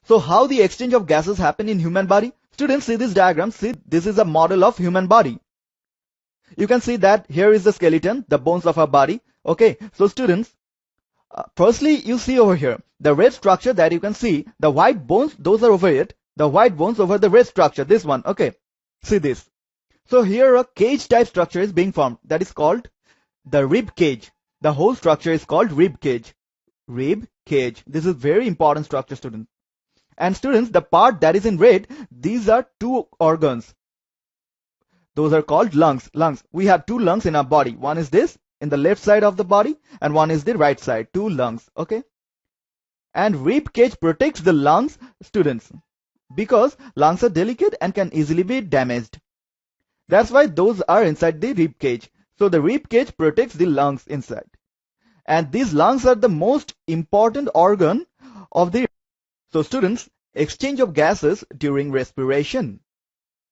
So how the exchange of gases happen in human body? Students, see this diagram. See, this is a model of human body. You can see that here is the skeleton, the bones of our body. Okay, so students, firstly you see over here the red structure that you can see, the white bones, those are over it, the white bones over the red structure, this one. Okay, see this. So here a cage type structure is being formed, that is called the rib cage. The whole structure is called rib cage. Rib cage. This is very important structure, students. And students, the part that is in red, these are two organs. Those are called lungs. Lungs. We have two lungs in our body. One is this in the left side of the body and one is the right side. Two lungs. Okay. And rib cage protects the lungs, students, because lungs are delicate and can easily be damaged. That's why those are inside the rib cage. So the rib cage protects the lungs inside. And these lungs are the most important organ of the. So students, exchange of gases during respiration.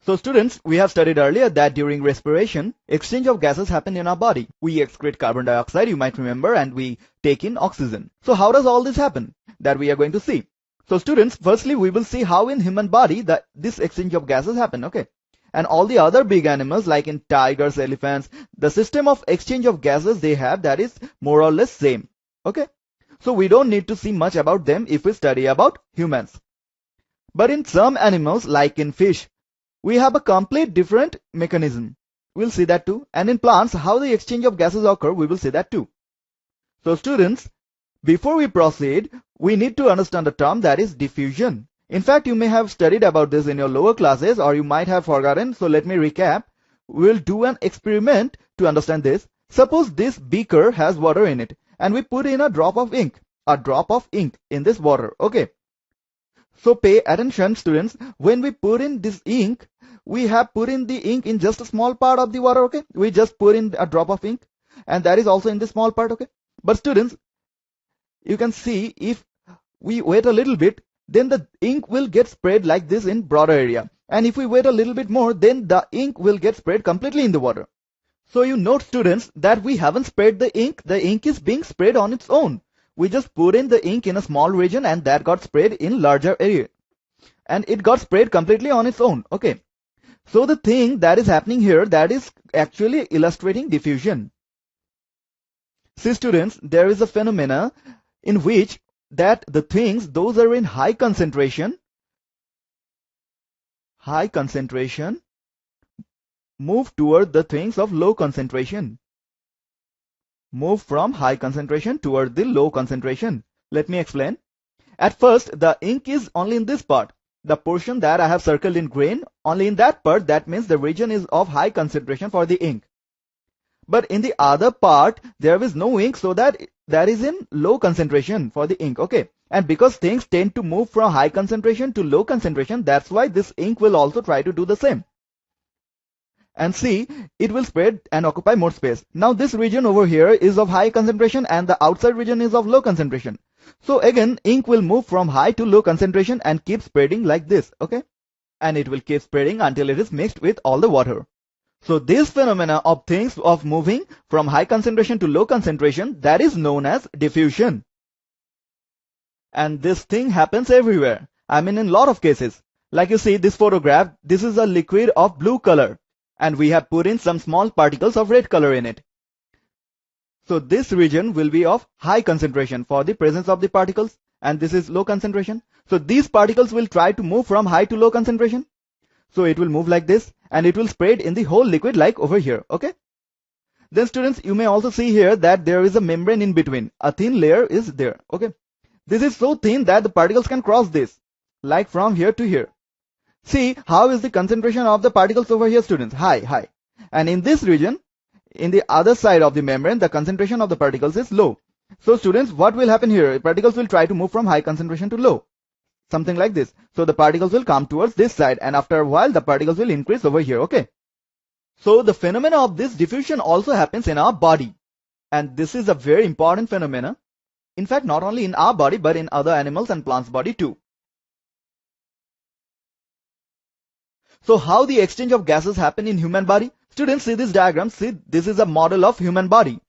So students, we have studied earlier that during respiration, exchange of gases happen in our body. We excrete carbon dioxide, you might remember, and we take in oxygen. So how does all this happen? That we are going to see. So students, firstly we will see how in human body this exchange of gases happen. Okay. And all the other big animals like in tigers, elephants, the system of exchange of gases they have, that is more or less same. Okay. So we don't need to see much about them if we study about humans. But in some animals like in fish, we have a complete different mechanism. We'll see that too. And in plants, how the exchange of gases occur, we will see that too. So students, before we proceed, we need to understand a term that is diffusion. In fact, you may have studied about this in your lower classes or you might have forgotten. So let me recap. We'll do an experiment to understand this. Suppose this beaker has water in it and we put in a drop of ink in this water. Okay. So pay attention, students. When we put in this ink, we have put in the ink in just a small part of the water. Okay. We just put in a drop of ink and that is also in the small part. Okay. But students, you can see if we wait a little bit, then the ink will get spread like this in broader area. And if we wait a little bit more, then the ink will get spread completely in the water. So you note, students, that we haven't spread the ink. The ink is being spread on its own. We just put in the ink in a small region and that got spread in larger area. And it got spread completely on its own. Okay. So the thing that is happening here, that is actually illustrating diffusion. See students, there is a phenomena in which that the things, those are in high concentration, move toward the things of low concentration. Move from high concentration toward the low concentration. Let me explain. At first, the ink is only in this part. The portion that I have circled in green, only in that part, that means the region is of high concentration for the ink. But in the other part, there is no ink, so that is in low concentration for the ink. Okay. And because things tend to move from high concentration to low concentration, that's why this ink will also try to do the same. And see, it will spread and occupy more space. Now this region over here is of high concentration and the outside region is of low concentration. So again, ink will move from high to low concentration and keep spreading like this. Okay. And it will keep spreading until it is mixed with all the water. So this phenomena of things of moving from high concentration to low concentration, that is known as diffusion. And this thing happens everywhere. I mean in a lot of cases. Like you see this photograph, this is a liquid of blue color. And we have put in some small particles of red color in it. So this region will be of high concentration for the presence of the particles. And this is low concentration. So these particles will try to move from high to low concentration. So it will move like this and it will spread in the whole liquid like over here. Okay. Then students, you may also see here that there is a membrane in between. A thin layer is there. Okay. This is so thin that the particles can cross this, like from here to here. See how is the concentration of the particles over here, students? High. And in this region, in the other side of the membrane, the concentration of the particles is low. So students, what will happen here? Particles will try to move from high concentration to low. Something like this. So the particles will come towards this side and after a while the particles will increase over here. Okay. So the phenomena of this diffusion also happens in our body. And this is a very important phenomena. In fact, not only in our body but in other animals and plants' body too. So how the exchange of gases happen in human body? Students, see this diagram. See, this is a model of human body.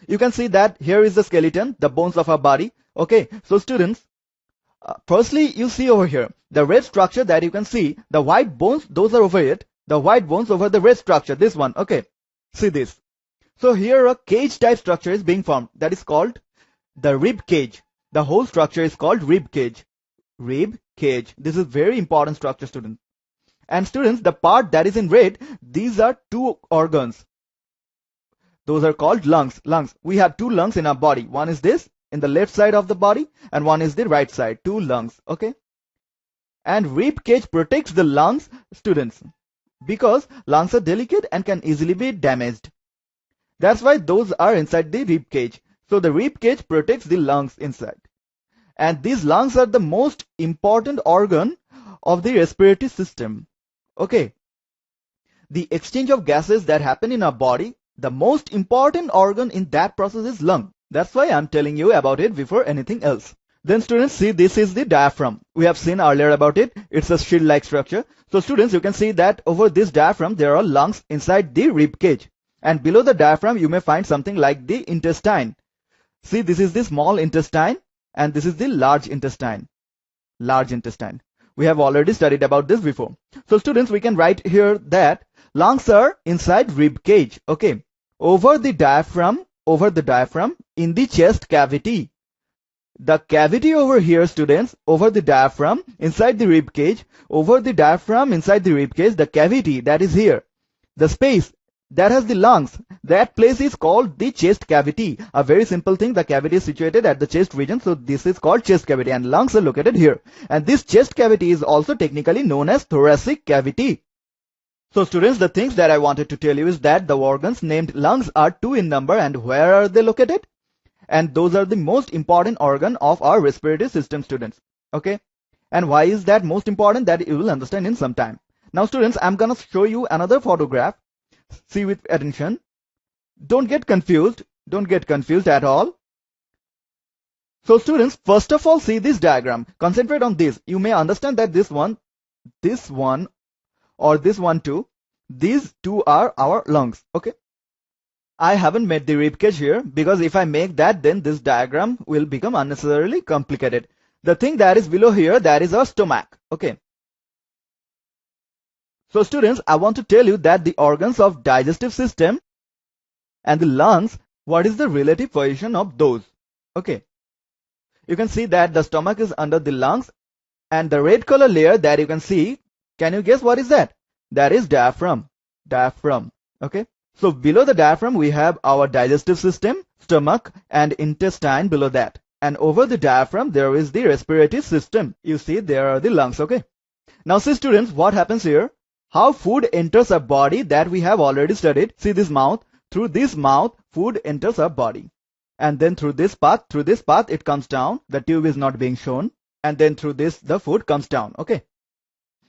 You can see that here is the skeleton, the bones of our body. Okay. So students, Firstly, you see over here, the red structure that you can see, the white bones, those are over it. The white bones over the red structure, this one, okay. See this. So here a cage type structure is being formed. That is called the rib cage. The whole structure is called rib cage. Rib cage. This is very important structure, students. And students, the part that is in red, these are two organs. Those are called lungs. Lungs. We have two lungs in our body. One is this in the left side of the body and one is the right side. Two lungs. Okay. And rib cage protects the lungs, students, because lungs are delicate and can easily be damaged. That's why those are inside the rib cage. So the rib cage protects the lungs inside. And these lungs are the most important organ of the respiratory system. Okay. The exchange of gases that happen in our body, the most important organ in that process is lung. That's why I'm telling you about it before anything else. Then students, see, this is the diaphragm. We have seen earlier about it. It's a shield-like structure. So students, you can see that over this diaphragm, there are lungs inside the rib cage. And below the diaphragm, you may find something like the intestine. See, this is the small intestine and this is the large intestine. Large intestine. We have already studied about this before. So students, we can write here that lungs are inside rib cage. Okay. Over the diaphragm, in the chest cavity. The cavity over here, students, over the diaphragm, inside the rib cage, over the diaphragm, inside the rib cage, the cavity that is here, the space that has the lungs, that place is called the chest cavity. A very simple thing, the cavity is situated at the chest region, so this is called chest cavity and lungs are located here. And this chest cavity is also technically known as thoracic cavity. So students, the things that I wanted to tell you is that the organs named lungs are two in number and where are they located? And those are the most important organ of our respiratory system, students. Okay. And why is that most important? That you will understand in some time. Now students, I'm gonna show you another photograph. See with attention. Don't get confused. Don't get confused at all. So students, first of all, see this diagram. Concentrate on this. You may understand that this one, or this one too. These two are our lungs. Okay. I haven't made the rib cage here because if I make that, then this diagram will become unnecessarily complicated. The thing that is below here, that is our stomach. Okay. So students, I want to tell you that the organs of digestive system and the lungs, what is the relative position of those? Okay. You can see that the stomach is under the lungs and the red color layer that you can see, can you guess what is that? That is diaphragm. Diaphragm. Okay. So below the diaphragm, we have our digestive system, stomach and intestine below that. And over the diaphragm, there is the respiratory system. You see, there are the lungs. Okay. Now see students, what happens here? How food enters our body that we have already studied. See this mouth. Through this mouth, food enters our body. And then through this path, it comes down. The tube is not being shown. And then through this, the food comes down. Okay.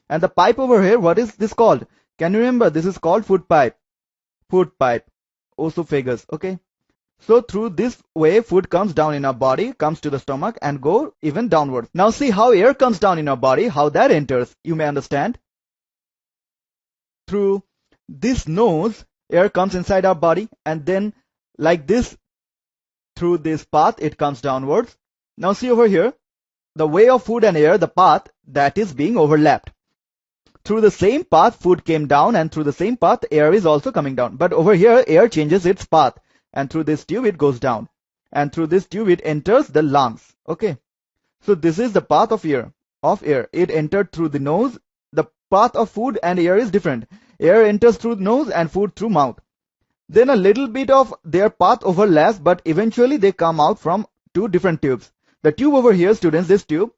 And the pipe over here, what is this called? Can you remember? This is called food pipe. Food pipe. Esophagus. Okay. So through this way, food comes down in our body, comes to the stomach and go even downwards. Now see how air comes down in our body, how that enters. You may understand. Through this nose, air comes inside our body and then like this, through this path, it comes downwards. Now see over here, the way of food and air, the path that is being overlapped. Through the same path, food came down and through the same path, air is also coming down. But over here, air changes its path and through this tube, it goes down. And through this tube, it enters the lungs. Okay. So this is the path of air. It entered through the nose. The path of food and air is different. Air enters through nose and food through mouth. Then a little bit of their path overlaps, but eventually they come out from two different tubes. The tube over here, students, this tube,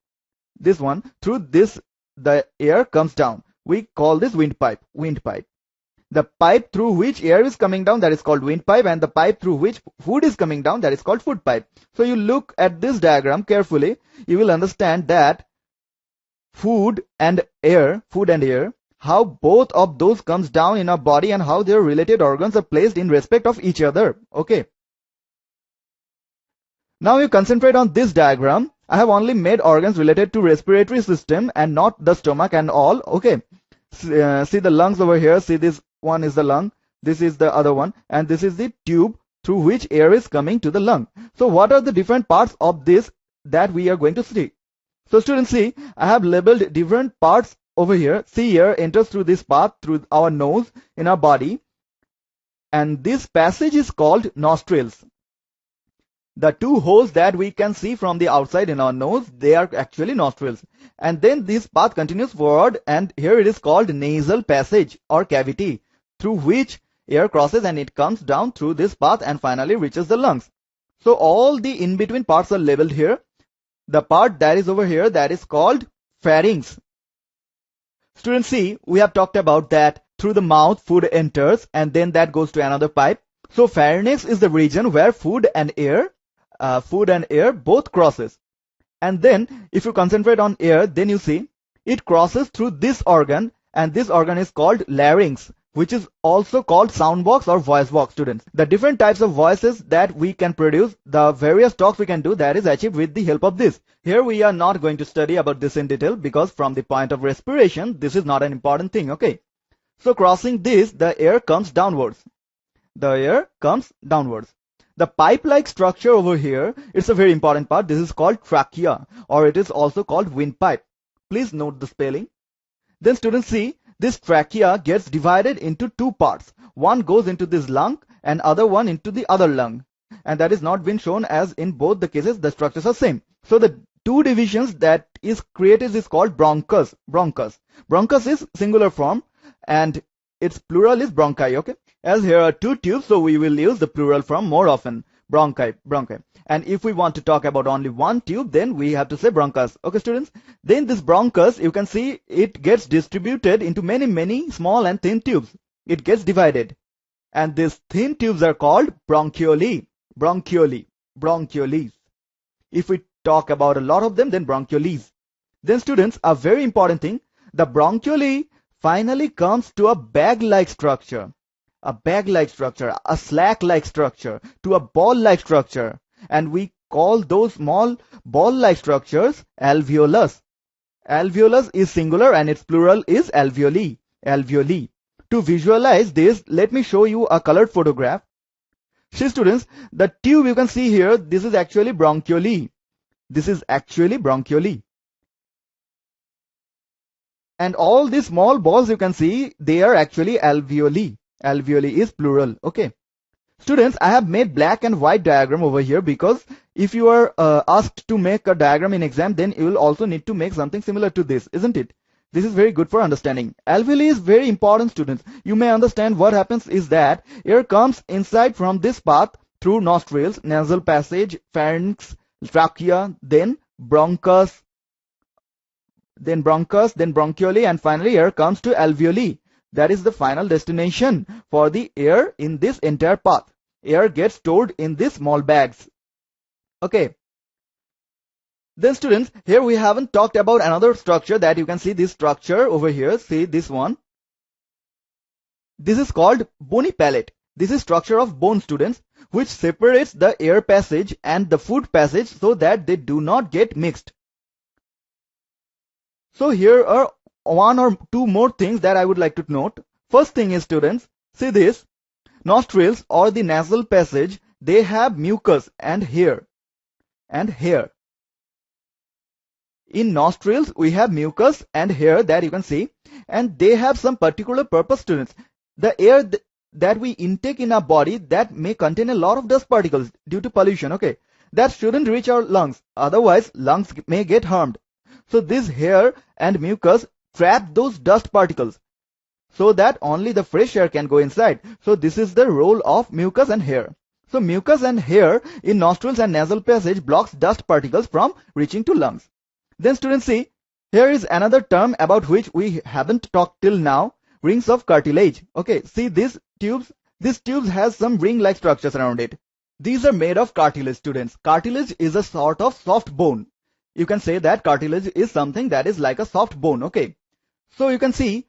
this one, through this, the air comes down. We call this windpipe. The pipe through which air is coming down, that is called windpipe, and the pipe through which food is coming down, that is called food pipe. So you look at this diagram carefully, you will understand that food and air, how both of those comes down in our body and how their related organs are placed in respect of each other. Okay. Now you concentrate on this diagram. I have only made organs related to respiratory system and not the stomach and all. Okay. See the lungs over here. See this one is the lung. This is the other one. And this is the tube through which air is coming to the lung. So what are the different parts of this that we are going to see? So students, see, I have labeled different parts over here. See, air enters through this path through our nose in our body, and this passage is called nostrils. The two holes that we can see from the outside in our nose, they are actually nostrils. And then this path continues forward, and here it is called nasal passage or cavity, through which air crosses and it comes down through this path and finally reaches the lungs. So all the in-between parts are labeled here. The part that is over here, that is called pharynx. Students, see, we have talked about that through the mouth food enters and then that goes to another pipe. So pharynx is the region where food and air both crosses. And then if you concentrate on air, then you see it crosses through this organ, and this organ is called larynx, which is also called sound box or voice box, students. The different types of voices that we can produce, the various talks we can do, that is achieved with the help of this. Here we are not going to study about this in detail because from the point of respiration, this is not an important thing, okay? So crossing this, the air comes downwards. The air comes downwards. The pipe-like structure over here, it's a very important part. This is called trachea, or it is also called windpipe. Please note the spelling. Then students, see, this trachea gets divided into two parts. One goes into this lung and other one into the other lung. And that is not been shown, as in both the cases the structures are same. So the two divisions that is created is called bronchus. Bronchus is singular form and its plural is bronchi, okay? As here are two tubes, so we will use the plural form more often, bronchi. And if we want to talk about only one tube, then we have to say bronchus. Okay, students? Then this bronchus, you can see it gets distributed into many small and thin tubes. It gets divided. And these thin tubes are called bronchioli. Bronchioles. If we talk about a lot of them, then bronchioles. Then students, a very important thing, the bronchioli finally comes to a bag-like structure. A bag-like structure, a slack-like structure, to a ball-like structure. And we call those small ball-like structures alveolus. Alveolus is singular and its plural is alveoli. To visualize this, let me show you a colored photograph. See students, the tube you can see here, this is actually bronchioli. And all these small balls you can see, they are actually alveoli. Alveoli is plural, okay? Students, I have made black and white diagram over here because if you are asked to make a diagram in exam, then you will also need to make something similar to this, isn't it? This is very good for understanding. Alveoli is very important, students. You may understand what happens is that air comes inside from this path through nostrils, nasal passage, pharynx, trachea, then bronchus, then bronchioli, and finally air comes to alveoli. That is the final destination for the air in this entire path. Air gets stored in these small bags. Okay. Then students, here we haven't talked about another structure that you can see, this structure over here. See this one. This is called bony palate. This is structure of bone, students, which separates the air passage and the food passage so that they do not get mixed. So here are one or two more things that I would like to note. First thing is, students, see this. Nostrils or the nasal passage, they have mucus and hair. In nostrils, we have mucus and hair that you can see, and they have some particular purpose, students. The air that we intake in our body, that may contain a lot of dust particles due to pollution, okay? That shouldn't reach our lungs, otherwise lungs may get harmed. So this hair and mucus trap those dust particles so that only the fresh air can go inside. So this is the role of mucus and hair. So mucus and hair in nostrils and nasal passage blocks dust particles from reaching to lungs. Then students, see, here is another term about which we haven't talked till now, rings of cartilage. Okay, see these tubes has some ring-like structures around it. These are made of cartilage, students. Cartilage is a sort of soft bone. You can say that cartilage is something that is like a soft bone, okay? So you can see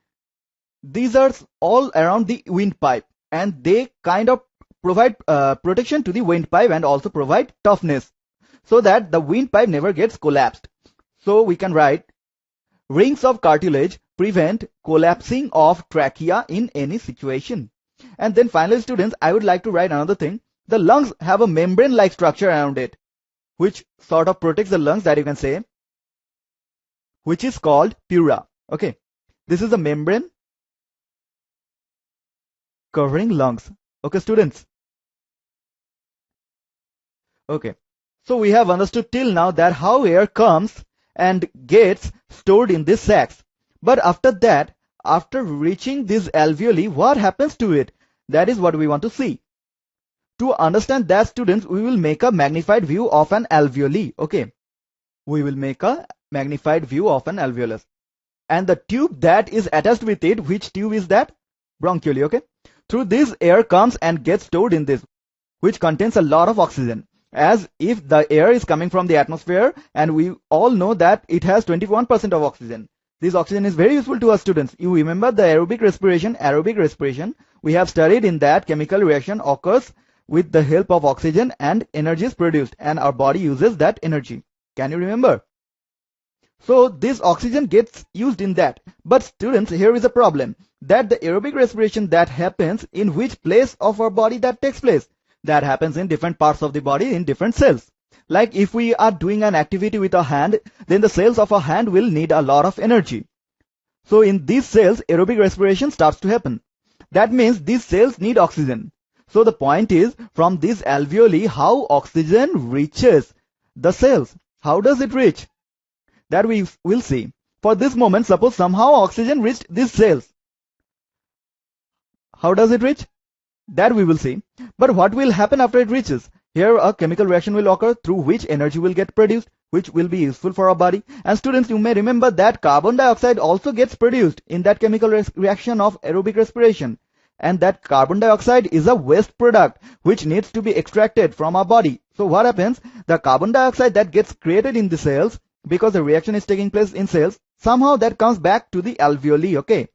these are all around the windpipe, and they kind of provide protection to the windpipe and also provide toughness so that the windpipe never gets collapsed. So we can write rings of cartilage prevent collapsing of trachea in any situation. And then finally, students, I would like to write another thing. The lungs have a membrane-like structure around it, which sort of protects the lungs, that you can say. which is called pleura. Okay, this is a membrane covering lungs. Okay, students. Okay, so we have understood till now that how air comes and gets stored in these sacs. But after that, after reaching these alveoli, what happens to it? That is what we want to see. To understand that, students, we will make a magnified view of an alveoli. Okay, we will make a magnified view of an alveolus. And the tube that is attached with it, which tube is that? Bronchioli. Okay, through this air comes and gets stored in this, which contains a lot of oxygen. As if the air is coming from the atmosphere, and we all know that it has 21% of oxygen. This oxygen is very useful to us, students. You remember the aerobic respiration. Aerobic respiration, we have studied in that chemical reaction occurs with the help of oxygen and energy is produced, and our body uses that energy. Can you remember? So this oxygen gets used in that. But students, here is a problem, that the aerobic respiration that happens in which place of our body that takes place? That happens in different parts of the body, in different cells. Like if we are doing an activity with our hand, then the cells of our hand will need a lot of energy. So in these cells, aerobic respiration starts to happen. That means these cells need oxygen. So the point is, from these alveoli, how oxygen reaches the cells. How does it reach? That we will see. For this moment, suppose somehow oxygen reached these cells. How does it reach? That we will see. But what will happen after it reaches? Here a chemical reaction will occur through which energy will get produced, which will be useful for our body. And students, you may remember that carbon dioxide also gets produced in that chemical reaction of aerobic respiration. And that carbon dioxide is a waste product which needs to be extracted from our body. So what happens? The carbon dioxide that gets created in the cells, because the reaction is taking place in cells, somehow that comes back to the alveoli. Okay.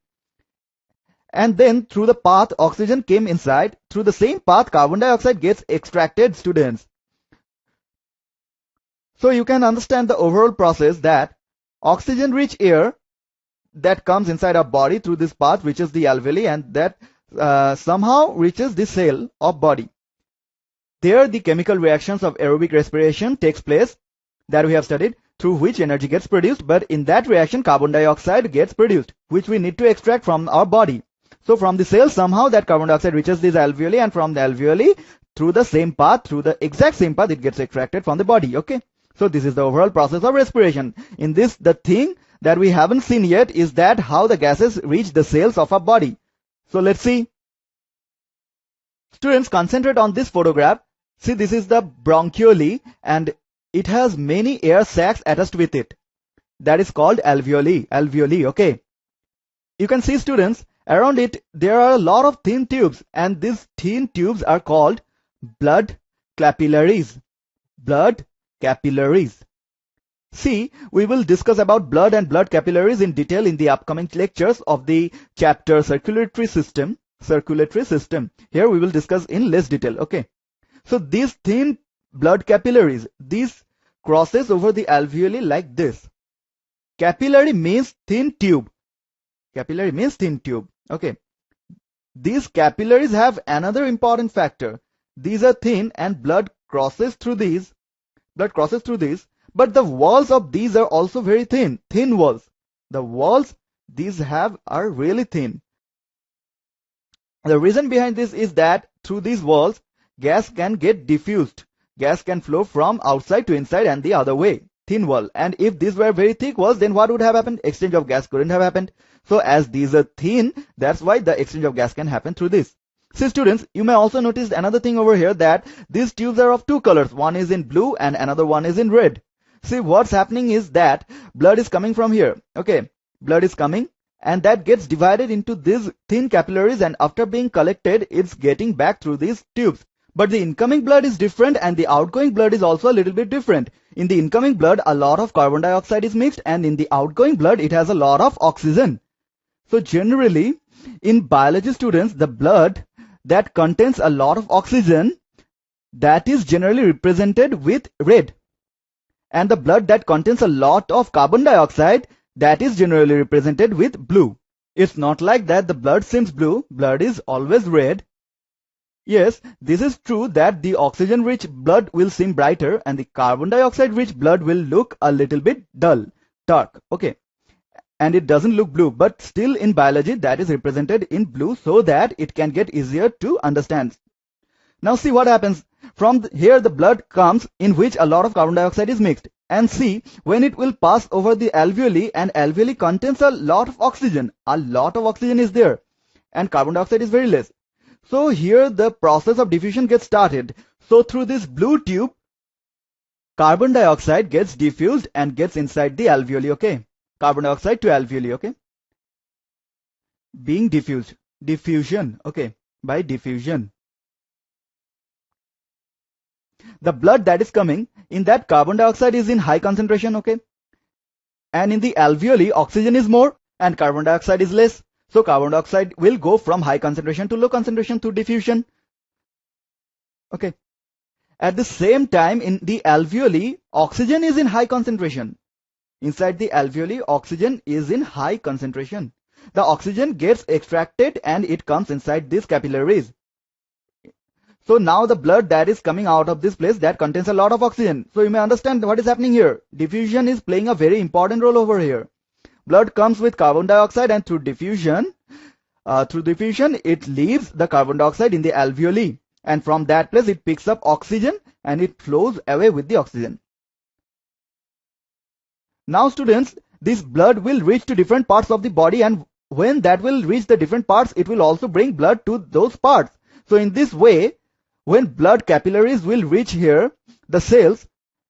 And then through the path oxygen came inside, through the same path carbon dioxide gets extracted, students. So you can understand the overall process that oxygen rich air that comes inside our body through this path reaches the alveoli, and that somehow reaches the cell of body. There the chemical reactions of aerobic respiration takes place that we have studied, through which energy gets produced, but in that reaction carbon dioxide gets produced, which we need to extract from our body. So from the cell, somehow that carbon dioxide reaches these alveoli, and from the alveoli, through the same path, through the exact same path, it gets extracted from the body. Okay. So this is the overall process of respiration. In this, the thing that we haven't seen yet is that how the gases reach the cells of our body. So let's see. Students, concentrate on this photograph. See, this is the bronchioli, and it has many air sacs attached with it. That is called alveoli. Alveoli. Okay. You can see, students, around it, there are a lot of thin tubes, and these thin tubes are called blood capillaries. Blood capillaries. See, we will discuss about blood and blood capillaries in detail in the upcoming lectures of the chapter circulatory system. Circulatory system. Here we will discuss in less detail. Okay. So these thin blood capillaries, these crosses over the alveoli like this. Capillary means thin tube. Capillary means thin tube. Okay. These capillaries have another important factor. These are thin and blood crosses through these. Blood crosses through these. But the walls of these are also very thin. Thin walls. The walls these have are really thin. The reason behind this is that through these walls, gas can get diffused. Gas can flow from outside to inside and the other way. Thin wall. And if these were very thick walls, then what would have happened? Exchange of gas couldn't have happened. So as these are thin, that's why the exchange of gas can happen through this. See, students, you may also notice another thing over here, that these tubes are of two colors. One is in blue and another one is in red. See, what's happening is that blood is coming from here. Okay. Blood is coming, and that gets divided into these thin capillaries, and after being collected, it's getting back through these tubes. But the incoming blood is different, and the outgoing blood is also a little bit different. In the incoming blood, a lot of carbon dioxide is mixed, and in the outgoing blood, it has a lot of oxygen. So generally, in biology, students, the blood that contains a lot of oxygen, that is generally represented with red. And the blood that contains a lot of carbon dioxide, that is generally represented with blue. It's not like that the blood seems blue. Blood is always red. Yes, this is true that the oxygen-rich blood will seem brighter and the carbon dioxide-rich blood will look a little bit dull. dark, okay, and it doesn't look blue, but still in biology that is represented in blue so that it can get easier to understand. Now see what happens. From here the blood comes in which a lot of carbon dioxide is mixed, and see when it will pass over the alveoli, and alveoli contains a lot of oxygen. A lot of oxygen is there and carbon dioxide is very less. So here the process of diffusion gets started. So through this blue tube, carbon dioxide gets diffused and gets inside the alveoli, okay. Carbon dioxide to alveoli, okay. Being diffused. Diffusion, okay. By diffusion. The blood that is coming, in that carbon dioxide is in high concentration, okay. And in the alveoli, oxygen is more and carbon dioxide is less. So carbon dioxide will go from high concentration to low concentration through diffusion. Okay. At the same time, in the alveoli, oxygen is in high concentration. Inside the alveoli, oxygen is in high concentration. The oxygen gets extracted and it comes inside these capillaries. So now the blood that is coming out of this place, that contains a lot of oxygen. So you may understand what is happening here. Diffusion is playing a very important role over here. Blood comes with carbon dioxide, and through diffusion it leaves the carbon dioxide in the alveoli, and from that place it picks up oxygen and it flows away with the oxygen. Now students, this blood will reach to different parts of the body, and when that will reach the different parts, it will also bring blood to those parts. So in this way, when blood capillaries will reach here, the cells,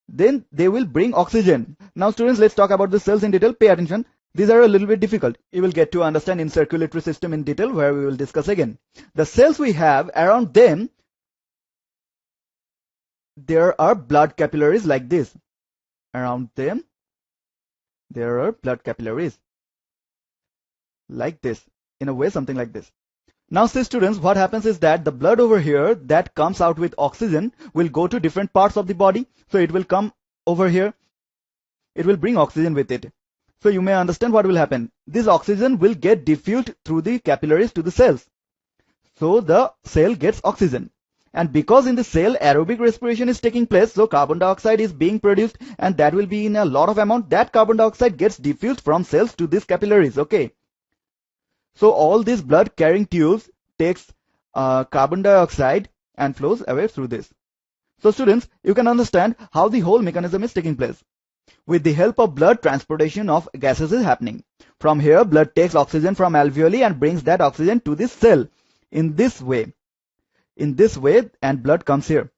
then they will bring oxygen. Now students, let's talk about the cells in detail. Pay attention. These are a little bit difficult. You will get to understand in circulatory system in detail, where we will discuss again. The cells we have, around them, there are blood capillaries like this. Around them, there are blood capillaries. Like this. In a way, something like this. Now see students, what happens is that the blood over here that comes out with oxygen will go to different parts of the body. So it will come over here. It will bring oxygen with it. So you may understand what will happen. This oxygen will get diffused through the capillaries to the cells. So the cell gets oxygen. And because in the cell aerobic respiration is taking place, so carbon dioxide is being produced, and that will be in a lot of amount. That carbon dioxide gets diffused from cells to these capillaries, okay. So all these blood carrying tubes takes carbon dioxide and flows away through this. So students, you can understand how the whole mechanism is taking place. With the help of blood, transportation of gases is happening. From here, blood takes oxygen from alveoli and brings that oxygen to this cell in this way. In this way, and blood comes here.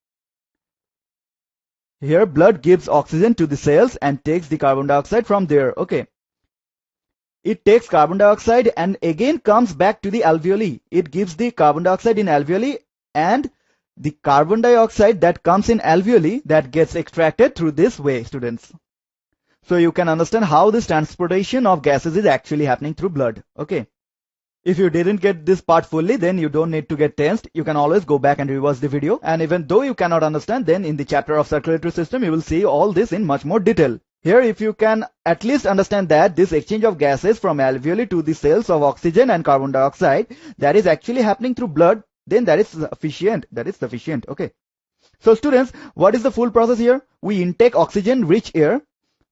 Here, blood gives oxygen to the cells and takes the carbon dioxide from there, okay. It takes carbon dioxide and again comes back to the alveoli. It gives the carbon dioxide in alveoli, and the carbon dioxide that comes in alveoli, that gets extracted through this way, students. So you can understand how this transportation of gases is actually happening through blood, okay. If you didn't get this part fully, then you don't need to get tensed. You can always go back and reverse the video. And even though you cannot understand, then in the chapter of circulatory system, you will see all this in much more detail. Here, if you can at least understand that this exchange of gases from alveoli to the cells of oxygen and carbon dioxide, that is actually happening through blood, then that is sufficient. That is sufficient, okay. So students, what is the full process here? We intake oxygen-rich air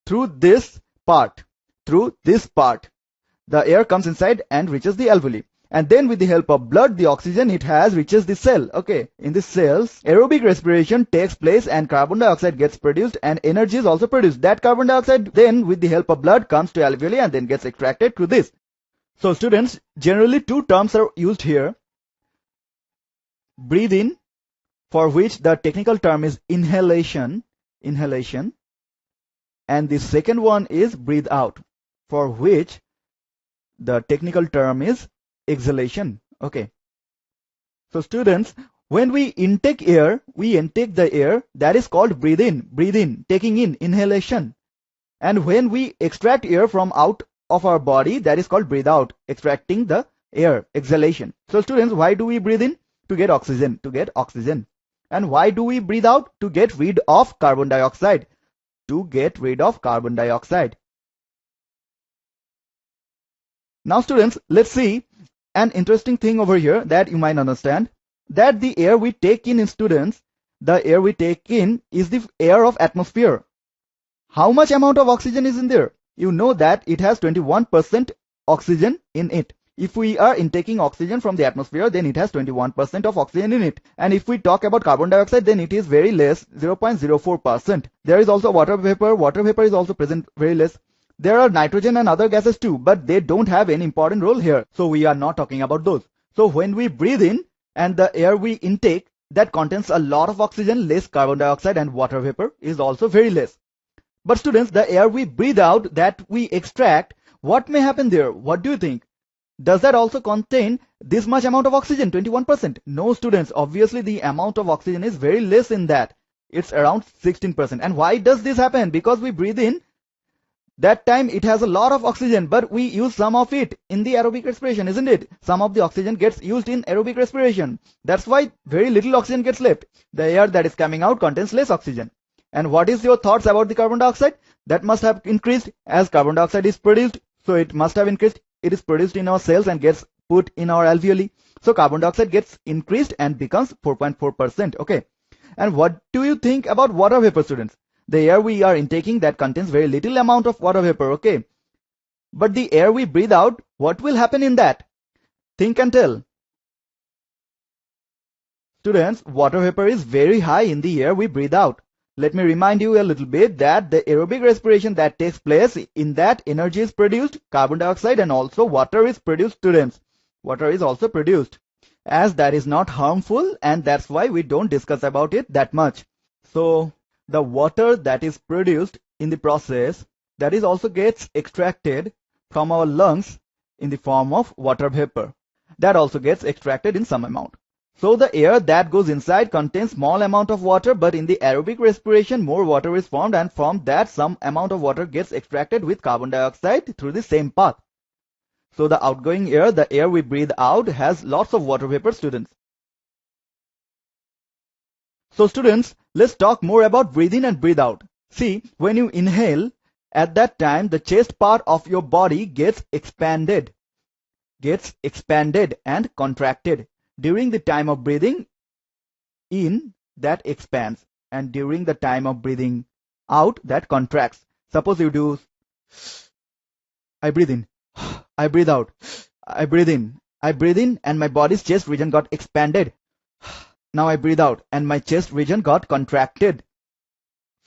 through this part. Through this part. The air comes inside and reaches the alveoli. And then with the help of blood, the oxygen it has reaches the cell. Okay. In the cells, aerobic respiration takes place and carbon dioxide gets produced and energy is also produced. That carbon dioxide then with the help of blood comes to alveoli and then gets extracted through this. So students, generally two terms are used here. Breathe in, for which the technical term is inhalation. Inhalation. And the second one is breathe out, for which the technical term is exhalation. Okay. So students, when we intake air, we intake the air, that is called breathe in, taking in, inhalation. And when we extract air from out of our body, that is called breathe out, extracting the air, exhalation. So students, why do we breathe in? To get oxygen, And why do we breathe out? To get rid of carbon dioxide. Now students, let's see an interesting thing over here that you might understand, that the air we take in students, the air we take in is the air of atmosphere. How much amount of oxygen is in there? you know that it has 21% oxygen in it. If we are intaking oxygen from the atmosphere, then it has 21% of oxygen in it. And if we talk about carbon dioxide, then it is very less, 0.04%. There is also water vapor. Water vapor is also present very less. There are nitrogen and other gases too, but they don't have any important role here. So we are not talking about those. So when we breathe in and the air we intake that contains a lot of oxygen, less carbon dioxide, and water vapor is also very less. But students, the air we breathe out that we extract, what may happen there? What do you think? Does that also contain this much amount of oxygen, 21%? No, students, obviously the amount of oxygen is very less in that. It's around 16%. And why does this happen? Because we breathe in, that time it has a lot of oxygen, but we use some of it in the aerobic respiration, isn't it? Some of the oxygen gets used in aerobic respiration. That's why very little oxygen gets left. The air that is coming out contains less oxygen. And what is your thoughts about the carbon dioxide? That must have increased as carbon dioxide is produced. So it must have increased. It is produced in our cells and gets put in our alveoli. So carbon dioxide gets increased and becomes 4.4%. Okay. And what do you think about water vapor, students? The air we are intaking that contains very little amount of water vapor. Okay. But the air we breathe out, what will happen in that? Think and tell. Students, water vapor is very high in the air we breathe out. Let me remind you a little bit that the aerobic respiration that takes place, in that energy is produced, carbon dioxide, and also water is produced, students. Water is also produced, as that is not harmful, and that's why we don't discuss about it that much. So the water that is produced in the process, that is also gets extracted from our lungs in the form of water vapor. That also gets extracted in some amount. So the air that goes inside contains small amount of water, but in the aerobic respiration more water is formed, and from that some amount of water gets extracted with carbon dioxide through the same path. So the outgoing air, the air we breathe out, has lots of water vapor, students. So students, let's talk more about breathe in and breathe out. See, when you inhale, at that time the chest part of your body gets expanded and contracted. During the time of breathing in, that expands, and during the time of breathing out, that contracts. Suppose you do, I breathe in, I breathe out, I breathe in, and my body's chest region got expanded. Now I breathe out and my chest region got contracted.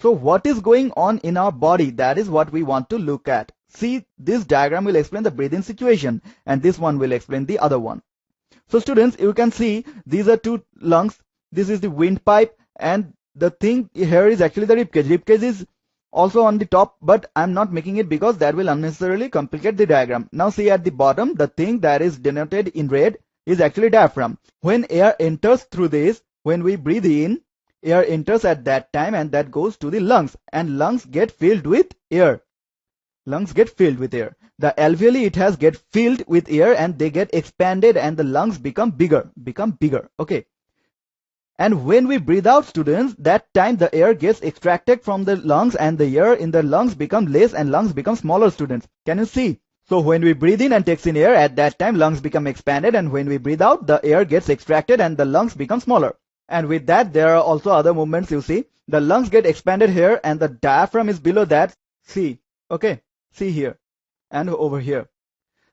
So what is going on in our body? That is what we want to look at. See, this diagram will explain the breathing situation, and this one will explain the other one. So students, you can see these are two lungs. This is the windpipe, and the thing here is actually the ribcage. Ribcage is also on the top, but I'm not making it because that will unnecessarily complicate the diagram. Now see at the bottom, the thing that is denoted in red is actually diaphragm. When air enters through this, when we breathe in, air enters at that time and that goes to the lungs, and lungs get filled with air. Lungs get filled with air. The alveoli, it has get filled with air and they get expanded and the lungs become bigger. Okay. And when we breathe out, students, that time the air gets extracted from the lungs and the air in the lungs become less and lungs become smaller, students. Can you see? So when we breathe in and takes in air, at that time lungs become expanded, and when we breathe out, the air gets extracted and the lungs become smaller. And with that, there are also other movements, you see. The lungs get expanded here and the diaphragm is below that. See, okay, see here and over here.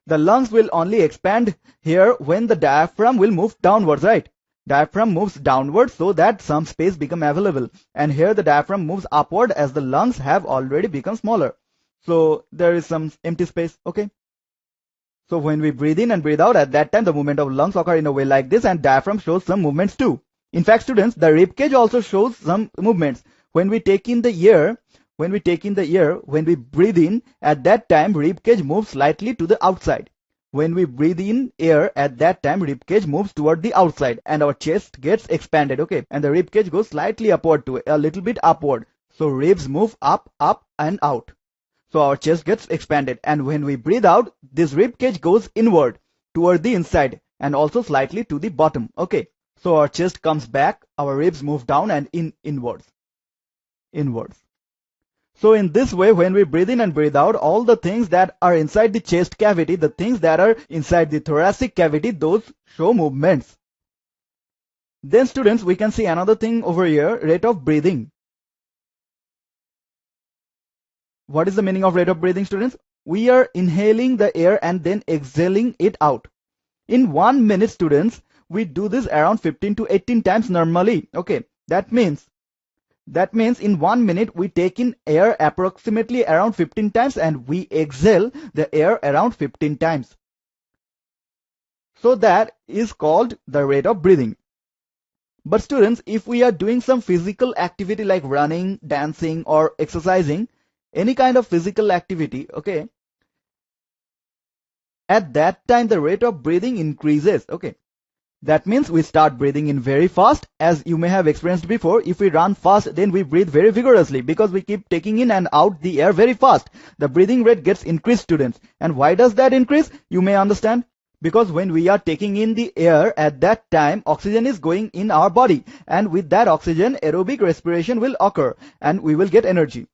The lungs will only expand here when the diaphragm will move downwards, right? Diaphragm moves downwards so that some space become available. And here the diaphragm moves upward as the lungs have already become smaller. So there is some empty space, okay? So when we breathe in and breathe out, at that time the movement of lungs occur in a way like this, and diaphragm shows some movements too. In fact, students, the ribcage also shows some movements. When we take in the air, when we breathe in, at that time ribcage moves slightly to the outside. When we breathe in air, at that time ribcage moves toward the outside and our chest gets expanded, okay? And the ribcage goes slightly upward to a little bit upward. So ribs move up, up and out. So our chest gets expanded, and when we breathe out, this ribcage goes inward toward the inside and also slightly to the bottom, okay? So our chest comes back, our ribs move down and inwards. So in this way, when we breathe in and breathe out, all the things that are inside the chest cavity, the things that are inside the thoracic cavity, those show movements. Then students, we can see another thing over here, rate of breathing. What is the meaning of rate of breathing, students? We are inhaling the air and then exhaling it out. In 1 minute, students, we do this around 15 to 18 times normally. Okay, that means in 1 minute we take in air approximately around 15 times and we exhale the air around 15 times. So that is called the rate of breathing. But students, if we are doing some physical activity like running, dancing, or exercising, any kind of physical activity, okay, at that time the rate of breathing increases. Okay, that means we start breathing in very fast. As you may have experienced before, if we run fast, then we breathe very vigorously because we keep taking in and out the air very fast. The breathing rate gets increased, students. And why does that increase? You may understand. Because when we are taking in the air, at that time oxygen is going in our body, and with that oxygen aerobic respiration will occur and we will get energy.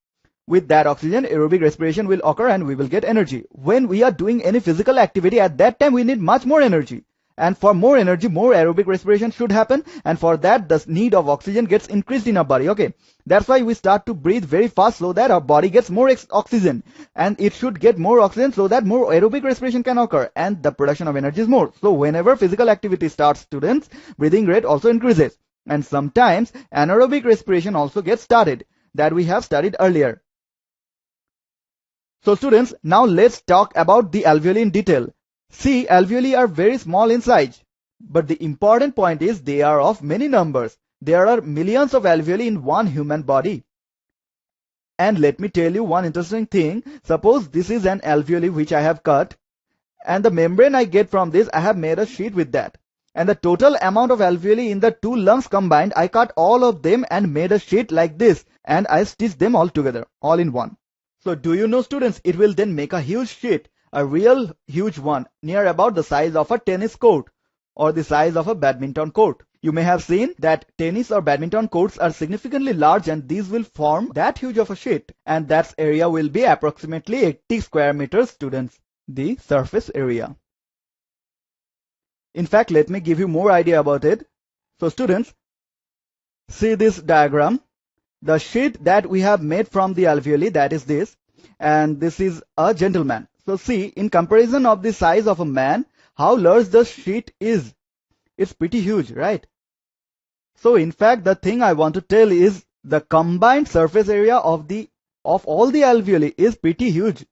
With that oxygen aerobic respiration will occur and we will get energy. When we are doing any physical activity, at that time we need much more energy. And for more energy, more aerobic respiration should happen. And for that, the need of oxygen gets increased in our body. Okay. That's why we start to breathe very fast so that our body gets more oxygen. And it should get more oxygen so that more aerobic respiration can occur. And the production of energy is more. So whenever physical activity starts, students, breathing rate also increases. And sometimes anaerobic respiration also gets started. That we have studied earlier. So students, now let's talk about the alveoli in detail. See, alveoli are very small in size, but the important point is they are of many numbers. There are millions of alveoli in one human body. And let me tell you one interesting thing. Suppose this is an alveoli which I have cut, and the membrane I get from this, I have made a sheet with that. And the total amount of alveoli in the two lungs combined, I cut all of them and made a sheet like this, and I stitched them all together, all in one. So do you know, students, it will then make a huge sheet. A real huge one, near about the size of a tennis court or the size of a badminton court. You may have seen that tennis or badminton courts are significantly large, and these will form that huge of a sheet, and that area will be approximately 80 square meters, students, the surface area. In fact, let me give you more idea about it. So students, see this diagram. The sheet that we have made from the alveoli, that is this, and this is a gentleman. So see, in comparison of the size of a man, how large the sheet is. It's pretty huge, right? So in fact, the thing I want to tell is the combined surface area of all the alveoli is pretty huge.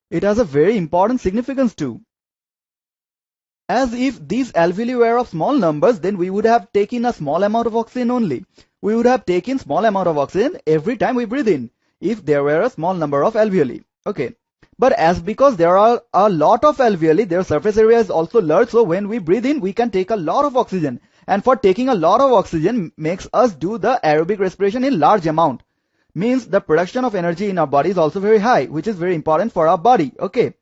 It has a very important significance too. As if these alveoli were of small numbers, then we would have taken a small amount of oxygen only. We would have taken small amount of oxygen every time we breathe in, if there were a small number of alveoli. Okay. But because there are a lot of alveoli, their surface area is also large, so when we breathe in, we can take a lot of oxygen. And for taking a lot of oxygen makes us do the aerobic respiration in large amount. Means the production of energy in our body is also very high, which is very important for our body. Okay.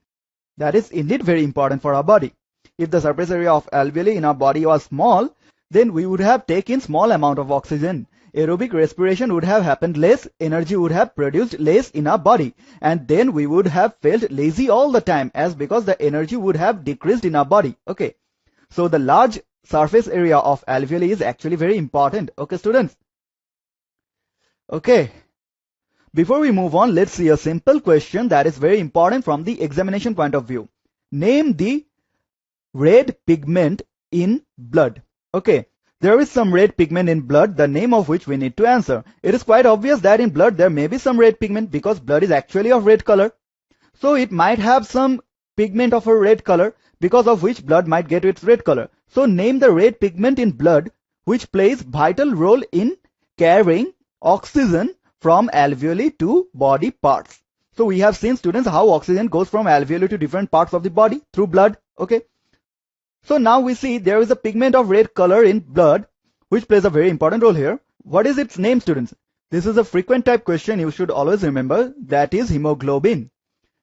That is indeed very important for our body. If the surface area of alveoli in our body was small, then we would have taken small amount of oxygen. Aerobic respiration would have happened less, energy would have produced less in our body, and then we would have felt lazy all the time, as because the energy would have decreased in our body. Okay. So the large surface area of alveoli is actually very important. Okay, students. Okay. Before we move on, let's see a simple question that is very important from the examination point of view. Name the red pigment in blood. Okay. There is some red pigment in blood, the name of which we need to answer. It is quite obvious that in blood there may be some red pigment because blood is actually of red color. So it might have some pigment of a red color because of which blood might get its red color. So name the red pigment in blood which plays vital role in carrying oxygen from alveoli to body parts. So we have seen, students, how oxygen goes from alveoli to different parts of the body through blood. Okay. So now we see there is a pigment of red color in blood which plays a very important role here. What is its name, students? This is a frequent type question you should always remember. That is hemoglobin.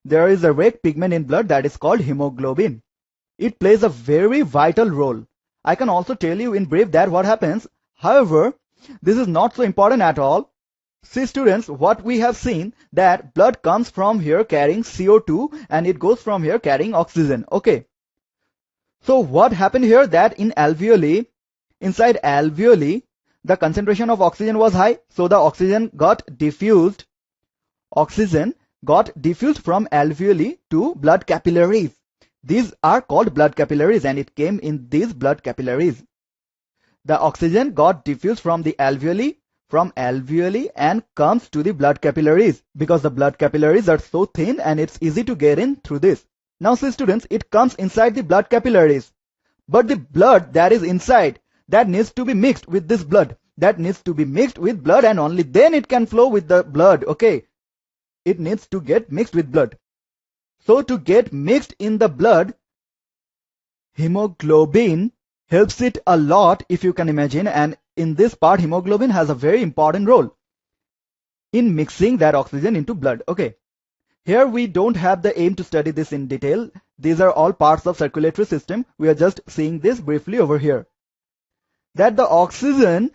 There is a red pigment in blood that is called hemoglobin. It plays a very vital role. I can also tell you in brief that what happens. However, this is not so important at all. See, students, what we have seen that blood comes from here carrying CO2 and it goes from here carrying oxygen. Okay. So what happened here that in alveoli, inside alveoli, the concentration of oxygen was high. So the oxygen got diffused. Oxygen got diffused from alveoli to blood capillaries. These are called blood capillaries, and it came in these blood capillaries. The oxygen got diffused from the alveoli and comes to the blood capillaries because the blood capillaries are so thin and it's easy to get in through this. Now see students, it comes inside the blood capillaries. But the blood that is inside, that needs to be mixed with this blood. That needs to be mixed with blood, and only then it can flow with the blood. Okay. It needs to get mixed with blood. So to get mixed in the blood, hemoglobin helps it a lot, if you can imagine, and in this part hemoglobin has a very important role in mixing that oxygen into blood. Okay. Here we don't have the aim to study this in detail. These are all parts of circulatory system. We are just seeing this briefly over here. That the oxygen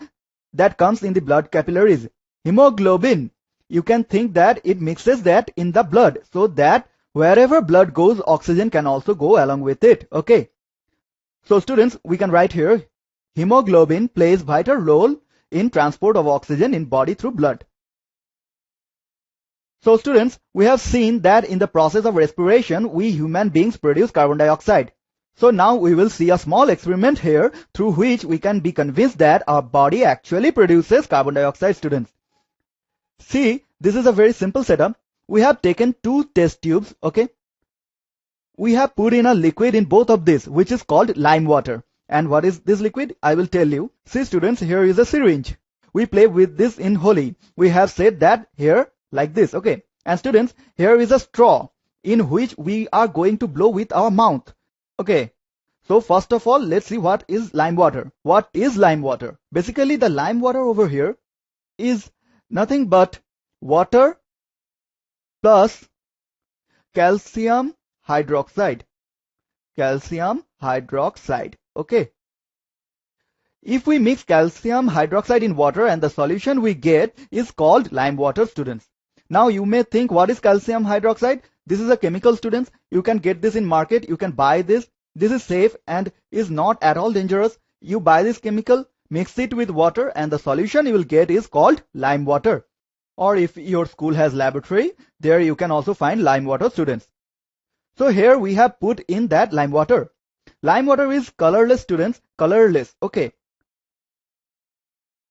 that comes in the blood capillaries, hemoglobin, you can think that it mixes that in the blood so that wherever blood goes, oxygen can also go along with it. Okay. So students, we can write here, hemoglobin plays vital role in transport of oxygen in body through blood. So students, we have seen that in the process of respiration, we human beings produce carbon dioxide. So now we will see a small experiment here through which we can be convinced that our body actually produces carbon dioxide, students. See, this is a very simple setup. We have taken two test tubes, okay. We have put in a liquid in both of these, which is called lime water. And what is this liquid? I will tell you. See students, here is a syringe. We play with this in Holi. We have said that here like this, okay. And students, here is a straw in which we are going to blow with our mouth. Okay. So first of all, let's see what is lime water. What is lime water? Basically, the lime water over here is nothing but water plus calcium hydroxide. Calcium hydroxide. Okay. If we mix calcium hydroxide in water and the solution we get is called lime water, students. Now you may think, what is calcium hydroxide? This is a chemical, students. You can get this in market. You can buy this. This is safe and is not at all dangerous. You buy this chemical, mix it with water, and the solution you will get is called lime water. Or if your school has laboratory, there you can also find lime water, students. So here we have put in that lime water. Lime water is colorless, students. Colorless. Okay.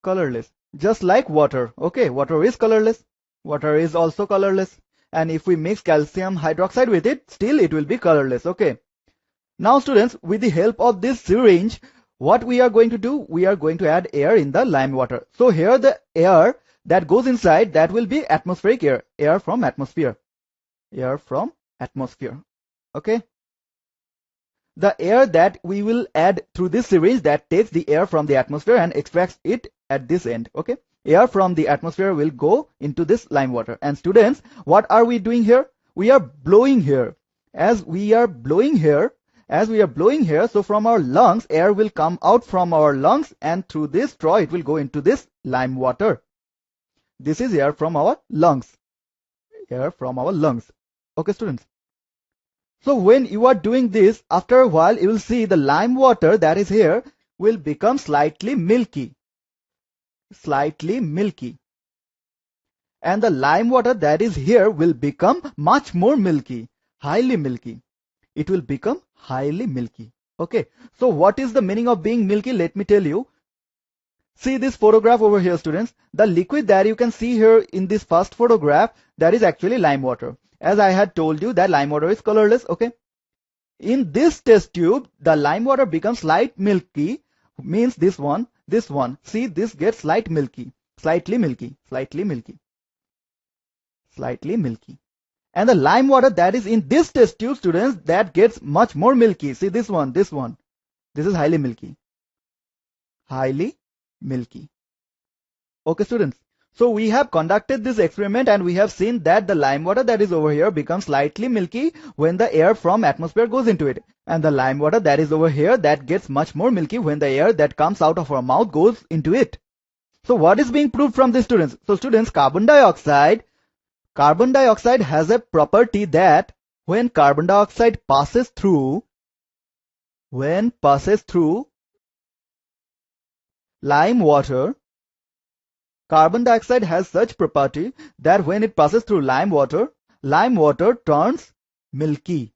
Colorless. Just like water. Okay. Water is colorless. Water is also colorless. And if we mix calcium hydroxide with it, still it will be colorless. Okay. Now students, with the help of this syringe, what we are going to do? We are going to add air in the lime water. So here the air that goes inside, that will be atmospheric air. Air from atmosphere. Air from atmosphere. Okay. The air that we will add through this syringe, that takes the air from the atmosphere and extracts it at this end. Okay. Air from the atmosphere will go into this lime water. And students, what are we doing here? We are blowing here. As we are blowing here, so from our lungs, air will come out from our lungs, and through this straw, it will go into this lime water. This is air from our lungs. Air from our lungs. Okay, students. So when you are doing this, after a while, you will see the lime water that is here will become slightly milky. Slightly milky. And the lime water that is here will become much more milky. Highly milky. It will become highly milky. Okay. So what is the meaning of being milky? Let me tell you. See this photograph over here, students. The liquid that you can see here in this first photograph, that is actually lime water. As I had told you that lime water is colorless. Okay. In this test tube, the lime water becomes light milky, means this one. See, this gets slightly milky. And the lime water that is in this test tube, students, that gets much more milky. See this one. This is highly milky. Highly milky. Okay, students. So we have conducted this experiment and we have seen that the lime water that is over here becomes slightly milky when the air from atmosphere goes into it. And the lime water that is over here, that gets much more milky when the air that comes out of our mouth goes into it. So what is being proved from this, students? So students, carbon dioxide has a property that when carbon dioxide passes through lime water, carbon dioxide has such property that when it passes through lime water, lime water turns milky.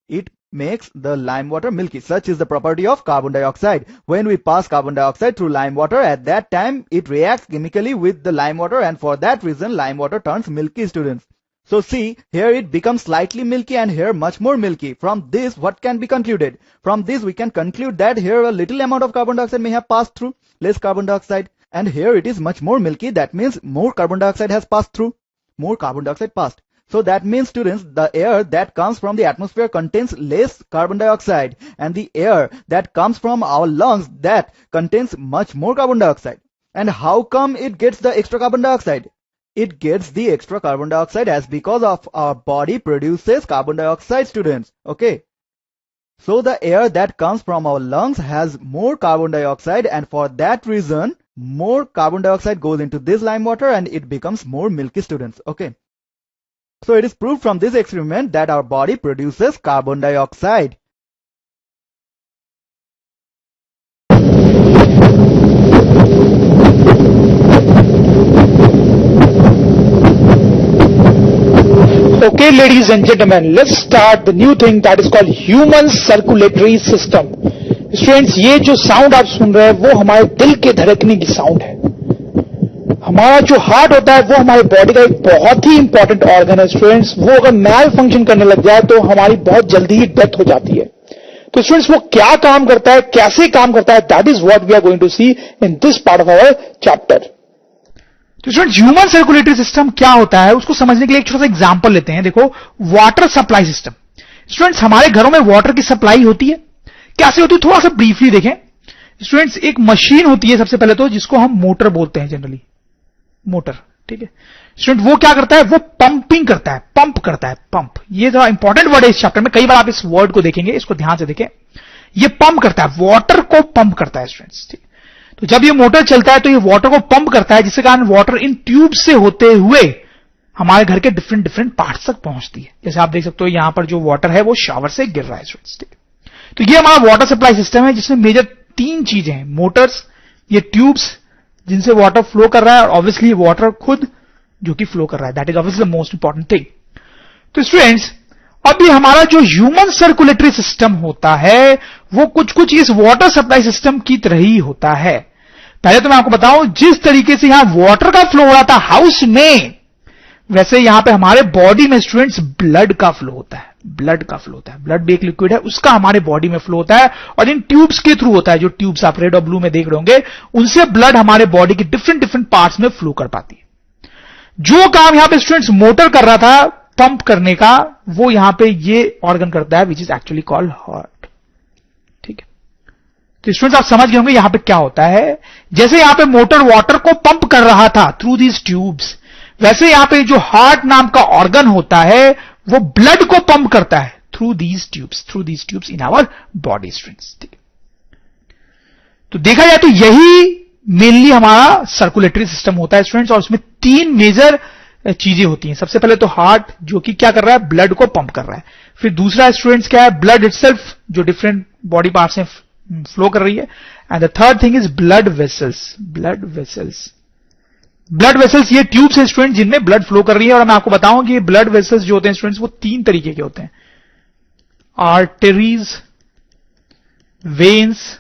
It makes the lime water milky. Such is the property of carbon dioxide. When we pass carbon dioxide through lime water, at that time it reacts chemically with the lime water, and for that reason lime water turns milky, students. So see, here it becomes slightly milky and here much more milky. From this, what can be concluded? From this we can conclude that here a little amount of carbon dioxide may have passed through, less carbon dioxide, and here it is much more milky. That means more carbon dioxide has passed through, more carbon dioxide passed. So that means, students, the air that comes from the atmosphere contains less carbon dioxide, and the air that comes from our lungs, that contains much more carbon dioxide. And how come it gets the extra carbon dioxide? It gets the extra carbon dioxide as because of our body produces carbon dioxide, students. Okay. So the air that comes from our lungs has more carbon dioxide, and for that reason more carbon dioxide goes into this lime water and it becomes more milky, students. Okay. So it is proved from this experiment that our body produces carbon dioxide. Okay, ladies and gentlemen, let's start the new thing that is called human circulatory system. Students, ये जो sound आप सुन रहे हैं वो हमारे दिल के धड़कने की साउंड है. हमारा जो हार्ट होता है वो हमारी बॉडी का एक बहुत ही इंपॉर्टेंट ऑर्गन है स्टूडेंट्स. वो अगर मैल फंक्शन करने लग जाए तो हमारी बहुत जल्दी ही डेथ हो जाती है. तो स्टूडेंट्स, वो क्या काम करता है, कैसे काम करता है, that is what we are going to see in this part of our chapter. तो स्टूडेंट्स, ह्यूमन सर्कुलेटरी सिस्टम क्या होता है उसको समझने के लिए एक छोटा सा एग्जांपल लेते हैं. देखो, वाटर सप्लाई सिस्टम. स्टूडेंट्स, हमारे घरों में वाटर की सप्लाई होती है. कैसे होती है थोड़ा सा ब्रीफली देखें. स्टूडेंट्स, एक मशीन होती है सबसे पहले तो, जिसको हम मोटर बोलते हैं जनरली, मोटर. ठीक है स्टूडेंट, वो क्या करता है, वो पंपिंग करता है, पंप करता है. पंप, ये थोड़ा इंपॉर्टेंट वर्ड है इस चैप्टर में. कई बार आप इस वर्ड को देखेंगे, इसको ध्यान से देखें. ये पंप करता है, वाटर को पंप करता है स्टूडेंट्स. ठीक, तो जब ये मोटर चलता है तो ये वाटर को पंप करता है, जिसके कारण वाटर इन ट्यूब से होते हुए हमारे घर के डिफरेंट डिफरेंट पार्ट्स तक पहुंचती है. जैसे आप देख सकते हो यहां पर जो वाटर है वो शावर से गिर रहा है स्टूडेंट्स. ठीक, तो ये हमारा वाटर सप्लाई सिस्टम है, जिसमें मेजर 3 चीजें हैं. मोटर्स, ये ट्यूब्स जिनसे वाटर फ्लो कर रहा है, और ऑब्वियसली वाटर खुद जो कि फ्लो कर रहा है. That is obviously the most important thing. तो स्टूडेंट्स, अब ये हमारा जो ह्यूमन सर्कुलेटरी सिस्टम होता है वो कुछ कुछ इस वाटर सप्लाई सिस्टम की तरह ही होता है. पहले तो मैं आपको बताऊं, जिस तरीके से यहां वाटर का फ्लो हो रहा था हाउस में, वैसे यहां पे हमारे बॉडी में स्टूडेंट्स ब्लड का फ्लो होता है. ब्लड का फ्लो होता है. ब्लड भी एक लिक्विड है, उसका हमारे बॉडी में फ्लो होता है, और इन ट्यूब्स के थ्रू होता है. जो ट्यूब्स आप रेड और ब्लू में देख रहे होंगे, उनसे ब्लड हमारे बॉडी के डिफरेंट डिफरेंट पार्ट्स में फ्लो कर पाती है. जो काम यहां पे स्टूडेंट्स मोटर कर रहा था पंप करने का, वो यहां पे ये ऑर्गन करता है, which is actually called heart. ठीक है, तो स्टूडेंट्स आप समझ गए होंगे यहां पे क्या होता है. जैसे यहां पे मोटर वाटर को पंप कर रहा था थ्रू दीज ट्यूब्स, वैसे यहां पे जो हार्ट नाम का ऑर्गन होता है वो ब्लड को पंप करता है through these tubes in our body students. ठीक है, तो देखा जाए तो यही मेनली हमारा सर्कुलेटरी सिस्टम होता है स्टूडेंट्स, और उसमें 3 मेजर चीजें होती हैं. सबसे पहले तो हार्ट, जो कि क्या कर रहा है, ब्लड को पंप कर रहा है. फिर दूसरा स्टूडेंट्स क्या है, ब्लड इटसेल्फ, जो डिफरेंट बॉडी पार्ट्स में फ्लो कर रही है. And the third thing is blood vessels. Blood vessels ये ट्यूब्स हैं स्टूडेंट जिनमें ब्लड फ्लो कर रही है. और मैं आपको बताऊं कि ब्लड वेसल्स जो होते हैं स्टूडेंट्स वो 3 तरीके के होते हैं. Arteries, veins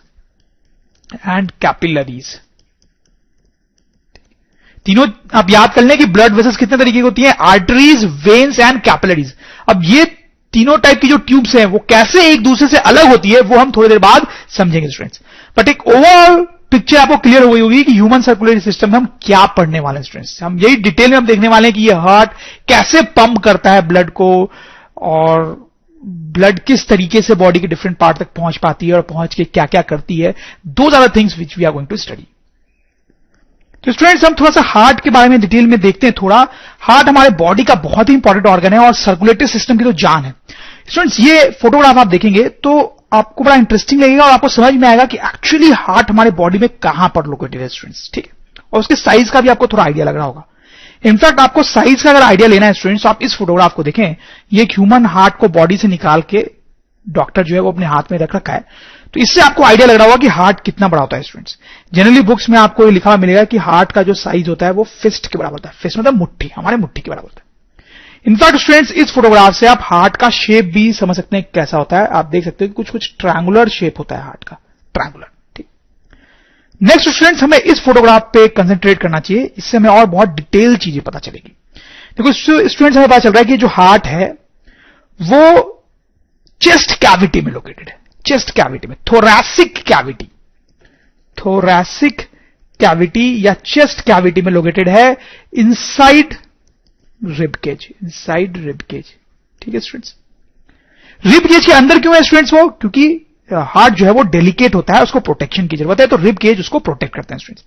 and capillaries. तीनों आप याद कर लें कि ब्लड वेसल्स कितने तरीके की होती हैं, आर्टरीज, वेन्स एंड कैपिलरीज. अब ये तीनों टाइप की जो ट्यूब्स हैं वो कैसे एक दूसरे से अलग होती है वो हम थोड़ी देर बाद समझेंगे स्टूडेंट्स. बट एक ओवरऑल पिक्चर आपको क्लियर हो गई होगी कि ह्यूमन सर्कुलेटरी सिस्टम में हम क्या पढ़ने वाले हैं स्टूडेंट्स. हम यही डिटेल में हम देखने वाले हैं कि ये हार्ट कैसे पंप करता है ब्लड को, और ब्लड किस तरीके से बॉडी के डिफरेंट पार्ट तक पहुंच पाती है, और पहुंच के क्या क्या करती है. Those are the things which we are going to study. तो स्टूडेंट्स, हम थोड़ा सा हार्ट के बारे में डिटेल में देखते हैं. थोड़ा हार्ट हमारे बॉडी का बहुत ही इंपॉर्टेंट ऑर्गन है और सर्कुलेटरी सिस्टम की तो जान है. स्टूडेंट्स, ये फोटोग्राफ आप देखेंगे तो आपको बड़ा इंटरेस्टिंग लगेगा और आपको समझ में आएगा कि एक्चुअली हार्ट हमारे बॉडी में कहां पर लोकेटेड है स्टूडेंट्स. ठीक है, और उसके साइज का भी आपको थोड़ा आइडिया लग रहा होगा. इनफैक्ट आपको साइज का अगर आइडिया लेना है स्टूडेंट्स, तो आप इस फोटोग्राफ को देखें. ये एक ह्यूमन हार्ट को बॉडी से निकाल के डॉक्टर जो है वो अपने हाथ में रख रखा है. तो इससे आपको आइडिया लग रहा होगा कि हार्ट कितना बड़ा होता है स्टूडेंट्स। जनरली बुक्स में आपको लिखा हुआ मिलेगा कि हार्ट का जो साइज होता है वो फिस्ट के बराबर होता है। फिस्ट मतलब मुट्ठी, हमारे मुट्ठी के बराबर होता है। इनफैक्ट स्टूडेंट्स इस फोटोग्राफ से आप हार्ट का शेप भी समझ सकते हैं कैसा होता है। आप देख सकते हैं कि कुछ ट्रायंगुलर शेप होता है हार्ट का, ट्रायंगुलर। ठीक, नेक्स्ट स्टूडेंट्स हमें इस फोटोग्राफ पे कंसेंट्रेट करना चाहिए, इससे हमें और बहुत डिटेल चीजें पता चलेगी। देखो स्टूडेंट्स हमें पता चल रहा है कि जो हार्ट है वो चेस्ट कैविटी में लोकेटेड है, चेस्ट कैविटी में, थोरैसिक कैविटी, थोरैसिक कैविटी या चेस्ट कैविटी में लोकेटेड है, inside rib cage, inside rib cage. ठीक है स्टूडेंट्स, रिब केज के अंदर क्यों है स्टूडेंट्स वो? क्योंकि हार्ट जो है वो डेलिकेट होता है, उसको प्रोटेक्शन की जरूरत है, तो रिब केज उसको प्रोटेक्ट करते हैं स्टूडेंट्स।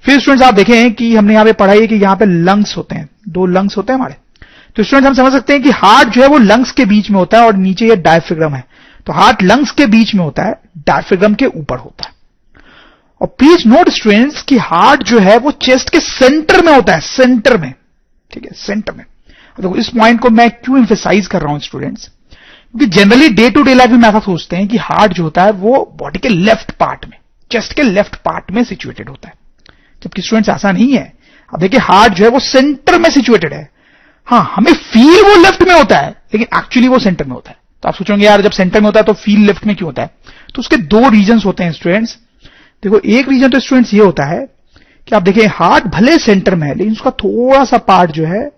फिर स्टूडेंट्स आप देखें कि हमने यहां पे पढ़ाई है कि यहां पे लंग्स होते हैं, 2 लंग्स होते हैं हमारे। तो स्टूडेंट्स हम समझ सकते हैं कि हार्ट जो है वो लंग्स के बीच में होता है और नीचे ये डायफ्राम है। तो हार्ट लंग्स के बीच में होता है, डायफ्राम के ऊपर होता है। और प्लीज नोट स्टूडेंट्स कि हार्ट जो है वो चेस्ट के सेंटर में होता है, सेंटर में। ठीक है, सेंटर में। देखो इस पॉइंट को मैं क्यों एम्फेसाइज कर रहा हूं स्टूडेंट्स, क्योंकि generally day to day life में ऐसा सोचते हैं कि हार्ट जो होता है वो बॉडी के लेफ्ट पार्ट में, चेस्ट के लेफ्ट पार्ट में सिचुएटेड होता है, जबकि स्टूडेंट्स ऐसा नहीं है। अब देखिए हार्ट जो है वो सेंटर में सिचुएटेड है। हाँ, हमें फील वो लेफ्ट में होता है, लेकिन एक्चुअली वो सेंटर में होता है। तो आप सोचोगे यार जब सेंटर में होता है तो फील लेफ्ट में क्यों होता है? तो उसके 2 रीजंस होते हैं स्टूडेंट्स। देखो एक रीजन तो स्टूडेंट्स ये होता है कि आप देखिए हार्ट भले सेंटर में है, लेकिन उसका थोड़ा सा पार्ट जो है,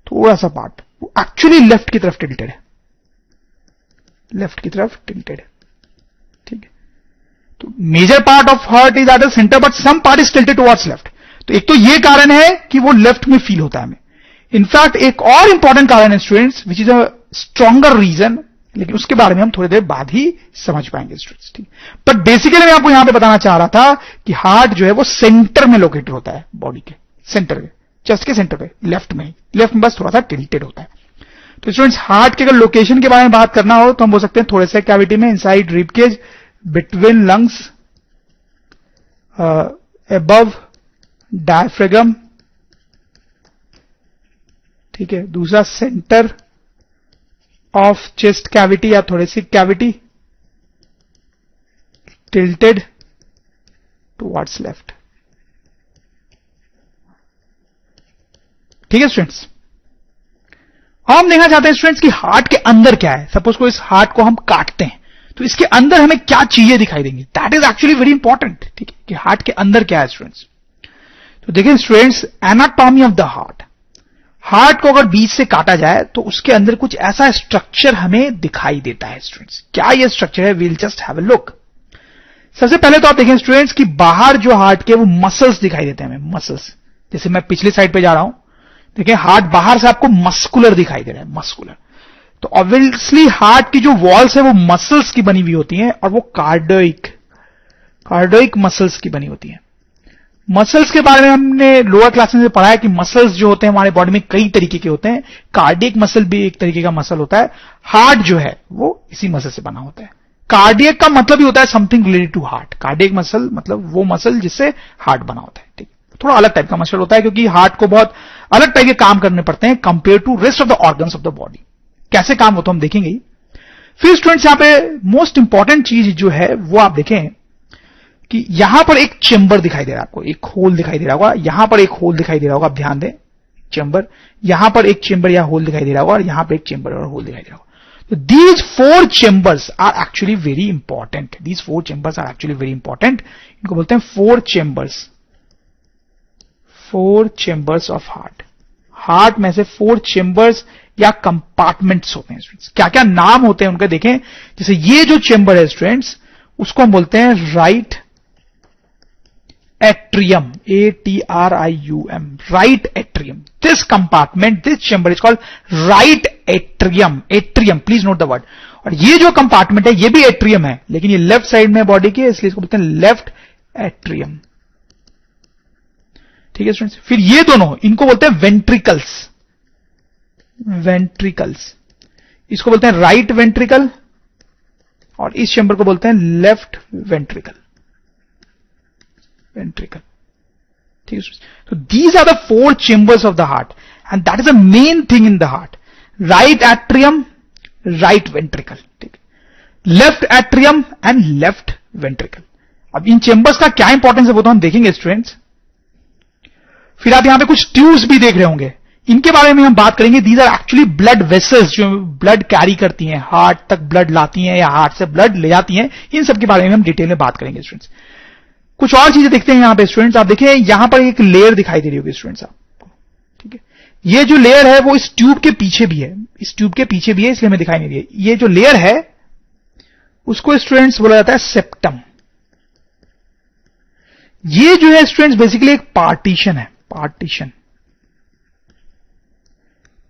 थोड़ा सा पार्ट वो एक्चुअली लेफ्ट की तरफ टिल्टेड है, लेफ्ट की तरफ टिल्टेड है। ठीक है, तो major part of heart is at the centre but some part is tilted towards left. तो एक तो ये कारण है कि वो लेफ्ट में फील होता है हमें। इनफैक्ट एक और इंपॉर्टेंट कारण है students which is a stronger reason, लेकिन उसके बारे में हम थोड़ी देर बाद ही समझ पाएंगे स्टूडेंट्स। ठीक, बट बेसिकली मैं आपको यहां पे बताना चाह रहा था कि हार्ट जो है वो सेंटर में लोकेटेड होता है, बॉडी के सेंटर में, चेस्ट के सेंटर पे, लेफ्ट में बस थोड़ा सा टिल्टेड होता है। तो स्टूडेंट्स हार्ट के अगर लोकेशन के बारे में बात करना हो तो हम बोल सकते हैं थोड़े से कैविटी में, inside rib cage, between lungs, above diaphragm. ठीक है, दूसरा सेंटर ऑफ चेस्ट कैविटी या thoracic cavity, tilted towards left. ठीक है स्टूडेंट्स, हम देखना चाहते हैं स्टूडेंट्स कि हार्ट के अंदर क्या है। सपोज को इस हार्ट को हम काटते हैं तो इसके अंदर हमें क्या चीजें दिखाई देंगी, that is actually very important. ठीक है, कि हार्ट के अंदर क्या है स्टूडेंट्स। तो देखिए students, anatomy of the heart, heart को अगर बीच से काटा जाए तो उसके अंदर कुछ ऐसा स्ट्रक्चर हमें दिखाई देता है स्टूडेंट्स। क्या ये स्ट्रक्चर है? We'll just have a look. सबसे पहले तो आप देखें स्टूडेंट्स कि बाहर जो हार्ट के वो मसल्स दिखाई देते हैं हमें, मसल्स। जैसे मैं पिछली साइड पे जा रहा हूं, देखिए हार्ट बाहर से आपको मस्कुलर दिखाई दे रहा है, मस्कुलर। तो ऑब्वियसली हार्ट की जो वॉल्स है वो मसल्स की बनी हुई होती हैं और वो कार्डियक मसल्स की बनी होती हैं। मसल्स के बारे में हमने लोअर क्लासेस में पढ़ा है कि मसल्स जो होते हैं हमारे बॉडी में कई तरीके के होते हैं। कार्डियक मसल भी एक तरीके का मसल होता है। हार्ट जो है वो इसी मसल से बना होता है। कार्डियक का मतलब ही होता है something related to heart. Cardiac muscle मतलब वो मसल जिससे हार्ट बना होता है। ठीक, थोड़ा अलग टाइप का मसल होता है क्योंकि हार्ट को बहुत अलग टाइप के काम करने पड़ते हैं compare to rest of the organs of the body. कैसे काम होता है हम देखेंगे ही। फिर स्टूडेंट्स यहां पे मोस्ट इंपॉर्टेंट चीज जो है वो आप देखें कि यहां पर एक चेंबर दिखाई दे रहा है आपको, एक होल दिखाई दे रहा होगा, यहां पर एक होल दिखाई दे रहा होगा, आप ध्यान दें, चेंबर, यहां पर एक चेंबर या होल दिखाई दे रहा होगा और यहां पर एक चेंबर और होल दिखाई दे रहा होगा। तो these 4 chambers are actually very important. These 4 chambers are actually very important. इनको बोलते हैं 4 chambers. 4 chambers of heart. Heart में से 4 चेंबर्स या कंपार्टमेंट्स होते हैं स्टूडेंट्स। क्या क्या नाम होते हैं उनके देखें। जैसे ये जो चेंबर है स्टूडेंट्स उसको हम बोलते हैं right atrium, ATRIUM, right atrium. This compartment, this chamber is called right atrium. Atrium, please note the word. और ये जो कंपार्टमेंट है ये भी एट्रियम है, लेकिन ये लेफ्ट साइड में बॉडी के, इसलिए इसको बोलते हैं लेफ्ट एट्रियम। ठीक है स्टूडेंट्स। फिर ये दोनों, इनको बोलते हैं वेंट्रिकल्स। वेंट्रिकल्स, इसको बोलते हैं राइट वेंट्रिकल और इस चेंबर को बोलते हैं लेफ्ट वेंट्रिकल। वेंट्रिकल, ठीक है। तो these are the 4 chambers of the heart and that is a main thing in the heart. Right atrium, right ventricle. ठीक, left atrium and left ventricle. अब इन चेंबर्स का क्या इंपॉर्टेंस है वो तो हम देखेंगे स्टूडेंट्स। फिर आप यहां पे कुछ ट्यूब्स भी देख रहे होंगे, इनके बारे में हम बात करेंगे। These are actually blood vessels जो ब्लड कैरी करती हैं, हार्ट तक ब्लड लाती हैं या हार्ट से ब्लड ले जाती हैं। इन सब के बारे में हम डिटेल में बात करेंगे स्टूडेंट्स। कुछ और चीजें देखते हैं यहां पे स्टूडेंट्स। आप देखिए यहां पर एक लेयर दिखाई दे रही होगी स्टूडेंट्स आपको, ठीक है। ये जो लेयर है वो इस ट्यूब के पीछे भी है, इस ट्यूब के पीछे भी है, इसलिए हमें दिखाई नहीं रही है। ये जो लेयर है उसको स्टूडेंट्स बोला जाता है सेप्टम। ये जो है स्टूडेंट्स बेसिकली एक पार्टीशन है, पार्टीशन।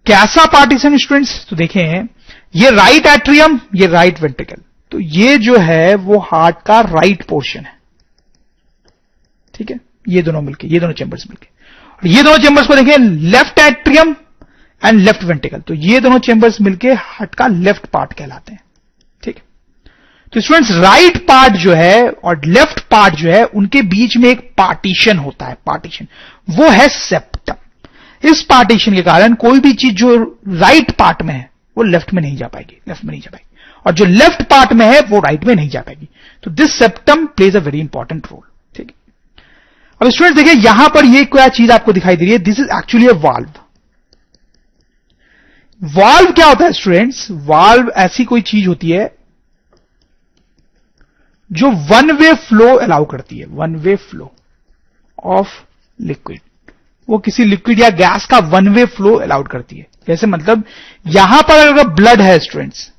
कैसा पार्टीशन स्टूडेंट्स? तो देखें ये राइट एट्रियम, ये राइट वेंट्रिकल, तो ये जो है वो हार्ट का राइट पोर्शन है, ठीक है। ये दोनों मिलके, ये दोनों चेंबर्स मिलके, और ये दोनों चेंबर्स को देखें, left atrium and left ventricle, तो ये दोनों चेंबर्स मिलके हार्ट का लेफ्ट पार्ट कहलाते हैं, ठीक है। तो स्टूडेंट्स राइट पार्ट जो है और लेफ्ट पार्ट जो है उनके बीच में एक पार्टीशन होता है, पार्टीशन, वो है सेप्टम। इस पार्टीशन के कारण कोई भी चीज जो राइट पार्ट में है वो लेफ्ट में नहीं जा पाएगी, लेफ्ट में नहीं जा पाएगी, और जो लेफ्ट पार्ट में है वो राइट में नहीं जा पाएगी। तो this septum plays a very important role, ठीक है। अब स्टूडेंट्स देखिए यहां पर ये क्या चीज आपको दिखाई दे रही है, this is actually a valve. Valve क्या होता है स्टूडेंट्स? वाल्व ऐसी कोई चीज होती है जो वन वे फ्लो अलाउ करती है, one way flow of liquid. वो किसी लिक्विड या गैस का वन वे फ्लो अलाउड करती है। जैसे मतलब यहां पर अगर ब्लड है स्टूडेंट्स,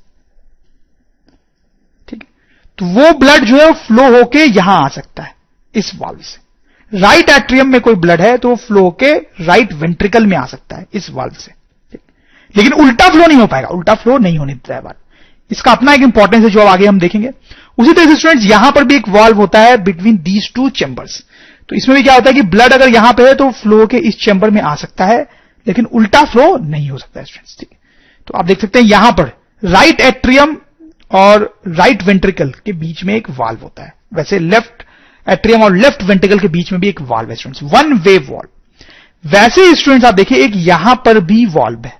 ठीक है, तो वो ब्लड जो है फ्लो होके यहां आ सकता है इस वाल्व से। राइट एट्रियम में कोई ब्लड है तो वो फ्लो होके राइट वेंट्रिकल में आ सकता है इस वाल्व से, लेकिन उल्टा फ्लो नहीं हो पाएगा, उल्टा फ्लो नहीं होने देता है वाल्व। इसका अपना एक इंपॉर्टेंस है जो आगे हम देखेंगे। उसी तरह से स्टूडेंट्स यहां पर भी एक वाल्व होता है बिटवीन दीज टू चेंबर्स। तो इसमें भी क्या होता है कि ब्लड अगर यहां पे है तो फ्लो के इस चेंबर में आ सकता है, लेकिन उल्टा फ्लो नहीं हो सकता है स्टूडेंट्स, ठीक है। तो आप देख सकते हैं यहां पर राइट एट्रियम और राइट वेंट्रिकल के बीच में एक वाल्व होता है। वैसे लेफ्ट एट्रियम और लेफ्ट वेंट्रिकल के बीच में भी एक वाल्व है स्टूडेंट्स, वन वे वाल्व। वैसे स्टूडेंट्स आप देखिए एक यहां पर भी वाल्व है,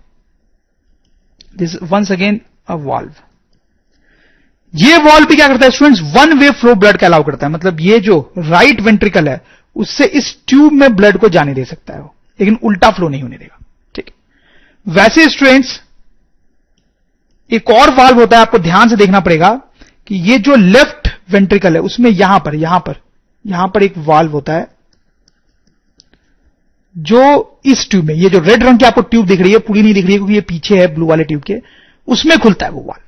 this once again a valve. ये वाल्व भी क्या करता है students? One way flow blood का अलाउ करता है। मतलब ये जो राइट वेंट्रिकल है उससे इस ट्यूब में ब्लड को जाने दे सकता है वो, लेकिन उल्टा फ्लो नहीं होने देगा, ठीक है। वैसे स्टूडेंट्स एक और वाल्व होता है, आपको ध्यान से देखना पड़ेगा कि ये जो लेफ्ट वेंट्रिकल है उसमें यहां पर एक वाल्व होता है जो इस ट्यूब में, ये जो रेड रंग की आपको ट्यूब दिख रही है, पूरी नहीं दिख रही है क्योंकि ये पीछे है ब्लू वाले ट्यूब के, उसमें खुलता है वो वाल्व।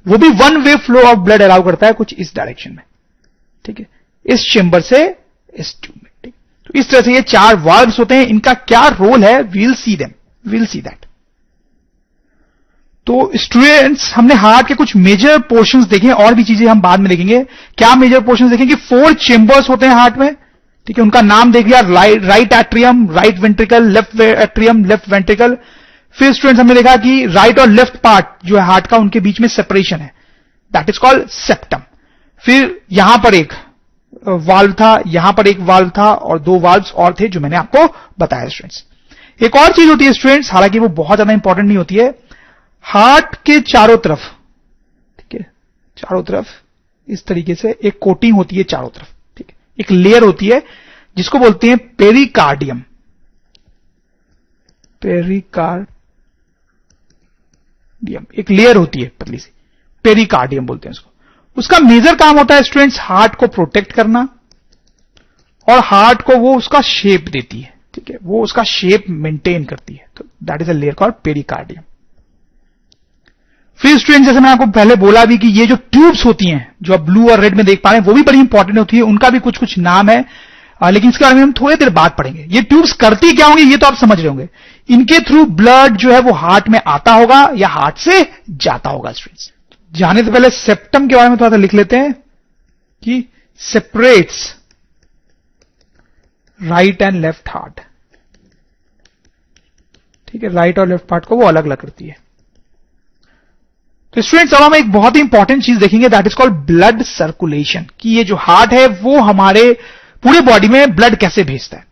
वो भी one way flow of blood allow करता है कुछ इस डायरेक्शन में, ठीक है, इस चेंबर से इस ट्यूब में, ठीक। तो इस तरह से ये चार वाल्व्स होते हैं। इनका क्या रोल है वील सी दैट। तो स्टूडेंट्स हमने हार्ट के कुछ मेजर पोर्शंस देखे, और भी चीजें हम बाद में देखेंगे। क्या मेजर पोर्शंस देखेंगे? 4 चेंबर्स होते हैं हार्ट में, ठीक है। उनका नाम देख लिया, right atrium, right ventricle, left atrium, left ventricle. फिर स्टूडेंट्स हमने देखा कि राइट और लेफ्ट पार्ट जो है हार्ट का उनके बीच में सेपरेशन है, दैट इज कॉल्ड सेप्टम। फिर यहां पर एक वाल्व था, यहां पर एक वाल्व था, और 2 वाल्व्स और थे जो मैंने आपको बताया स्टूडेंट्स। एक और चीज होती है स्टूडेंट्स, हालांकि वो बहुत ज्यादा इंपॉर्टेंट नहीं होती है, हार्ट के चारों तरफ, ठीक है, चारों तरफ इस तरीके से एक कोटिंग होती है चारों तरफ, ठीक है, एक लेयर होती है जिसको बोलते हैं पेरिकार्डियम। एक लेयर होती है पतली सी, पेरिकार्डियम बोलते हैं उसको। उसका मेजर काम होता है स्टूडेंट्स हार्ट को प्रोटेक्ट करना, और हार्ट को वो उसका शेप देती है, ठीक है, वो उसका शेप मेंटेन करती है। तो that is a layer called pericardium. फिर स्टूडेंट्स जैसे मैंने आपको पहले बोला भी कि ये जो ट्यूब्स होती हैं जो आप ब्लू और रेड में देख पा रहे हैं वो भी बड़ी इंपॉर्टेंट होती है, उनका भी कुछ कुछ नाम है, लेकिन इसके बारे में हम थोड़ी देर बाद पढ़ेंगे। ये ट्यूब्स करती क्या होंगी ये तो आप समझ रहे होंगे। इनके थ्रू ब्लड जो है वो हार्ट में आता होगा या हार्ट से जाता होगा। स्टूडेंट्स जाने से पहले सेप्टम के बारे में थोड़ा सा लिख लेते हैं कि separates right and left heart, ठीक है, राइट और लेफ्ट पार्ट को वो अलग अलग करती है। तो स्टूडेंट्स अब हम एक बहुत ही इंपॉर्टेंट चीज देखेंगे, that is called blood circulation, कि ये जो हार्ट है वो हमारे पूरे बॉडी में ब्लड कैसे भेजता है।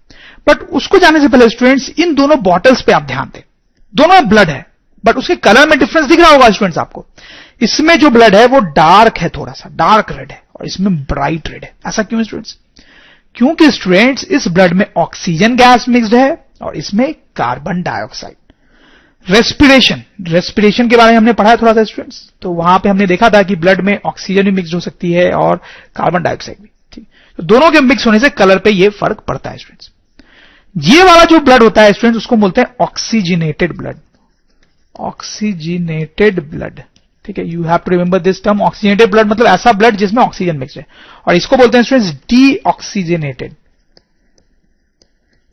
बट उसको जानने से पहले स्टूडेंट्स इन दोनों बॉटल्स पे आप ध्यान दें, दोनों में ब्लड है बट उसके कलर में डिफरेंस दिख रहा होगा स्टूडेंट्स आपको। इसमें जो ब्लड है वो डार्क है, थोड़ा सा डार्क रेड है, और इसमें ब्राइट रेड है। ऐसा क्यों स्टूडेंट्स? क्योंकि स्टूडेंट्स इस ब्लड में ऑक्सीजन गैस मिक्स्ड है और इसमें कार्बन डाइऑक्साइड। रेस्पिरेशन के बारे में हमने पढ़ा है थोड़ा सा स्टूडेंट्स, तो वहां पे हमने देखा था कि ब्लड में ऑक्सीजन भी मिक्स हो सकती है और कार्बन डाइऑक्साइड भी। ठीक, तो दोनों के मिक्स होने से कलर पे ये फर्क पड़ता है स्टूडेंट्स। ये वाला जो ब्लड होता है स्टूडेंट्स उसको बोलते हैं ऑक्सीजनेटेड ब्लड। ऑक्सीजनेटेड ब्लड, ठीक है, you have to remember this term. Oxygenated blood मतलब ऐसा ब्लड जिसमें ऑक्सीजन मिक्स है, और इसको बोलते हैं students deoxygenated.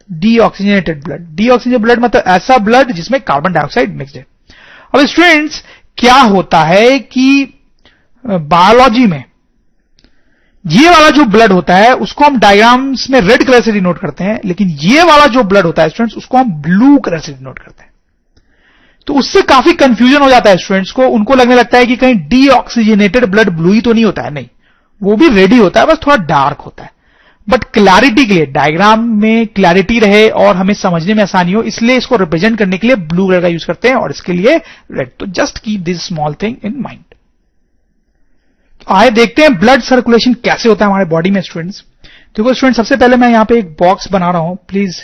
Deoxygenated blood, deoxygenated blood मतलब ऐसा ब्लड जिसमें कार्बन डाइऑक्साइड मिक्स्ड है। अब स्टूडेंट्स क्या होता है कि बायोलॉजी में ये वाला जो ब्लड होता है उसको हम डायग्राम्स में रेड कलर से डिनोट करते हैं, लेकिन ये वाला जो ब्लड होता है स्टूडेंट्स उसको हम ब्लू कलर से डिनोट करते हैं। तो उससे काफी कंफ्यूजन हो जाता है स्टूडेंट्स को, उनको लगने लगता है कि कहीं डीऑक्सीजनेटेड ब्लड ब्लू ही तो नहीं होता है। नहीं, वो भी रेड ही होता है, बस थोड़ा डार्क होता है। बट क्लैरिटी के लिए, डायग्राम में क्लैरिटी रहे और हमें समझने में आसानी हो, इसलिए इसको रिप्रेजेंट करने के लिए ब्लू कलर का यूज करते हैं और इसके लिए रेड। तो just keep this small thing in mind. आइए देखते हैं ब्लड सर्कुलेशन कैसे होता है हमारे बॉडी में स्टूडेंट्स। देखो स्टूडेंट, सबसे पहले मैं यहां पे एक बॉक्स बना रहा हूं, प्लीज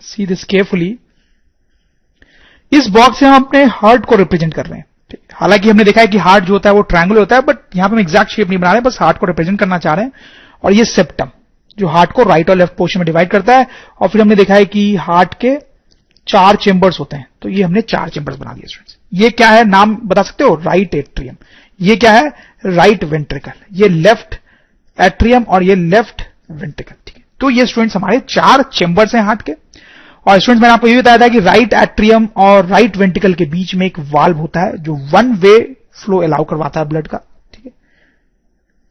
सी दिस केयरफुली। इस बॉक्स से हम अपने हार्ट को रिप्रेजेंट कर रहे हैं। हालांकि हमने देखा है कि हार्ट जो होता है वो ट्रायंगुलर होता है, बट यहां पे हम एग्जैक्ट शेप नहीं बना रहे, बस हार्ट को रिप्रेजेंट करना चाह रहे हैं। और ये सेप्टम जो हार्ट को राइट और लेफ्ट पोर्शन में डिवाइड करता है, और फिर हमने देखा है कि हार्ट के 4 चेंबर्स होते हैं, तो ये हमने 4 चेंबर्स बना दिए स्टूडेंट्स। ये क्या है, नाम बता सकते हो? Right atrium. ये क्या है? Right ventricle. ये लेफ्ट एट्रियम और ये लेफ्ट वेंट्रिकल। ठीक है, तो ये स्टूडेंट्स हमारे 4 चेंबर्स हैं हार्ट के। और स्टूडेंट्स मैंने आपको ये बताया था कि राइट एट्रियम और राइट वेंट्रिकल के बीच में एक वाल्व होता है जो 1 वे फ्लो अलाउ करवाता है ब्लड का। ठीक है,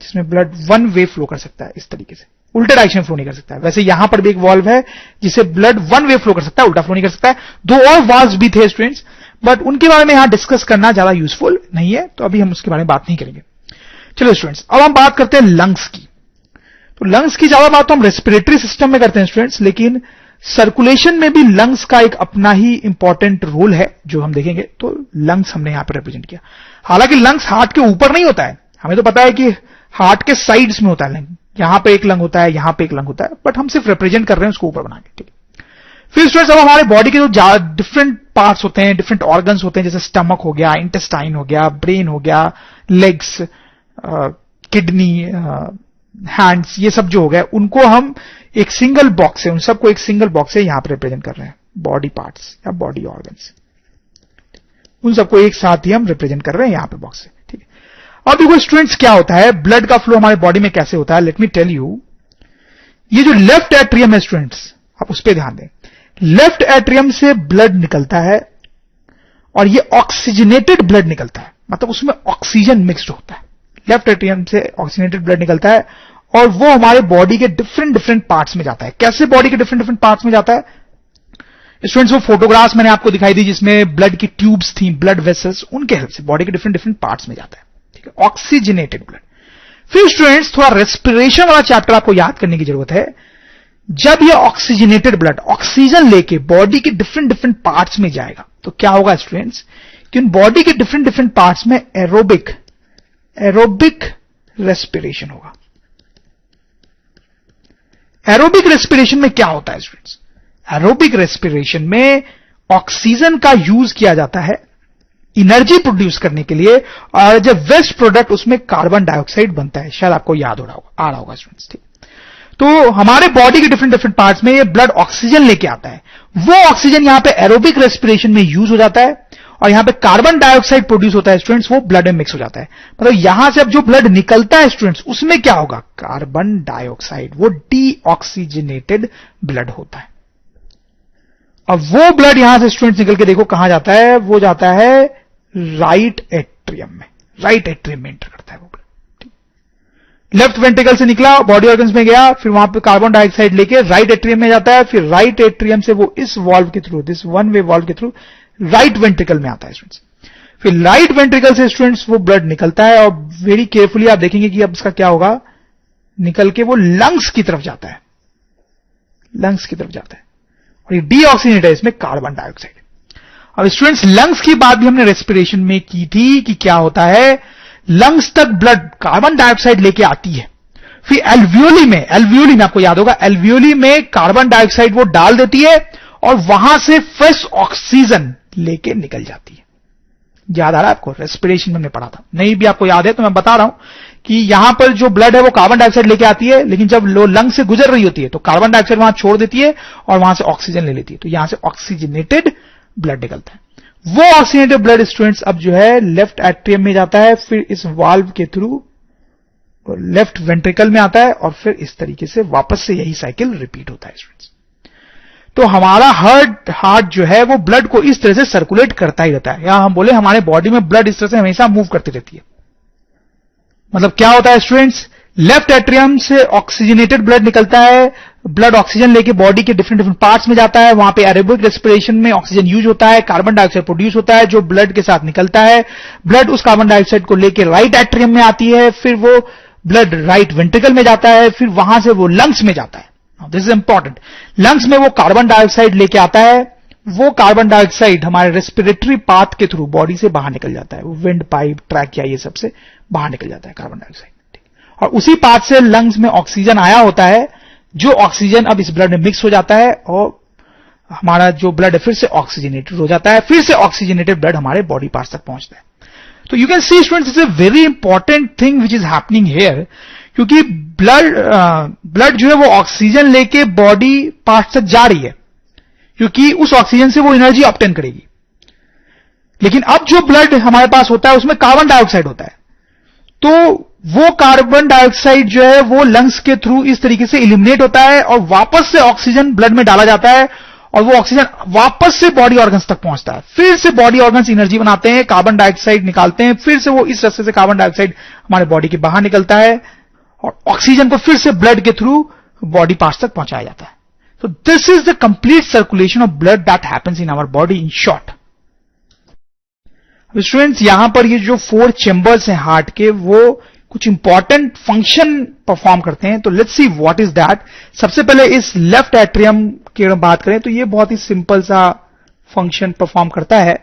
जिसमें ब्लड 1 वे फ्लो कर सकता है, इस तरीके से उल्टे डायरेक्शन फ्लो नहीं कर सकता है। वैसे यहां पर भी एक वाल्व है जिसे ब्लड 1 वे फ्लो कर सकता है, उल्टा फ्लो नहीं कर सकता है। 2 और वाल्व्स भी थे स्टूडेंट्स, बट उनके बारे में यहां डिस्कस करना ज्यादा यूजफुल नहीं है, तो अभी हम उसके बारे में बात नहीं करेंगे। चलो स्टूडेंट्स, अब हम बात करते हैं लंग्स की। तो लंग्स की ज्यादा बात तो हम रेस्पिरेटरी सिस्टम में करते हैं स्टूडेंट्स, लेकिन सर्कुलेशन में भी लंग्स का एक अपना ही इंपॉर्टेंट रोल है जो हम देखेंगे। तो लंग्स हमने यहां पर रिप्रेजेंट किया। हालांकि लंग्स हार्ट के ऊपर नहीं होता है, हमें तो पता है कि हार्ट के साइड्स में होता है लंग, यहां पे एक लंग होता है, यहां पे एक लंग होता है, बट हम सिर्फ रिप्रेजेंट कर रहे हैं उसको ऊपर बना के। ठीक है, फिर स्टूडेंट्स अब हमारे बॉडी के जो डिफरेंट पार्ट्स होते हैं, डिफरेंट ऑर्गन्स होते हैं, जैसे स्टमक हो गया, इंटेस्टाइन हो गया, ब्रेन हो गया, लेग्स, किडनी, हैंड्स, ये सब जो हो गए, उनको हम एक सिंगल बॉक्स से, उन सबको एक सिंगल बॉक्स से यहां पर रिप्रेजेंट कर रहे हैं। बॉडी पार्ट्स या बॉडी ऑर्गन्स, उन सबको एक साथ ही हम रिप्रेजेंट कर रहे हैं यहां पे बॉक्स से। ठीक है, अब देखो स्टूडेंट्स क्या होता है, ब्लड का फ्लो हमारे बॉडी में कैसे होता है, लेट मी टेल यू। ये जो लेफ्ट एट्रियम है स्टूडेंट्स, आप उस पर ध्यान दें। लेफ्ट एट्रियम से ब्लड निकलता है और ये ऑक्सीजनेटेड ब्लड निकलता है, मतलब उसमें ऑक्सीजन मिक्स्ड होता है। लेफ्ट एट्रियम से ऑक्सीजनेटेड ब्लड निकलता है और वो हमारे बॉडी के डिफरेंट पार्ट्स में जाता है। कैसे बॉडी के डिफरेंट पार्ट्स में जाता है स्टूडेंट्स? वो फोटोग्राफ्स मैंने आपको दिखाई दी जिसमें ब्लड की ट्यूब्स थी, ब्लड वेसल्स, उनके हेल्प से बॉडी के डिफरेंट पार्ट्स में जाता है। ठीक है, ऑक्सीजनेटेड ब्लड। फिर स्टूडेंट्स थोड़ा रेस्पिरेशन वाला चैप्टर आपको याद करने की जरूरत है। जब ये ऑक्सीजनेटेड ब्लड ऑक्सीजन लेके बॉडी के डिफरेंट पार्ट्स में जाएगा, तो क्या होगा स्टूडेंट्स कि उन बॉडी के डिफरेंट पार्ट्स में एरोबिक रेस्पिरेशन होगा। एरोबिक रेस्पिरेशन में क्या होता है स्टूडेंट्स? एरोबिक रेस्पिरेशन में ऑक्सीजन का यूज किया जाता है एनर्जी प्रोड्यूस करने के लिए, और जब वेस्ट प्रोडक्ट उसमें कार्बन डाइऑक्साइड बनता है। शायद आपको याद आ रहा होगा स्टूडेंट्स। ठीक, तो हमारे बॉडी के डिफरेंट पार्ट्स में ये ब्लड ऑक्सीजन लेके आता है, वो ऑक्सीजन यहां पे एरोबिक रेस्पिरेशन में यूज हो जाता है और यहां पे कार्बन डाइऑक्साइड प्रोड्यूस होता है स्टूडेंट्स, वो ब्लड में मिक्स हो जाता है। मतलब यहां से अब जो ब्लड निकलता है स्टूडेंट्स, उसमें क्या होगा? कार्बन डाइऑक्साइड, वो डीऑक्सीजनेटेड ब्लड होता है। अब वो ब्लड यहां से स्टूडेंट्स निकल के देखो कहां जाता है, वो जाता है राइट एट्रियम में। राइट एट्रियम में एंटर करता है वो ब्लड। लेफ्ट वेंट्रिकल से निकला, बॉडी ऑर्गन्स में गया, फिर वहां पे कार्बन डाइऑक्साइड लेके राइट एट्रियम में जाता है, फिर राइट एट्रियम से वो इस वाल्व के थ्रू, दिस 1 वे वाल्व के थ्रू राइट वेंट्रिकल में आता है स्टूडेंट्स। फिर राइट वेंट्रिकल से स्टूडेंट्स वो ब्लड निकलता है और वेरी केयरफुली आप देखेंगे कि अब इसका क्या होगा, निकल के वो लंग्स की तरफ जाता है। लंग्स की तरफ जाता है और ये डीऑक्सीजनेटेड है, इसमें कार्बन डाइऑक्साइड। अब स्टूडेंट्स लंग्स की बात भी हमने रेस्पिरेशन में की थी कि क्या होता है, लंग्स तक ब्लड कार्बन डाइऑक्साइड लेके आती है, फिर एल्वियोली में आपको याद होगा, एल्वियोली में कार्बन डाइऑक्साइड वो डाल देती है और वहां से फ्रेश ऑक्सीजन लेके निकल जाती है। याद आ रहा है आपको, रेस्पिरेशन में हमने पढ़ा था, नहीं भी आपको याद है तो मैं बता रहा हूं कि यहां पर जो ब्लड है वो कार्बन डाइऑक्साइड लेके आती है, लेकिन जब लो लंग से गुजर रही होती है तो कार्बन डाइऑक्साइड वहां छोड़ देती है और वहां से ऑक्सीजन ले लेती है, तो यहां से ऑक्सीजनेटेड ब्लड निकलता है। वो ऑक्सीजनेटेड ब्लड स्टूडेंट्स अब जो है लेफ्ट एट्रियम में जाता है, फिर इस वाल्व के थ्रू लेफ्ट वेंट्रिकल में आता है और फिर इस तरीके से वापस से यही साइकिल रिपीट होता है स्टूडेंट्स। तो हमारा हार्ट जो है वो ब्लड को इस तरह से सर्कुलेट करता ही रहता है, या हम बोले हमारे बॉडी में ब्लड इस तरह से हमेशा मूव करती रहती है। मतलब क्या होता है स्टूडेंट्स, लेफ्ट एट्रियम से ऑक्सीजनेटेड ब्लड निकलता है, ब्लड ऑक्सीजन लेके बॉडी के डिफरेंट पार्ट्स में जाता है, वहां पे एरोबिक रेस्पिरेशन में ऑक्सीजन यूज होता है, कार्बन डाइऑक्साइड प्रोड्यूस होता है जो ब्लड के साथ निकलता है, ब्लड उस कार्बन डाइऑक्साइड को लेके राइट एट्रियम में आती है, फिर वो ब्लड राइट वेंट्रिकल में जाता है, फिर वहां से वो लंग्स में जाता है। दिस इज इंपॉर्टेंट, लंग्स में वो कार्बन डाइऑक्साइड लेके आता है, वो कार्बन डाइऑक्साइड हमारे रेस्पिरेटरी पाथ के थ्रू बॉडी से बाहर निकल जाता है, वो विंड पाइप ट्रैकिया ये सबसे बाहर निकल जाता है कार्बन डाइऑक्साइड, और उसी पाथ से लंग्स में ऑक्सीजन आया होता है, जो ऑक्सीजन अब इस ब्लड में मिक्स हो जाता है और हमारा जो ब्लड है फिर से ऑक्सीजनेटेड हो जाता है, फिर से ऑक्सीजनेटेड ब्लड हमारे बॉडी पार्ट्स तक पहुंचता है। तो you can see students it's a very important thing which is happening here, क्योंकि ब्लड जो है वो ऑक्सीजन लेके बॉडी पार्ट्स तक जा रही है, क्योंकि उस ऑक्सीजन से वो एनर्जी ऑब्टेन करेगी। लेकिन अब जो ब्लड हमारे पास होता है उसमें कार्बन डाइऑक्साइड होता है, तो वो कार्बन डाइऑक्साइड जो है वो लंग्स के थ्रू इस तरीके से इलिमिनेट होता है और वापस से ऑक्सीजन ब्लड में डाला जाता है और वो ऑक्सीजन वापस से बॉडी ऑर्गन्स तक पहुंचता है, फिर से बॉडी ऑर्गन्स एनर्जी बनाते हैं, कार्बन डाइऑक्साइड निकालते हैं, फिर से वो इस रास्ते से कार्बन डाइऑक्साइड हमारे बॉडी के बाहर निकलता है और ऑक्सीजन को फिर से ब्लड के थ्रू बॉडी पार्ट्स तक पहुंचाया जाता है। So this is the complete circulation of blood that happens in our body in short. Students यहां पर ये जो 4 चेंबर्स हैं हार्ट के वो कुछ इंपॉर्टेंट फंक्शन परफॉर्म करते हैं, तो let's see what is that. सबसे पहले इस लेफ्ट एट्रियम की अगर बात करें तो ये बहुत ही सिंपल सा फंक्शन परफॉर्म करता है।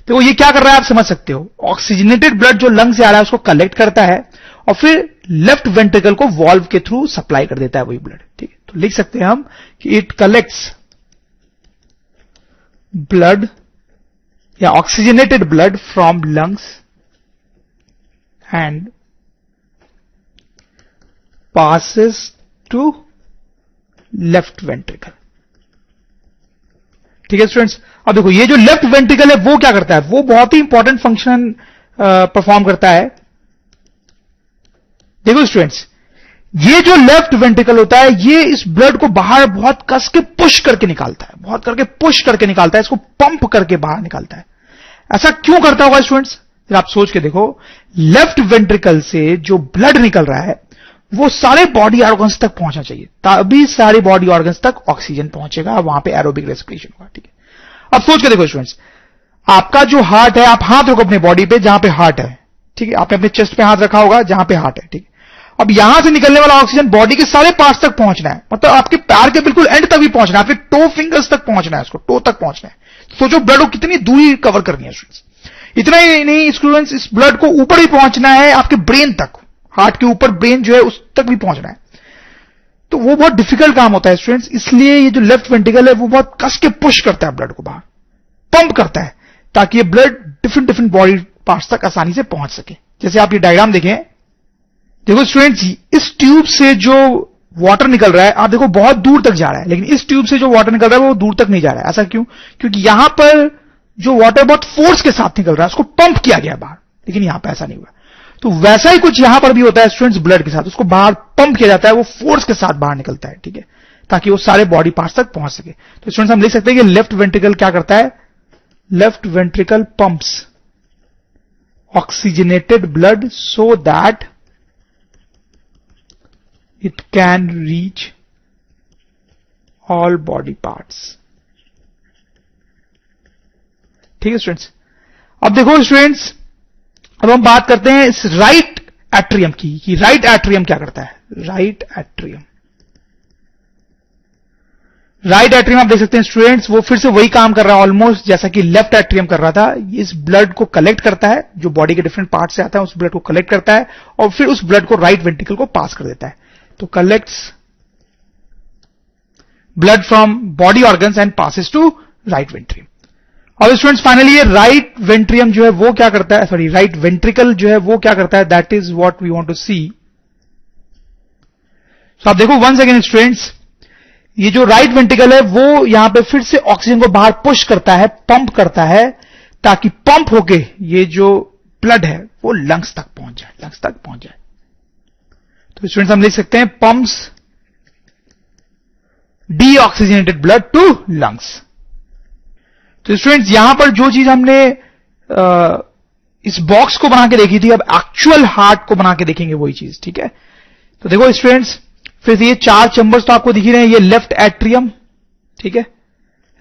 तो ये क्या कर रहा है आप समझ सकते हो, ऑक्सीजनेटेड ब्लड जो लंग से आ रहा है उसको कलेक्ट करता है और फिर लेफ्ट वेंट्रिकल को वॉल्व के थ्रू सप्लाई कर देता है वही ब्लड। ठीक है, तो लिख सकते हैं हम कि इट कलेक्ट्स ब्लड या oxygenated blood from lungs and passes to left ventricle. ठीक है स्टूडेंट्स, अब देखो ये जो लेफ्ट वेंट्रिकल है वो क्या करता है, वो बहुत ही इंपॉर्टेंट फंक्शन परफॉर्म करता है। देखो स्टूडेंट्स, ये जो लेफ्ट वेंट्रिकल होता है ये इस ब्लड को बाहर बहुत कस के पुश करके निकालता है, बहुत करके पुश करके निकालता है, इसको पंप करके बाहर निकालता है। ऐसा क्यों करता होगा स्टूडेंट्स, जरा आप सोच के देखो, लेफ्ट वेंट्रिकल से जो ब्लड निकल रहा है वो सारे बॉडी ऑर्गन्स तक पहुंचना चाहिए, तभी सारे बॉडी ऑर्गन्स तक ऑक्सीजन पहुंचेगा, वहां पे एरोबिक रेस्पिरेशन होगा। ठीक है, अब सोच के देखो स्टूडेंट्स, आपका जो हार्ट है, आप हाथ रखो अपने बॉडी पे जहां पे हार्ट है, ठीक है, आपने अपने चेस्ट पे हाथ रखा होगा जहां पे हार्ट है। ठीक है, अब यहां से निकलने वाला ऑक्सीजन बॉडी के सारे पार्ट्स तक पहुंचना है, मतलब आपके पैर के बिल्कुल एंड तक भी पहुंचना है, आपके टो फिंगर्स तक पहुंचना है, उसको टो तक पहुंचना है। सोचो ब्लड को कितनी दूरी कवर करनी है स्टूडेंट्स। इतना ही नहीं स्टूडेंट्स, इस ब्लड को ऊपर ही पहुंचना है आपके ब्रेन तक, हार्ट के ऊपर ब्रेन जो है उस तक भी पहुंचना है, तो वो बहुत डिफिकल्ट काम होता है स्टूडेंट्स। इसलिए ये जो लेफ्ट वेंट्रिकल है वो बहुत कस के पुश करता है ब्लड को बाहर, पंप करता है, ताकि ये ब्लड डिफरेंट बॉडी पार्ट्स तक आसानी से पहुंच सके। जैसे आप ये डायग्राम देखें, देखो स्टूडेंट्स, इस ट्यूब से जो वाटर निकल रहा है आप देखो बहुत दूर तक जा रहा है, लेकिन इस ट्यूब से जो वाटर निकल रहा है वो दूर तक नहीं जा रहा है। ऐसा क्यों, क्योंकि यहां पर जो वाटर बहुत फोर्स के साथ निकल रहा है उसको पंप किया गया बाहर, लेकिन यहां पर ऐसा नहीं हुआ। तो वैसा ही कुछ यहां पर भी होता है स्टूडेंट्स, ब्लड के साथ उसको बाहर पंप किया जाता है, वो फोर्स के साथ बाहर निकलता है। ठीक है, ताकि वो सारे बॉडी पार्ट्स तक पहुंच सके। तो स्टूडेंट्स हम लिख सकते हैं कि लेफ्ट वेंट्रिकल क्या करता है, left ventricle pumps oxygenated blood so that it can reach all body parts. ठीक है स्टूडेंट्स, अब देखो स्टूडेंट्स, अब हम बात करते हैं इस राइट एट्रियम की, कि राइट एट्रियम क्या करता है। राइट एट्रियम, राइट एट्रियम आप देख सकते हैं स्टूडेंट्स, वो फिर से वही काम कर रहा है ऑलमोस्ट जैसा कि लेफ्ट एट्रियम कर रहा था। इस ब्लड को कलेक्ट करता है, जो बॉडी के डिफरेंट पार्ट से आता है, उस ब्लड को कलेक्ट करता है और फिर उस ब्लड को राइट वेंट्रिकल को पास कर देता है। तो collects blood from body organs and passes to right ventrium. और स्टूडेंट्स फाइनली ये राइट वेंट्रियम जो है वो क्या करता है, सॉरी राइट वेंट्रिकल जो है वो क्या करता है, that is what we want to see. So आप देखो वन सेकेंड स्टूडेंट्स, ये जो राइट वेंट्रिकल है वो यहां पे फिर से ऑक्सीजन को बाहर पुश करता है, पंप करता है, ताकि पंप होके ये जो ब्लड है वो लंग्स तक पहुंच जाए, लंग्स तक पहुंच जाए। तो स्टूडेंट्स हम लिख सकते हैं pumps deoxygenated blood to lungs. तो स्टूडेंट्स यहां पर जो चीज हमने इस बॉक्स को बना के देखी थी, अब एक्चुअल हार्ट को बना के देखेंगे वही चीज, ठीक है। तो देखो स्टूडेंट्स, फिर ये 4 चैम्बर्स तो आपको दिख ही रहे हैं, ये लेफ्ट एट्रियम, ठीक है,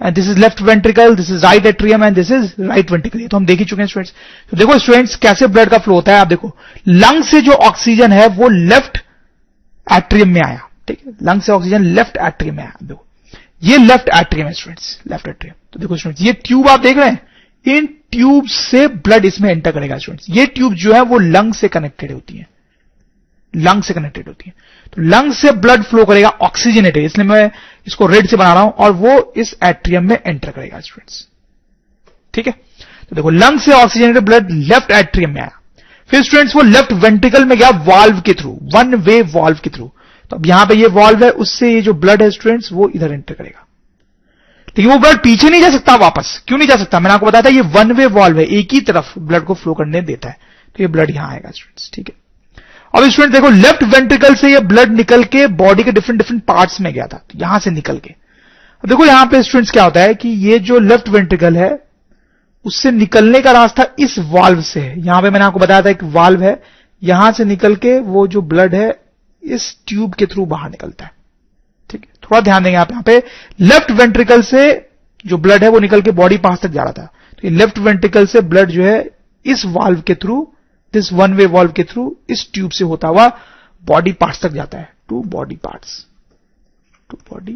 and this is left ventricle, this is right atrium and this is right ventricle. ये तो हम देख ही चुके हैं स्टूडेंट्स। तो देखो स्टूडेंट्स कैसे ब्लड का फ्लो होता है, आप देखो लंग से जो ऑक्सीजन है वो लेफ्ट एट्रियम में आया, ठीक है, लंग से ऑक्सीजन लेफ्ट एट्रियम में आया। देखो ये लेफ्ट एट्रियम है स्टूडेंट्स, लेफ्ट एट्रियम। तो देखो स्टूडेंट्स ये ट्यूब आप देख रहे हैं, इन ट्यूब से ब्लड इसमें एंटर करेगा स्टूडेंट्स। ये ट्यूब जो है वो लंग से कनेक्टेड होती है, लंग से कनेक्टेड होती है। तो लंग से ब्लड फ्लो करेगा ऑक्सीजनेटेड, इसलिए मैं इसको रेड से बना रहा हूं, और वो इस एट्रियम में एंटर करेगा स्टूडेंट्स, ठीक है। तो देखो लंग से ऑक्सीजनेटेड ब्लड लेफ्ट एट्रियम में आया, फिर स्टूडेंट्स वो लेफ्ट वेंट्रिकल में गया वाल्व के थ्रू, वन वे वाल्व के थ्रू। तो अब यहां पे ये वाल्व है, उससे ये जो ब्लड है स्टूडेंट्स वो इधर एंटर करेगा, लेकिन वो ब्लड पीछे नहीं जा सकता वापस। क्यों नहीं जा सकता, मैंने आपको बताया था ये वन वे वाल्व है, एक ही तरफ ब्लड को फ्लो करने देता है। तो ये ब्लड यहां आएगा स्टूडेंट्स, ठीक है। अब स्टूडेंट देखो लेफ्ट वेंट्रिकल से ये ब्लड निकल के बॉडी के डिफरेंट डिफरेंट पार्ट्स में गया था, तो यहां से निकल के अब देखो यहां पे स्टूडेंट्स क्या होता है कि ये जो लेफ्ट वेंट्रिकल है उससे निकलने का रास्ता इस वाल्व से है। यहां पे मैंने आपको बताया था एक वाल्व है, यहां से निकल के वो जो ब्लड है इस ट्यूब के थ्रू बाहर निकलता है, ठीक है। थोड़ा ध्यान देंगे आप, यहां पे लेफ्ट वेंट्रिकल से जो ब्लड है वो निकल के बॉडी पार्ट्स तक जा रहा था, तो ये लेफ्ट वेंट्रिकल से ब्लड जो है इस वाल्व के थ्रू, दिस वन वे वाल्व के थ्रू इस ट्यूब से होता हुआ बॉडी पार्ट्स तक जाता है, to body parts, to body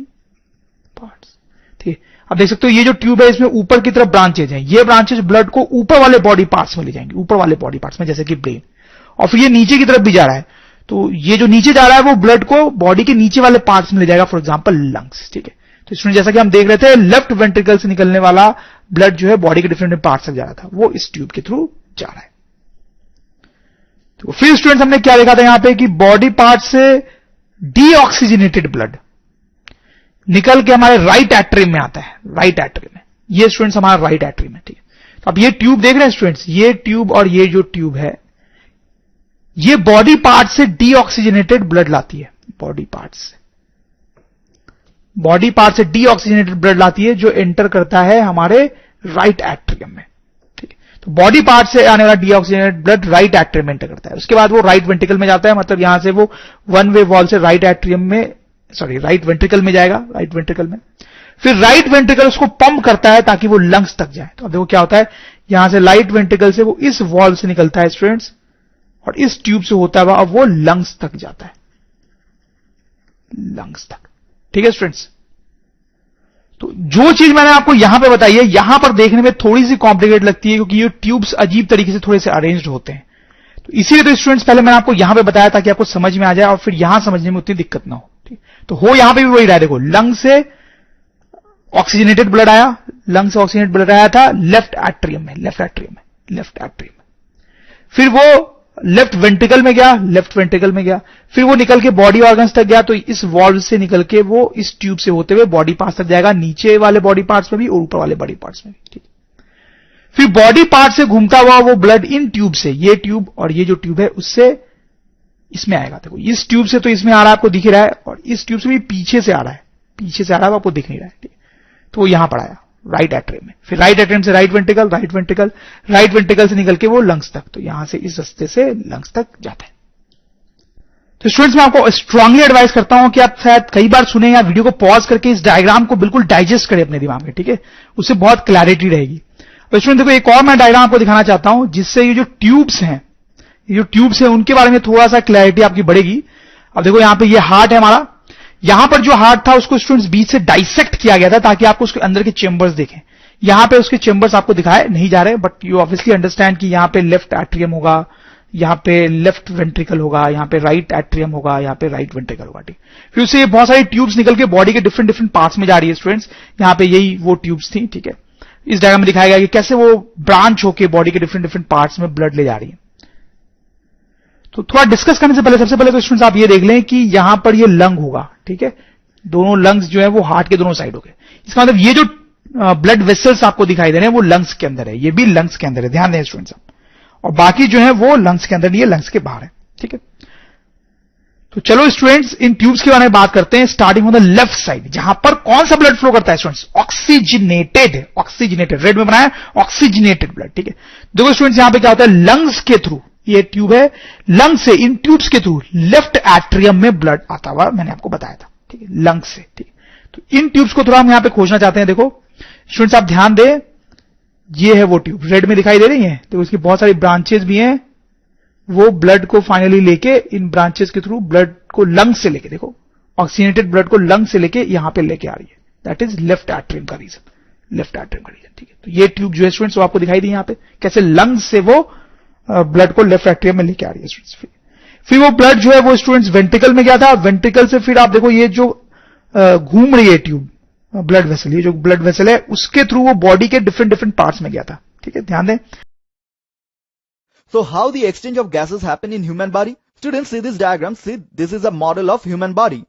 parts, ठीक है। अब देख सकते हो ये जो ट्यूब है इसमें ऊपर की तरफ ब्रांचेज हैं, ये ब्रांचेज ब्लड को ऊपर वाले बॉडी पार्ट्स में ले जाएंगे, ऊपर वाले बॉडी पार्ट्स में, जैसे कि ब्रेन, और फिर ये नीचे की तरफ भी जा रहा है, तो ये जो नीचे जा रहा है वो ब्लड को बॉडी के नीचे वाले पार्ट्स में ले जाएगा, फॉर एग्जांपल लंग्स, ठीक है। तो इसमें जैसा कि हम देख रहे थे लेफ्ट वेंट्रिकल से निकलने वाला ब्लड जो है बॉडी के डिफरेंट पार्ट्स तक जा रहा था, वो इस ट्यूब के थ्रू जा रहा है। तो फिर स्टूडेंट्स हमने क्या देखा था यहां पे कि बॉडी पार्ट से डीऑक्सीजनेटेड ब्लड निकल के हमारे राइट एट्रियम में आता है, राइट एट्रियम में, ये स्टूडेंट्स हमारा राइट एट्रियम है, ठीक है। तो अब ये ट्यूब देख रहे हैं स्टूडेंट्स, ये ट्यूब और ये जो ट्यूब है ये बॉडी पार्ट से डीऑक्सीजनेटेड ब्लड लाती है, बॉडी पार्ट से, बॉडी पार्ट से डीऑक्सीजनेटेड ब्लड लाती है जो एंटर करता है हमारे राइट एट्रियम में, ठीक है। तो बॉडी पार्ट से आने वाला डीऑक्सीजनेटेड ब्लड राइट एट्रियम में एंटर करता है, उसके बाद वो राइट वेंट्रिकल में जाता है, मतलब यहां से वो वन वे वॉल से राइट एट्रियम में, सॉरी राइट वेंट्रिकल में जाएगा, राइट वेंट्रिकल में, फिर राइट वेंट्रिकल उसको पंप करता है ताकि वो लंग्स तक जाए। तो अब देखो क्या होता है, यहां से राइट वेंट्रिकल से वो इस वॉल्व से निकलता है स्टूडेंट्स, और इस ट्यूब से होता हुआ अब वो लंग्स तक जाता है, लंग्स तक, ठीक है स्टूडेंट्स। तो जो चीज मैंने आपको यहां पे बताई है, यहां पर देखने में थोड़ी सी कॉम्प्लिकेट लगती है क्योंकि ये ट्यूब्स अजीब तरीके से थोड़े से अरेंज्ड होते हैं, तो इसीलिए तो स्टूडेंट्स पहले मैंने आपको यहां पे बताया ताकि आपको समझ में आ जाए और फिर यहां समझने में उतनी दिक्कत ना हो, ठीक। तो हो यहां पे भी वही रहा है, देखो लंग से ऑक्सीजनेटेड ब्लड आया, लंग से ऑक्सीजनेटेड ब्लड आया था लेफ्ट एट्रियम में, लेफ्ट एट्रियम में, लेफ्ट एट्रियम में, फिर वो लेफ्ट वेंट्रिकल में गया, लेफ्ट वेंट्रिकल में गया, फिर वो निकल के बॉडी ऑर्गन्स तक गया, तो इस वॉल्व से निकल के वो इस ट्यूब से होते हुए बॉडी पार्ट्स तक जाएगा, नीचे वाले बॉडी पार्ट्स में भी और ऊपर वाले बॉडी पार्ट्स में भी, ठीक। फिर बॉडी पार्ट से घूमता हुआ वो ब्लड इन ट्यूब से, ये ट्यूब और ये जो ट्यूब है उससे इसमें आएगा, देखो इस ट्यूब से तो इसमें आ रहा है, आपको दिख रहा है, और इस ट्यूब से भी पीछे से आ रहा है, पीछे से आ रहा है, आपको दिख नहीं रहा है, ठीक। तो वो यहां पर आया राइट एट्रियम में, फिर राइट एट्रियम से right ventricle, right ventricle, right ventricle से निकल के वो लंग्स तक, तो यहां से इस रास्ते से लंग्स तक जाता है। तो स्टूडेंट्स मैं आपको स्ट्रांगली एडवाइस करता हूं कि आप शायद कई बार सुने या वीडियो को पॉज करके इस डायग्राम को बिल्कुल डाइजेस्ट करें अपने दिमाग में, ठीक है, उससे बहुत क्लैरिटी रहेगी। तो स्टूडेंट देखो एक और मैं डायग्राम आपको दिखाना चाहता हूं जिससे ये जो ट्यूब्स हैं, ये जो ट्यूब्स हैं उनके बारे में थोड़ा सा क्लैरिटी आपकी बढ़ेगी। अब देखो यहां पे ये हार्ट है हमारा, यहां पर जो हार्ट था उसको स्टूडेंट्स बीच से डाइसेक्ट किया गया था ताकि आपको उसके अंदर के चेंबर्स देखें। यहां पे उसके चेंबर्स आपको दिखाए नहीं जा रहे, बट यू ऑब्वियसली अंडरस्टैंड कि यहां पे लेफ्ट एट्रियम होगा, यहां पे लेफ्ट वेंट्रिकल होगा, यहां पे राइट एट्रियम होगा, यहां पे राइट वेंट्रिकल होगा। ठीक, फिर उससे बहुत सारी ट्यूब्स निकल के बॉडी के डिफरेंट डिफरेंट पार्ट्स में जा रही है स्टूडेंट्स। यहां पे यही वो ट्यूब्स थी। ठीक है, इस डायग्राम में दिखाया गया कि कैसे वो ब्रांच होके बॉडी के डिफरेंट डिफरेंट पार्ट्स में ब्लड ले जा रही है। तो थोड़ा डिस्कस करने से पहले सबसे पहले तो स्टूडेंट्स आप ये देख लें कि यहां पर ये लंग होगा। ठीक है, दोनों लंग्स जो है वो हार्ट के दोनों साइड हो गए। इसका मतलब ये जो ब्लड वेसल्स आपको दिखाई दे रहे हैं वो लंग्स के अंदर है, ये भी लंग्स के अंदर है, ध्यान दें स्टूडेंट्स। और बाकी जो है वो लंग्स के अंदर नहीं है, लंग्स के बाहर है। ठीक है, तो चलो स्टूडेंट्स इन ट्यूब्स के बारे में बात करते हैं, starting on the left side, जहां पर कौन सा ब्लड फ्लो करता है स्टूडेंट्स? ऑक्सीजनेटेड, ऑक्सीजनेटेड रेड में बनाया ऑक्सीजनेटेड ब्लड। ठीक है, देखो स्टूडेंट्स यहां पे क्या होता है, लंग्स के थ्रू, ये ट्यूब है, लंग से इन ट्यूब्स के थ्रू लेफ्ट एट्रियम में ब्लड आता हुआ मैंने आपको बताया था। ठीक है, लंग से। ठीक, तो इन ट्यूब्स को थोड़ा हम यहां पे खोजना चाहते हैं। देखो स्टूडेंट्स आप ध्यान दें, ये है वो ट्यूब रेड में दिखाई दे रही है, तो उसकी बहुत सारी ब्रांचेस भी हैं, वो ब्लड को फाइनली लेके इन ब्रांचेस के थ्रू ब्लड को लंग से लेके, देखो ऑक्सीजनेटेड ब्लड को लंग से लेके यहां पे लेके आ रही है। दैट इज लेफ्ट एट्रियम का रीजन, लेफ्ट एट्रियम का रीजन। ठीक है, तो ये ट्यूब जो है स्टूडेंट्स वो आपको दिखाई दी यहां पे, कैसे लंग से वो ब्लड को लेफ्ट एट्रियम में लेके आ रही है स्टूडेंट्स। फिर वो ब्लड जो है वो स्टूडेंट्स वेंट्रिकल में गया था, वेंट्रिकल से फिर आप देखो ये जो घूम रही है ट्यूब, ब्लड वेसल, ये जो ब्लड वेसल है उसके थ्रू वो बॉडी के डिफरेंट डिफरेंट पार्ट्स में गया था। ठीक है, ध्यान दें। So how the exchange of gases happen in human body? Students, see this diagram. See, this is a model of human body.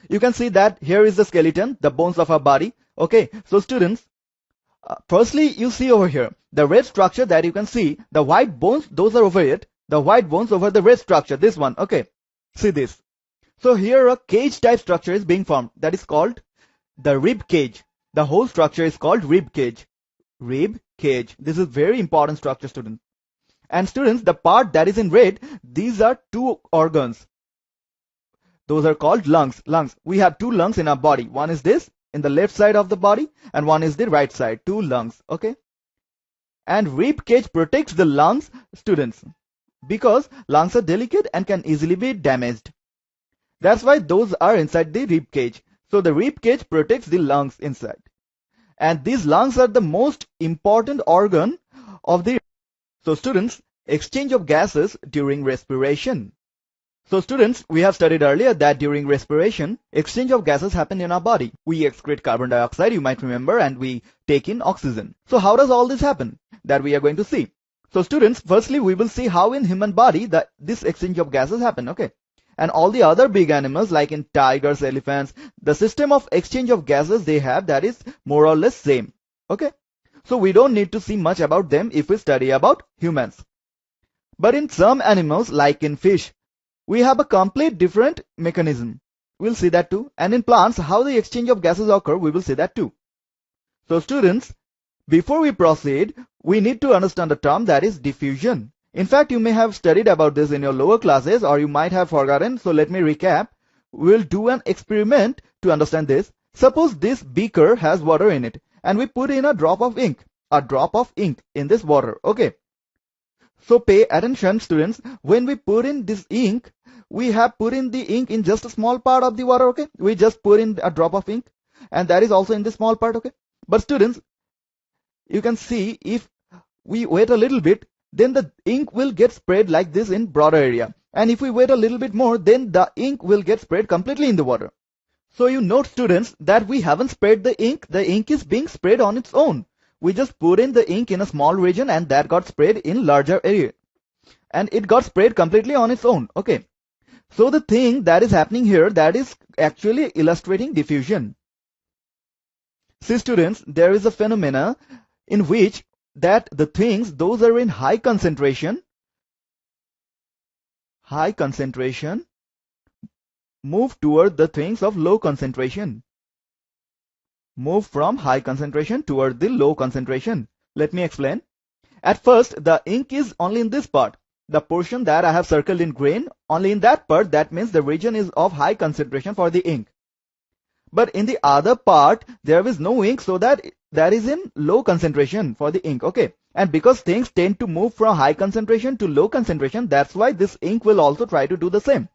You can see that here is the skeleton, the bones of our body. Okay, so students, firstly you see over here the red structure that you can see, the white bones, those are over it, the white bones over the red structure, this one. Okay, see this. So here a cage type structure is being formed, that is called the rib cage. The whole structure is called rib cage. Rib cage. This is very important structure, students. And students, the part that is in red, these are two organs. Those are called lungs. Lungs. We have two lungs in our body. One is this in the left side of the body and one is the right side. Two lungs. Okay. And rib cage protects the lungs, students, because lungs are delicate and can easily be damaged. That's why those are inside the rib cage. So the rib cage protects the lungs inside. And these lungs are the most important organ of the. So students, exchange of gases during respiration. So students, we have studied earlier that during respiration, exchange of gases happen in our body. We excrete carbon dioxide, you might remember, and we take in oxygen. So how does all this happen? That we are going to see. So students, firstly we will see how in human body this exchange of gases happen. Okay. And all the other big animals like in tigers, elephants, the system of exchange of gases they have, that is more or less same. Okay. So we don't need to see much about them if we study about humans. But in some animals like in fish, we have a complete different mechanism. We'll see that too. And in plants, how the exchange of gases occur, we will see that too. So students, before we proceed, we need to understand the term that is diffusion. In fact, you may have studied about this in your lower classes or you might have forgotten. So let me recap. We'll do an experiment to understand this. Suppose this beaker has water in it and we put in a drop of ink in this water. Okay. So pay attention, students. When we put in this ink, we have put in the ink in just a small part of the water. Okay. We just put in a drop of ink and that is also in the small part. Okay. But students, you can see if we wait a little bit, then the ink will get spread like this in broader area. And if we wait a little bit more, then the ink will get spread completely in the water. So you note, students, that we haven't spread the ink is being spread on its own. We just put in the ink in a small region and that got spread in larger area. And it got spread completely on its own. Okay. So the thing that is happening here, that is actually illustrating diffusion. See students, there is a phenomena in which that the things, those are in high concentration, move toward the things of low concentration. Move from high concentration toward the low concentration. Let me explain. At first, the ink is only in this part. The portion that I have circled in green, only in that part, that means the region is of high concentration for the ink. But in the other part, there is no ink, so that is in low concentration for the ink. Okay. And because things tend to move from high concentration to low concentration, that's why this ink will also try to do the same.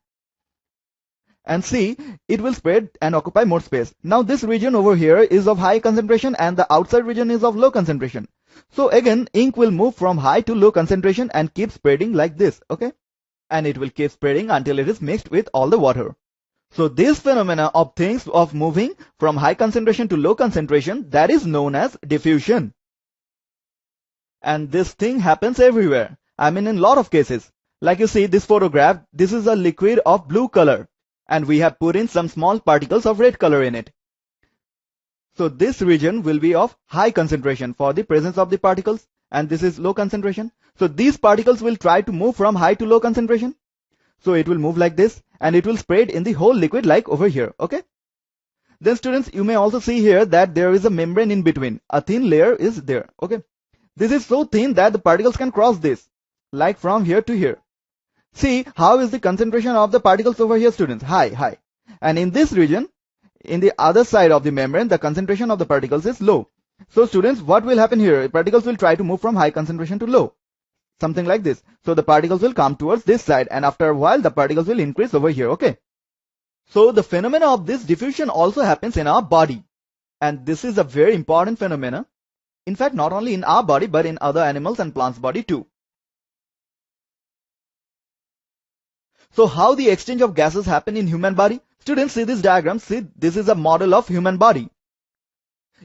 And see, it will spread and occupy more space. Now this region over here is of high concentration and the outside region is of low concentration. So again, ink will move from high to low concentration and keep spreading like this, okay? And it will keep spreading until it is mixed with all the water. So this phenomena of things of moving from high concentration to low concentration, that is known as diffusion. And this thing happens everywhere. I mean in a lot of cases. Like you see this photograph, this is a liquid of blue color. And we have put in some small particles of red color in it. So this region will be of high concentration for the presence of the particles. And this is low concentration. So these particles will try to move from high to low concentration. So it will move like this and it will spread in the whole liquid like over here, okay? Then students, you may also see here that there is a membrane in between. A thin layer is there, okay? This is so thin that the particles can cross this, like from here to here. See, how is the concentration of the particles over here, students? High. And in this region, in the other side of the membrane, the concentration of the particles is low. So students, what will happen here? Particles will try to move from high concentration to low. Something like this. So the particles will come towards this side and after a while the particles will increase over here, okay? So the phenomena of this diffusion also happens in our body. And this is a very important phenomena. In fact, not only in our body but in other animals and plants' body too. So how the exchange of gases happen in human body? Students, see this diagram. See, this is a model of human body.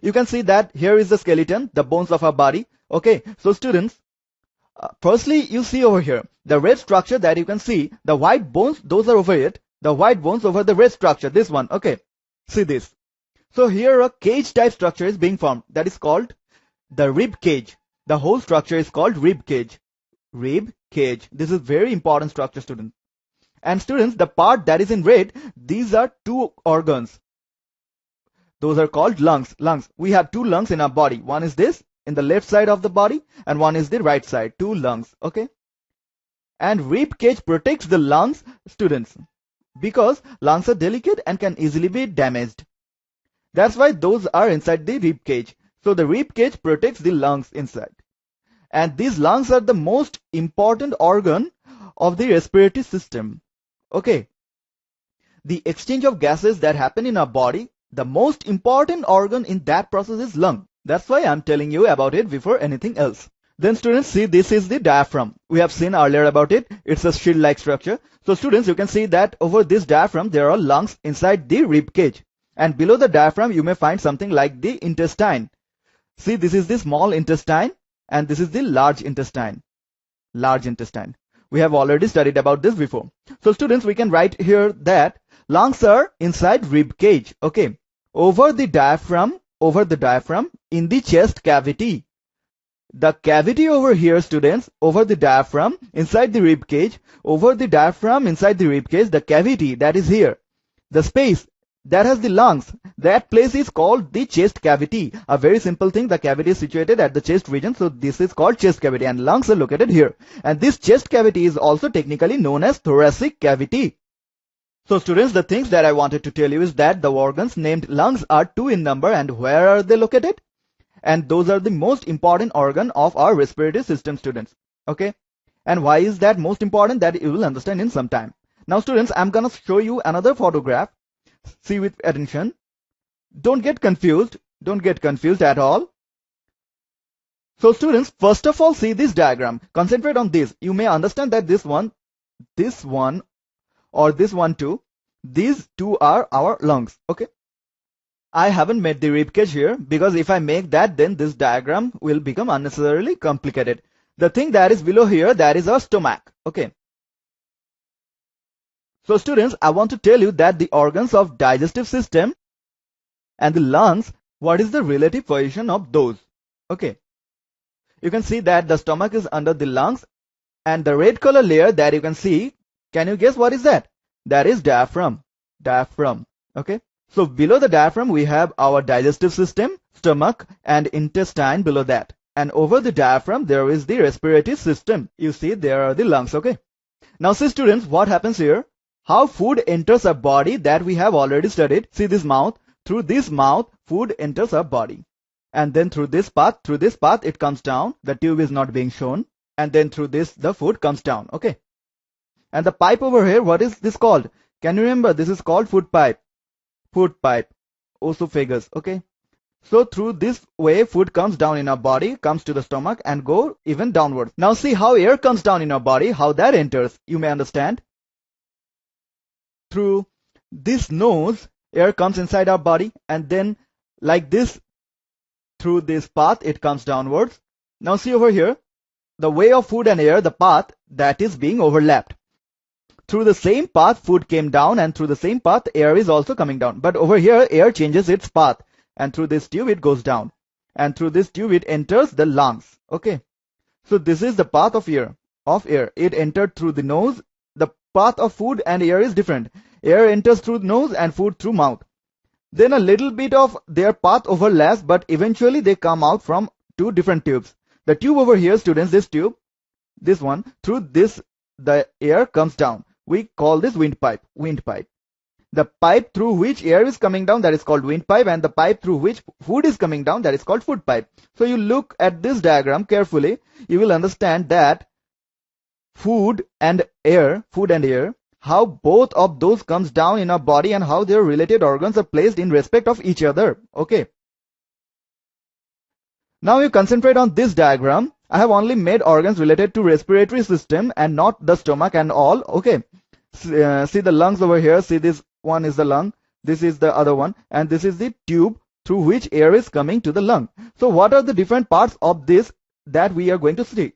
You can see that here is the skeleton, the bones of our body. Okay, so students, firstly, you see over here, the red structure that you can see, the white bones, those are over it. The white bones over the red structure, this one, okay. See this. So here a cage type structure is being formed. That is called the rib cage. The whole structure is called rib cage. Rib cage. This is very important structure, students. And students, the part that is in red, these are two organs. Those are called lungs. Lungs. We have two lungs in our body. One is this, in the left side of the body, and one is the right side. Two lungs, okay? And rib cage protects the lungs, students, because lungs are delicate and can easily be damaged. That's why those are inside the rib cage. So the rib cage protects the lungs inside. And these lungs are the most important organ of the respiratory system. Okay. The exchange of gases that happen in our body, the most important organ in that process is lung. That's why I'm telling you about it before anything else. Then students, see, this is the diaphragm. We have seen earlier about it. It's a shield-like structure. So students, you can see that over this diaphragm, there are lungs inside the rib cage. And below the diaphragm, you may find something like the intestine. See, this is the small intestine and this is the large intestine. Large intestine. We have already studied about this before. So students, we can write here that lungs are inside rib cage. Okay. Over the diaphragm, in the chest cavity. The cavity over here, students, over the diaphragm, inside the rib cage, over the diaphragm, inside the rib cage, the cavity that is here, the space that has the lungs, that place is called the chest cavity. A very simple thing, the cavity is situated at the chest region, so this is called chest cavity and lungs are located here. And this chest cavity is also technically known as thoracic cavity. So students, the things that I wanted to tell you is that the organs named lungs are 2 in number and where are they located? And those are the most important organ of our respiratory system, students. Okay. And why is that most important? That you will understand in some time. Now students, I'm gonna show you another photograph. See with attention. Don't get confused. Don't get confused at all. So students, first of all, see this diagram. Concentrate on this. You may understand that this one, or this one too. These two are our lungs. Okay. I haven't made the rib cage here because if I make that, then this diagram will become unnecessarily complicated. The thing that is below here, that is our stomach. Okay. So students, I want to tell you that the organs of digestive system and the lungs, what is the relative position of those? Okay. You can see that the stomach is under the lungs and the red color layer that you can see, can you guess what is that? That is diaphragm. Diaphragm. Okay. So below the diaphragm, we have our digestive system, stomach and intestine below that. And over the diaphragm, there is the respiratory system. You see, there are the lungs. Okay. Now see students, what happens here? How food enters our body that we have already studied. See this mouth. Through this mouth, food enters our body. And then through this path, it comes down. The tube is not being shown. And then through this, the food comes down. Okay. And the pipe over here, what is this called? Can you remember? This is called food pipe. Food pipe. Esophagus. Okay. So through this way, food comes down in our body, comes to the stomach and go even downwards. Now see how air comes down in our body, how that enters. You may understand. Through this nose, air comes inside our body, and then like this, through this path, it comes downwards. Now see over here, the way of food and air, the path that is being overlapped. Through the same path, food came down, and through the same path, air is also coming down. But over here, air changes its path, and through this tube, it goes down. And through this tube, it enters the lungs. Okay. So this is the path of air. It entered through the nose. The path of food and air is different. Air enters through the nose and food through mouth. Then a little bit of their path overlaps, but eventually they come out from two different tubes. The tube over here, students, this tube, this one, through this, the air comes down. We call this windpipe. Windpipe. The pipe through which air is coming down, that is called windpipe, and the pipe through which food is coming down, that is called food pipe. So you look at this diagram carefully, you will understand that food and air, how both of those comes down in our body and how their related organs are placed in respect of each other. Okay. Now you concentrate on this diagram. I have only made organs related to respiratory system and not the stomach and all. Okay. See the lungs over here. See, this one is the lung. This is the other one. And this is the tube through which air is coming to the lung. So what are the different parts of this that we are going to see?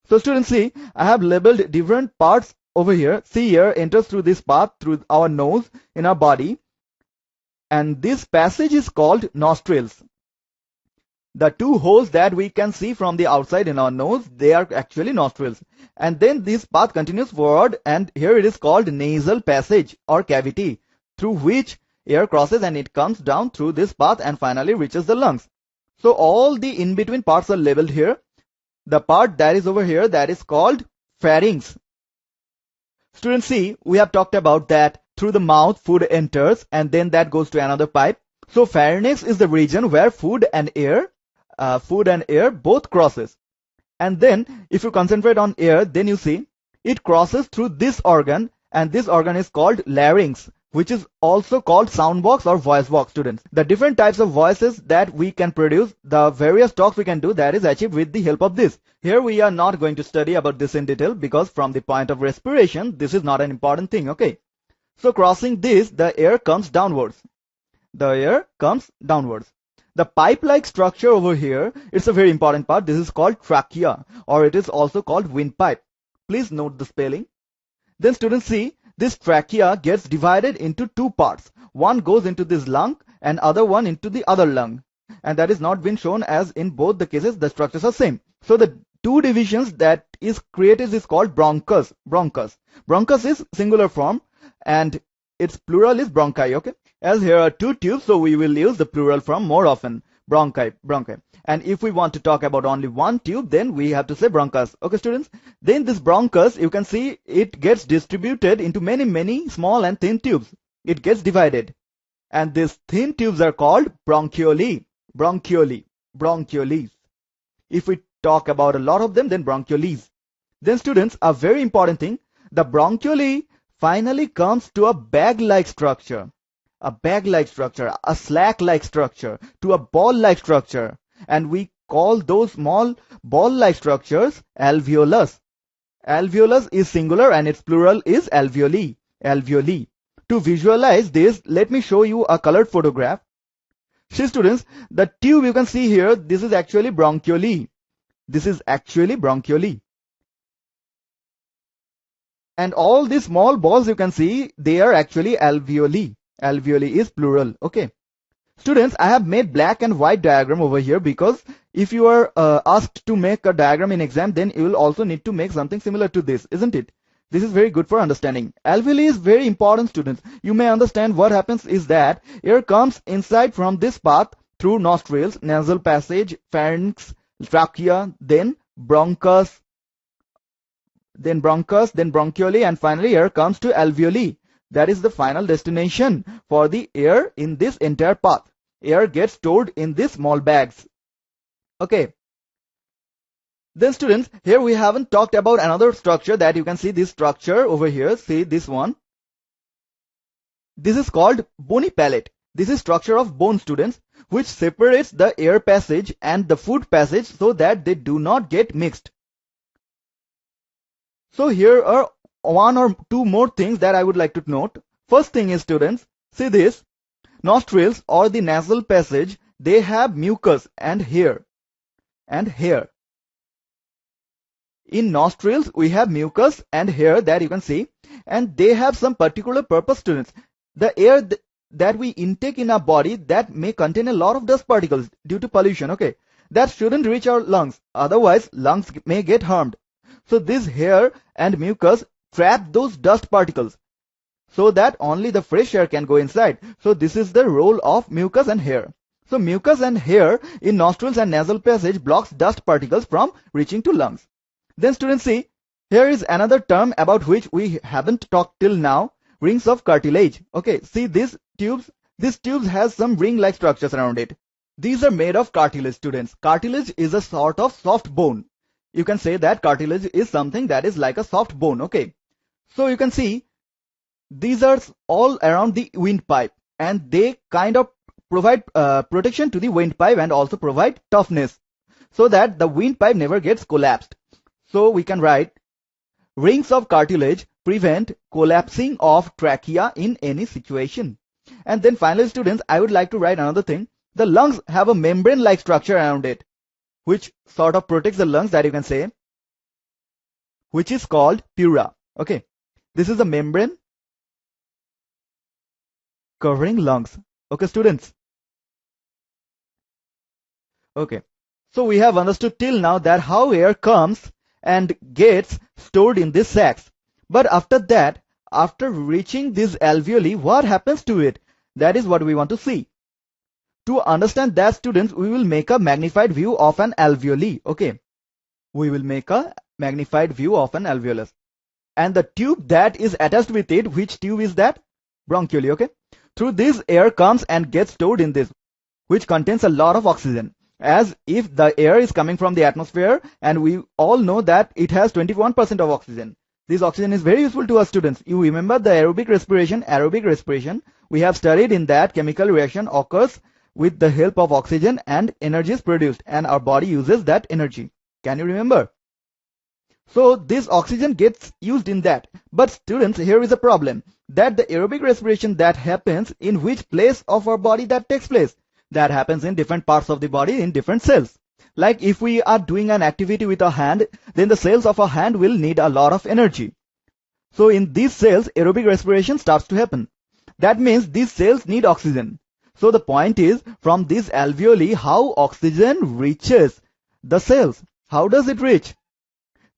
So students, see, I have labeled different parts over here. See, air enters through this path through our nose in our body. And this passage is called nostrils. The two holes that we can see from the outside in our nose, they are actually nostrils. And then this path continues forward, and here it is called nasal passage or cavity, through which air crosses and it comes down through this path and finally reaches the lungs. So all the in-between parts are labeled here. The part that is over here, that is called pharynx. Students, see, we have talked about that through the mouth food enters and then that goes to another pipe. So pharynx is the region where food and air both crosses. And then if you concentrate on air, then you see it crosses through this organ, and this organ is called larynx, which is also called sound box or voice box, students. The different types of voices that we can produce, the various talks we can do, that is achieved with the help of this. Here we are not going to study about this in detail because from the point of respiration, this is not an important thing, okay? So crossing this, the air comes downwards. The air comes downwards. The pipe-like structure over here, it's a very important part. This is called trachea, or it is also called windpipe. Please note the spelling. Then students, see, this trachea gets divided into two parts. One goes into this lung and other one into the other lung. And that is not been shown, as in both the cases the structures are same. So the two divisions that is created is called bronchus. Bronchus is singular form and its plural is bronchi, okay? As here are two tubes, so we will use the plural form more often. Bronchi. And if we want to talk about only one tube, then we have to say bronchus. Okay, students? Then this bronchus, you can see it gets distributed into many small and thin tubes. It gets divided. And these thin tubes are called bronchioli. Bronchioles. If we talk about a lot of them, then bronchioles. Then students, a very important thing, the bronchioli finally comes to a bag-like structure. A slack-like structure, to a ball-like structure. And we call those small ball-like structures alveolus. Alveolus is singular and its plural is alveoli. To visualize this, let me show you a colored photograph. See students, the tube you can see here, this is actually bronchioli. And all these small balls you can see, they are actually alveoli. Alveoli is plural, okay. Students, I have made black and white diagram over here because if you are asked to make a diagram in exam, then you will also need to make something similar to this, isn't it? This is very good for understanding. Alveoli is very important, students. You may understand what happens is that air comes inside from this path through nostrils, nasal passage, pharynx, trachea, then bronchus, then bronchioli, and finally air comes to alveoli. That is the final destination for the air in this entire path. Air gets stored in these small bags. Okay. Then students, here we haven't talked about another structure that you can see this structure over here. See this one. This is called bony palate. This is structure of bone, students, which separates the air passage and the food passage so that they do not get mixed. So here are one or two more things that I would like to note. First thing is, students, see this. Nostrils or the nasal passage, they have mucus and hair. In nostrils, we have mucus and hair that you can see, and they have some particular purpose, students. The air that we intake in our body, that may contain a lot of dust particles due to pollution, okay? That shouldn't reach our lungs, otherwise lungs may get harmed. So this hair and mucus trap those dust particles so that only the fresh air can go inside. So this is the role of mucus and hair. So mucus and hair in nostrils and nasal passage blocks dust particles from reaching to lungs. Then students, see, here is another term about which we haven't talked till now, rings of cartilage. Okay, see these tubes has some ring-like structures around it. These are made of cartilage, students. Cartilage is a sort of soft bone. You can say that cartilage is something that is like a soft bone, okay? So you can see these are all around the windpipe, and they kind of provide protection to the windpipe and also provide toughness so that the windpipe never gets collapsed. So we can write rings of cartilage prevent collapsing of trachea in any situation. And then finally, students, I would like to write another thing. The lungs have a membrane-like structure around it, which sort of protects the lungs, that you can say, which is called pleura. Okay, this is a membrane covering lungs. Okay, students. Okay, so we have understood till now that how air comes and gets stored in these sacs. But after that, after reaching these alveoli, what happens to it? That is what we want to see. To understand that, students, we will make a magnified view of an alveoli. Okay, we will make a magnified view of an alveolus. And the tube that is attached with it, which tube is that? Bronchioli. Okay, through this air comes and gets stored in this, which contains a lot of oxygen. As if the air is coming from the atmosphere, and we all know that it has 21% of oxygen. This oxygen is very useful to us, students. You remember the aerobic respiration. Aerobic respiration, we have studied in that chemical reaction occurs with the help of oxygen and energy is produced, and our body uses that energy. Can you remember? So this oxygen gets used in that. But students, here is a problem, that the aerobic respiration that happens, in which place of our body that takes place? That happens in different parts of the body, in different cells. Like if we are doing an activity with our hand, then the cells of our hand will need a lot of energy. So in these cells, aerobic respiration starts to happen. That means these cells need oxygen. So the point is, from these alveoli, how oxygen reaches the cells. How does it reach?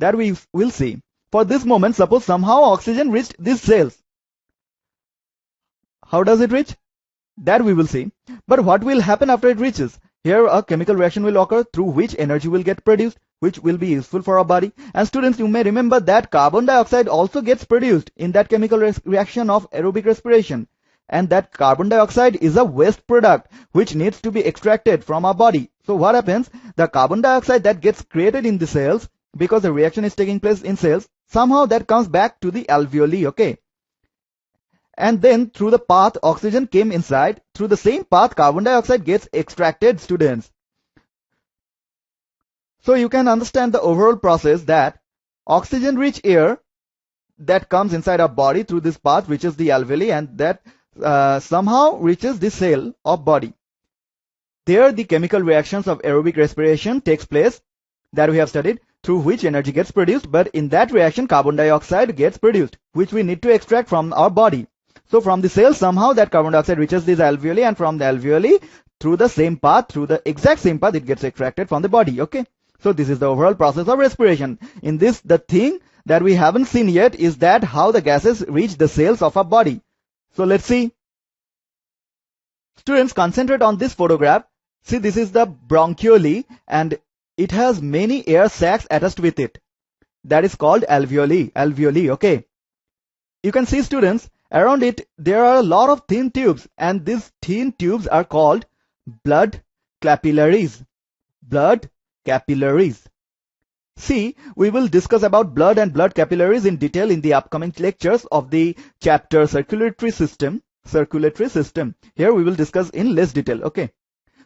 That we will see. For this moment, suppose somehow oxygen reached these cells. How does it reach? That we will see. But what will happen after it reaches? Here a chemical reaction will occur through which energy will get produced, which will be useful for our body. And students, you may remember that carbon dioxide also gets produced in that chemical reaction of aerobic respiration. And that carbon dioxide is a waste product which needs to be extracted from our body. So what happens? The carbon dioxide that gets created in the cells, because the reaction is taking place in cells, somehow that comes back to the alveoli, okay? And then through the path oxygen came inside, through the same path carbon dioxide gets extracted, students. So you can understand the overall process that oxygen rich air that comes inside our body through this path reaches the alveoli, and that somehow reaches the cell of body. There the chemical reactions of aerobic respiration takes place that we have studied, through which energy gets produced, but in that reaction carbon dioxide gets produced, which we need to extract from our body. So from the cell, somehow that carbon dioxide reaches these alveoli, and from the alveoli, through the same path, through the exact same path, it gets extracted from the body, okay? So this is the overall process of respiration. In this, the thing that we haven't seen yet is that how the gases reach the cells of our body. So let's see. Students, concentrate on this photograph. See, this is the bronchioli, and it has many air sacs attached with it. That is called alveoli, okay? You can see, students, around it, there are a lot of thin tubes, and these thin tubes are called blood capillaries. Blood capillaries. See, we will discuss about blood and blood capillaries in detail in the upcoming lectures of the chapter circulatory system. circulatory system. Here we will discuss in less detail. Okay.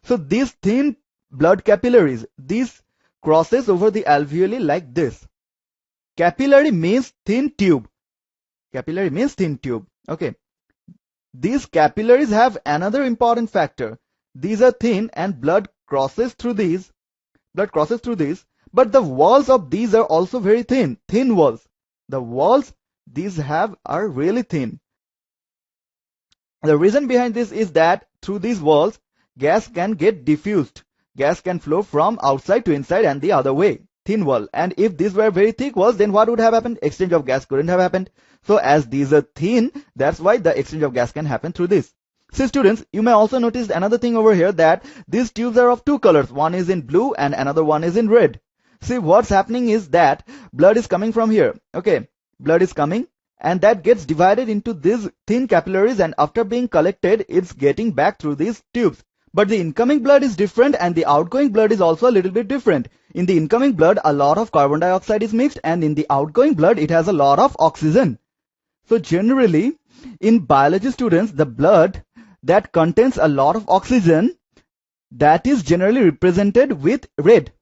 So these thin blood capillaries, these crosses over the alveoli like this. Capillary means thin tube. Capillary means thin tube. Okay. These capillaries have another important factor. These are thin and blood crosses through these. Blood crosses through these. But the walls of these are also very thin. Thin walls. The walls these have are really thin. The reason behind this is that through these walls, gas can get diffused. Gas can flow from outside to inside and the other way. Thin wall. And if these were very thick walls, then what would have happened? Exchange of gas couldn't have happened. So as these are thin, that's why the exchange of gas can happen through this. See students, you may also notice another thing over here, that these tubes are of two colors. One is in blue and another one is in red. See, what's happening is that blood is coming from here. Okay, blood is coming and that gets divided into these thin capillaries, and after being collected, it's getting back through these tubes. But the incoming blood is different and the outgoing blood is also a little bit different. In the incoming blood, a lot of carbon dioxide is mixed, and in the outgoing blood, it has a lot of oxygen. So generally, in biology students, the blood that contains a lot of oxygen, that is generally represented with red.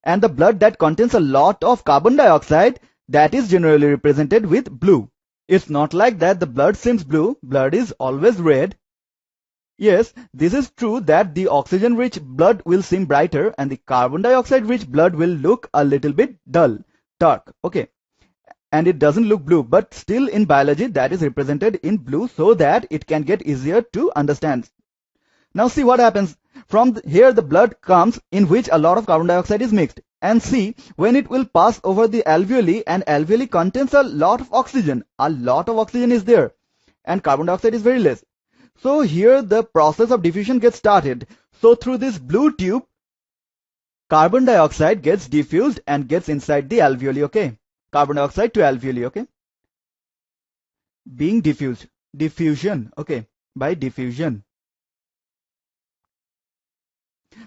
And the blood that contains a lot of carbon dioxide, that is generally represented with blue. It's not like that the blood seems blue. Blood is always red. Yes, this is true that the oxygen-rich blood will seem brighter and the carbon dioxide-rich blood will look a little bit dull, dark. Okay. And it doesn't look blue, but still in biology that is represented in blue so that it can get easier to understand. Now see what happens. From here the blood comes in which a lot of carbon dioxide is mixed. And see, when it will pass over the alveoli, and alveoli contains a lot of oxygen. A lot of oxygen is there and carbon dioxide is very less. So here the process of diffusion gets started. So through this blue tube, carbon dioxide gets diffused and gets inside the alveoli. Okay. Carbon dioxide to alveoli, okay? Being diffused. Diffusion, okay? By diffusion.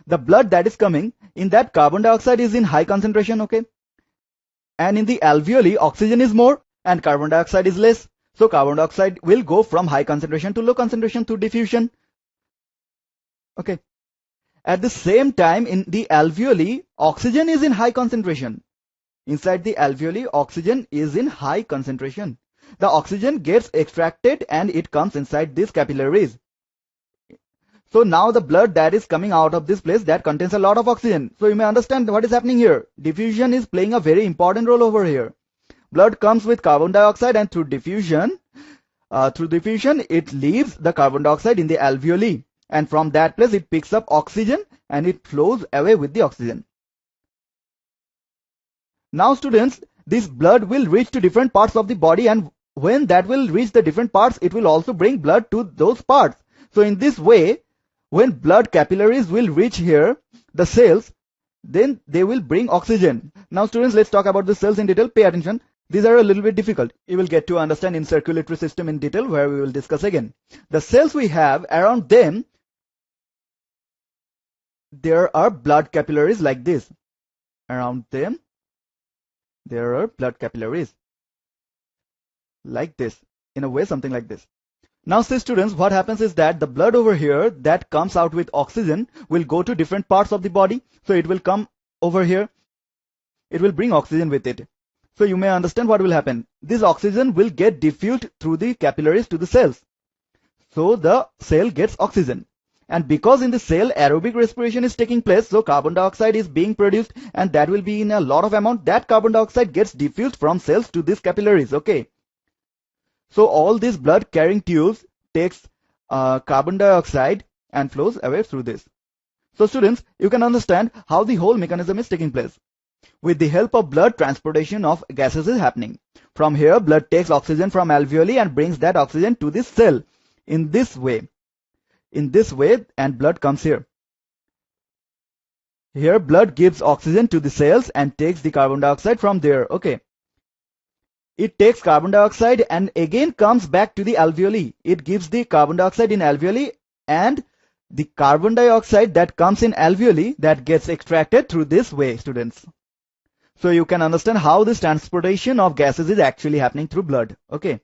The blood that is coming, in that carbon dioxide is in high concentration, okay? And in the alveoli, oxygen is more and carbon dioxide is less. So carbon dioxide will go from high concentration to low concentration through diffusion. Okay. At the same time, in the alveoli, oxygen is in high concentration. Inside the alveoli, oxygen is in high concentration. The oxygen gets extracted and it comes inside these capillaries. So now the blood that is coming out of this place, that contains a lot of oxygen. So you may understand what is happening here. Diffusion is playing a very important role over here. Blood comes with carbon dioxide, and through diffusion, it leaves the carbon dioxide in the alveoli. And from that place, it picks up oxygen and it flows away with the oxygen. Now students, this blood will reach to different parts of the body, and when that will reach the different parts, it will also bring blood to those parts. So in this way, when blood capillaries will reach here, the cells, then they will bring oxygen. Now students, let's talk about the cells in detail. Pay attention. These are a little bit difficult. You will get to understand in circulatory system in detail, where we will discuss again. The cells we have, around them, there are blood capillaries like this. Around them, there are blood capillaries like this, in a way something like this. Now see students, what happens is that the blood over here that comes out with oxygen will go to different parts of the body. So it will come over here, it will bring oxygen with it. So you may understand what will happen. This oxygen will get diffused through the capillaries to the cells. So the cell gets oxygen. And because in the cell aerobic respiration is taking place, so carbon dioxide is being produced, and that will be in a lot of amount. That carbon dioxide gets diffused from cells to these capillaries, okay? So all these blood carrying tubes takes carbon dioxide and flows away through this. So students, you can understand how the whole mechanism is taking place. With the help of blood, transportation of gases is happening. From here, blood takes oxygen from alveoli and brings that oxygen to this cell in this way. In this way, and blood comes here. Here blood gives oxygen to the cells and takes the carbon dioxide from there. Okay. It takes carbon dioxide and again comes back to the alveoli. It gives the carbon dioxide in alveoli, and the carbon dioxide that comes in alveoli, that gets extracted through this way, students. So you can understand how this transportation of gases is actually happening through blood. Okay.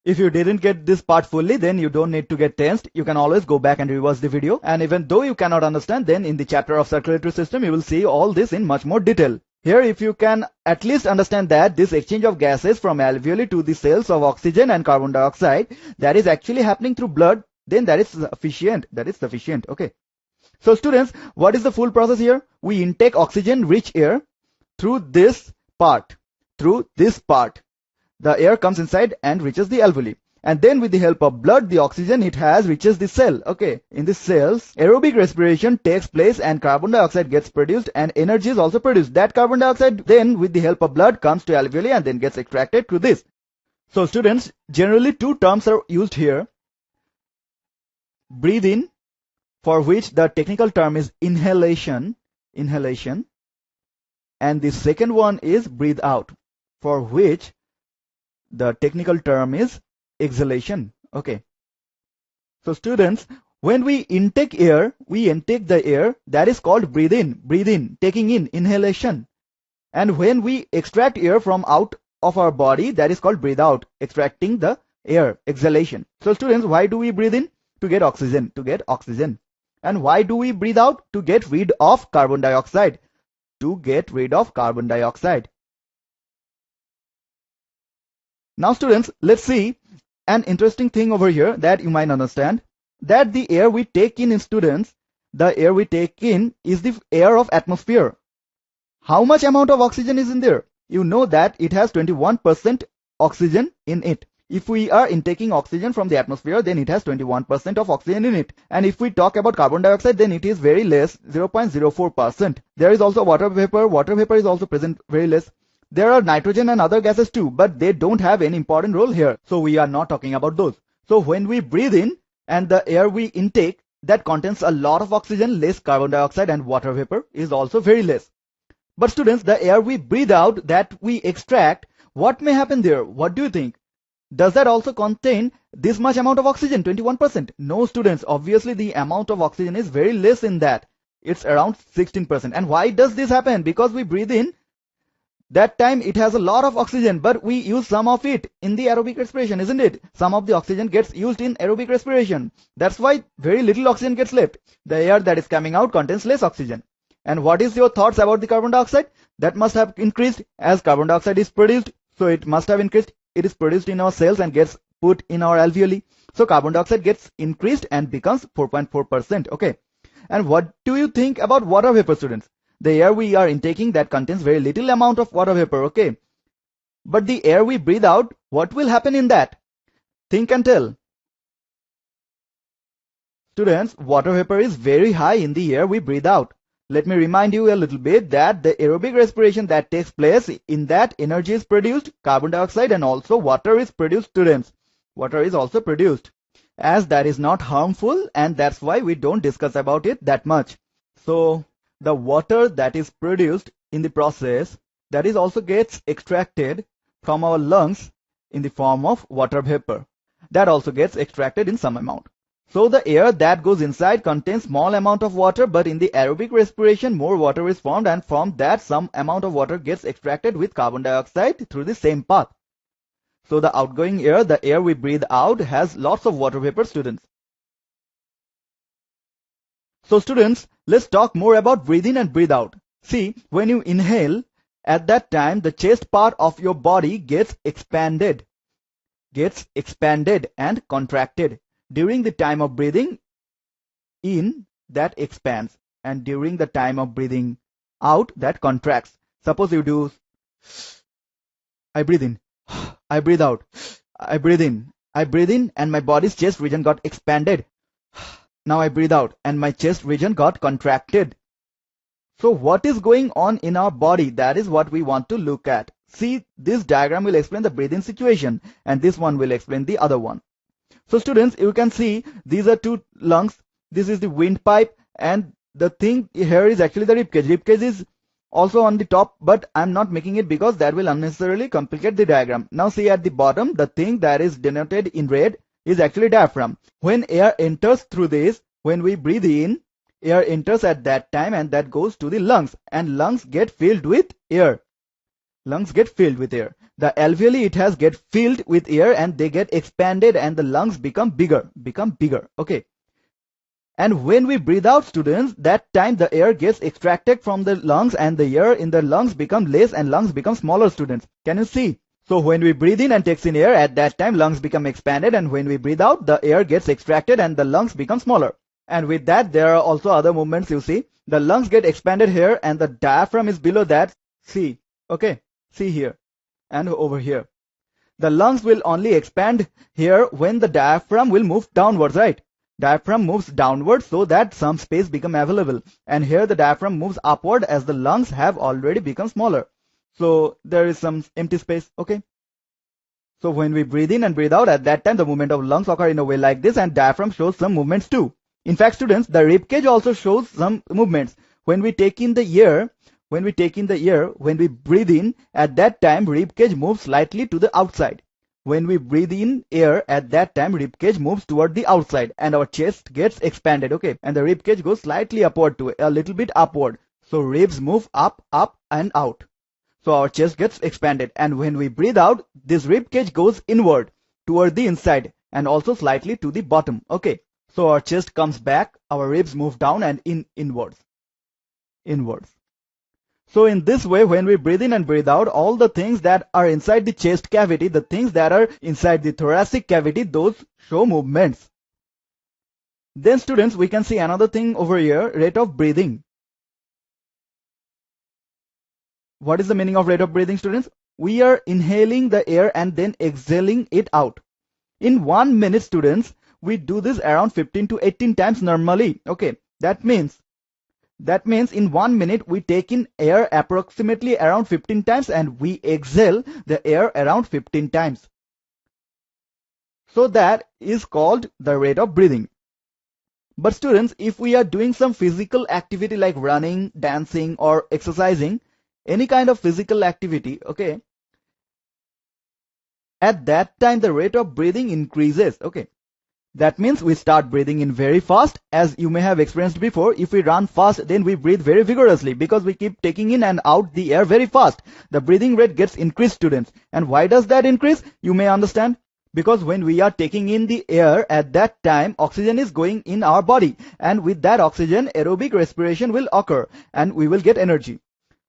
If you didn't get this part fully, then you don't need to get tensed. You can always go back and rewatch the video. And even though you cannot understand, then in the chapter of circulatory system, you will see all this in much more detail. Here, if you can at least understand that this exchange of gases from alveoli to the cells of oxygen and carbon dioxide, that is actually happening through blood, then that is sufficient. Okay. So students, what is the full process here? We intake oxygen-rich air through this part. The air comes inside and reaches the alveoli. And then with the help of blood, the oxygen it has reaches the cell. Okay. In the cells, aerobic respiration takes place and carbon dioxide gets produced and energy is also produced. That carbon dioxide then with the help of blood comes to alveoli and then gets extracted through this. So students, generally two terms are used here. Breathe in, for which the technical term is inhalation. And the second one is breathe out, for which the technical term is exhalation. Okay. So students, when we intake air, we intake the air, that is called breathe in, taking in, inhalation. And when we extract air from out of our body, that is called breathe out, extracting the air, exhalation. So students, why do we breathe in? To get oxygen, And why do we breathe out? To get rid of carbon dioxide, Now students, let's see an interesting thing over here that you might understand, that the air we take in students, the air we take in is the air of atmosphere. How much amount of oxygen is in there? You know that it has 21% oxygen in it. If we are intaking oxygen from the atmosphere, then it has 21% of oxygen in it. And if we talk about carbon dioxide, then it is very less, 0.04%. There is also water vapor. Water vapor is also present, very less. There are nitrogen and other gases too, but they don't have any important role here. So we are not talking about those. So when we breathe in and the air we intake, that contains a lot of oxygen, less carbon dioxide, and water vapor is also very less. But students, the air we breathe out, that we extract, what may happen there? What do you think? Does that also contain this much amount of oxygen, 21%? No students, obviously the amount of oxygen is very less in that. It's around 16%. And why does this happen? Because we breathe in, that time it has a lot of oxygen, but we use some of it in the aerobic respiration, isn't it? Some of the oxygen gets used in aerobic respiration. That's why very little oxygen gets left. The air that is coming out contains less oxygen. And what is your thoughts about the carbon dioxide? That must have increased as carbon dioxide is produced. So it must have increased. It is produced in our cells and gets put in our alveoli. So carbon dioxide gets increased and becomes 4.4%. Okay. And what do you think about water vapor, students? The air we are intaking, that contains very little amount of water vapor. Okay. But the air we breathe out, what will happen in that? Think and tell. Students, water vapor is very high in the air we breathe out. Let me remind you a little bit that the aerobic respiration that takes place, in that energy is produced, carbon dioxide, and also water is produced, students. Water is also produced, as that is not harmful, and that's why we don't discuss about it that much. So the water that is produced in the process, that is also gets extracted from our lungs in the form of water vapor. That also gets extracted in some amount. So the air that goes inside contains small amount of water, but in the aerobic respiration, more water is formed, and from that some amount of water gets extracted with carbon dioxide through the same path. So the outgoing air, the air we breathe out, has lots of water vapor, students. So students, let's talk more about breathe in and breathe out. See, when you inhale, at that time the chest part of your body gets expanded and contracted. During the time of breathing in, that expands, and during the time of breathing out, that contracts. Suppose you do, I breathe in, I breathe out, I breathe in, and my body's chest region got expanded. Now I breathe out and my chest region got contracted. So what is going on in our body? That is what we want to look at. See, this diagram will explain the breathing situation, and this one will explain the other one. So students, you can see these are two lungs. This is the windpipe, and the thing here is actually the ribcage. Ribcage is also on the top, but I'm not making it because that will unnecessarily complicate the diagram. Now see at the bottom, the thing that is denoted in red is actually diaphragm. When air enters through this, when we breathe in, air enters at that time and that goes to the lungs, and lungs get filled with air. Lungs get filled with air. The alveoli, it has get filled with air and they get expanded and the lungs become bigger. Okay. And when we breathe out, students, that time the air gets extracted from the lungs and the air in the lungs become less and lungs become smaller, students. Can you see? So when we breathe in and takes in air, at that time lungs become expanded, and when we breathe out, the air gets extracted and the lungs become smaller. And with that, there are also other movements you see. The lungs get expanded here and the diaphragm is below that. See, okay, see here and over here. The lungs will only expand here when the diaphragm will move downwards, right? Diaphragm moves downward so that some space become available, and here the diaphragm moves upward as the lungs have already become smaller. So there is some empty space, okay? So when we breathe in and breathe out, at that time the movement of lungs occur in a way like this, and diaphragm shows some movements too. In fact, students, the rib cage also shows some movements. When we take in the air, when we breathe in, at that time rib cage moves slightly to the outside. When we breathe in air, at that time rib cage moves toward the outside and our chest gets expanded, okay? And the rib cage goes slightly upward to a little bit upward. So ribs move up, up and out. So our chest gets expanded. And when we breathe out, this rib cage goes inward toward the inside and also slightly to the bottom, okay? So our chest comes back, our ribs move down and inwards. So in this way, when we breathe in and breathe out, all the things that are inside the chest cavity, the things that are inside the thoracic cavity, those show movements. Then students, we can see another thing over here, rate of breathing. What is the meaning of rate of breathing, students? We are inhaling the air and then exhaling it out. In 1 minute, students, we do this around 15 to 18 times normally. Okay, that means in 1 minute we take in air approximately around 15 times and we exhale the air around 15 times. So that is called the rate of breathing. But students, if we are doing some physical activity like running, dancing or exercising, any kind of physical activity, okay, at that time the rate of breathing increases, okay. That means we start breathing in very fast. As you may have experienced before, if we run fast, then we breathe very vigorously because we keep taking in and out the air very fast. The breathing rate gets increased, students. And why does that increase? You may understand. Because when we are taking in the air, at that time, oxygen is going in our body. And with that oxygen, aerobic respiration will occur and we will get energy.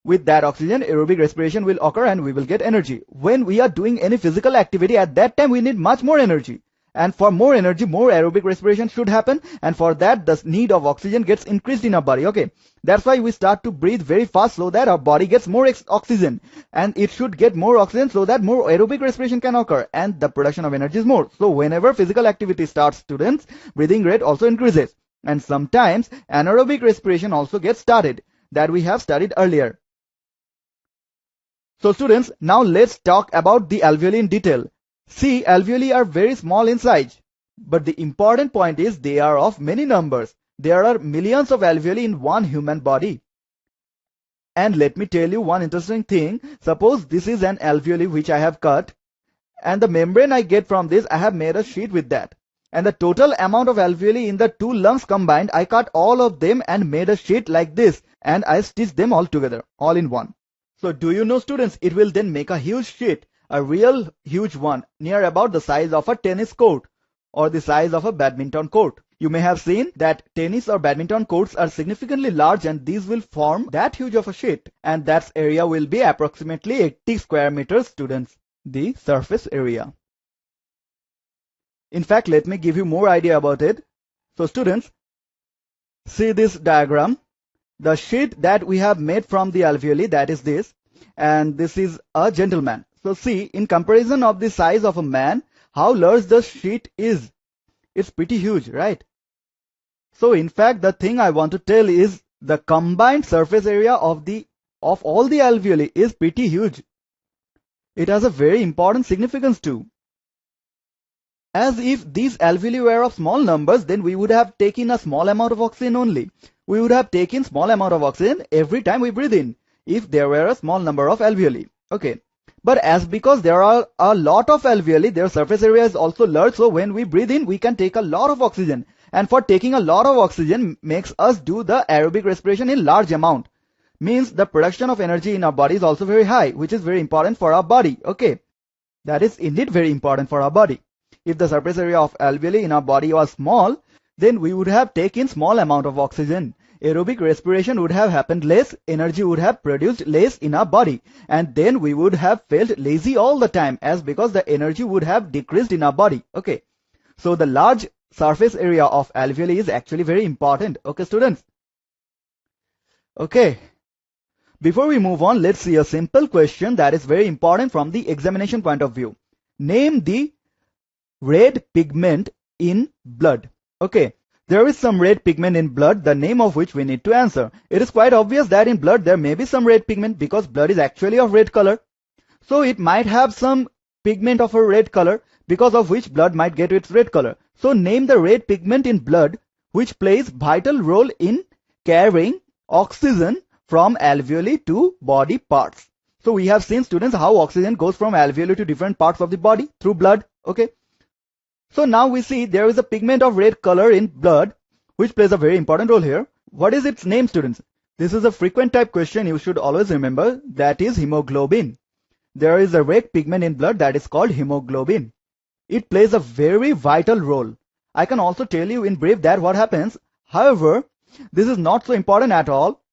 With that oxygen, aerobic respiration will occur and we will get energy. When we are doing any physical activity, at that time, we need much more energy. And for more energy, more aerobic respiration should happen. And for that, the need of oxygen gets increased in our body. Okay. That's why we start to breathe very fast so that our body gets more oxygen. And it should get more oxygen so that more aerobic respiration can occur. And the production of energy is more. So whenever physical activity starts, students, breathing rate also increases. And sometimes anaerobic respiration also gets started. That we have studied earlier. So students, now let's talk about the alveoli in detail. See, alveoli are very small in size, but the important point is they are of many numbers. There are millions of alveoli in one human body. And let me tell you one interesting thing. Suppose this is an alveoli which I have cut, and the membrane I get from this, I have made a sheet with that. And the total amount of alveoli in the two lungs combined, I cut all of them and made a sheet like this, and I stitched them all together, all in one. So do you know, students, it will then make a huge sheet. A real huge one, near about the size of a tennis court or the size of a badminton court. You may have seen that tennis or badminton courts are significantly large and these will form that huge of a sheet. And that area will be approximately 80 square meters, students, the surface area. In fact, let me give you more idea about it. So students, see this diagram. The sheet that we have made from the alveoli, that is this. And this is a gentleman. So see, in comparison of the size of a man, how large the sheet is. It's pretty huge, right? So in fact, the thing I want to tell is the combined surface area of all the alveoli is pretty huge. It has a very important significance too. As if these alveoli were of small numbers, then we would have taken a small amount of oxygen only. We would have taken small amount of oxygen every time we breathe in, if there were a small number of alveoli. Okay. But because there are a lot of alveoli, their surface area is also large. So when we breathe in, we can take a lot of oxygen. And for taking a lot of oxygen makes us do the aerobic respiration in large amount. means the production of energy in our body is also very high, which is very important for our body. Okay, that is indeed very important for our body. If the surface area of alveoli in our body was small, then we would have taken small amount of oxygen. Aerobic respiration would have happened less, energy would have produced less in our body, and then we would have felt lazy all the time, as because the energy would have decreased in our body. Okay, so the large surface area of alveoli is actually very important. Okay, students. Okay, before we move on, let's see a simple question that is very important from the examination point of view. Name the red pigment in blood. Okay, there is some red pigment in blood, the name of which we need to answer. It is quite obvious that in blood there may be some red pigment because blood is actually of red color. So it might have some pigment of a red color because of which blood might get its red color. So name the red pigment in blood which plays vital role in carrying oxygen from alveoli to body parts. So we have seen, students, how oxygen goes from alveoli to different parts of the body through blood. Okay. So now we see there is a pigment of red color in blood which plays a very important role here. What is its name, students? This is a frequent type question you should always remember, that is hemoglobin. There is a red pigment in blood that is called hemoglobin. It plays a very vital role. I can also tell you in brief that what happens. However, this is not so important at all.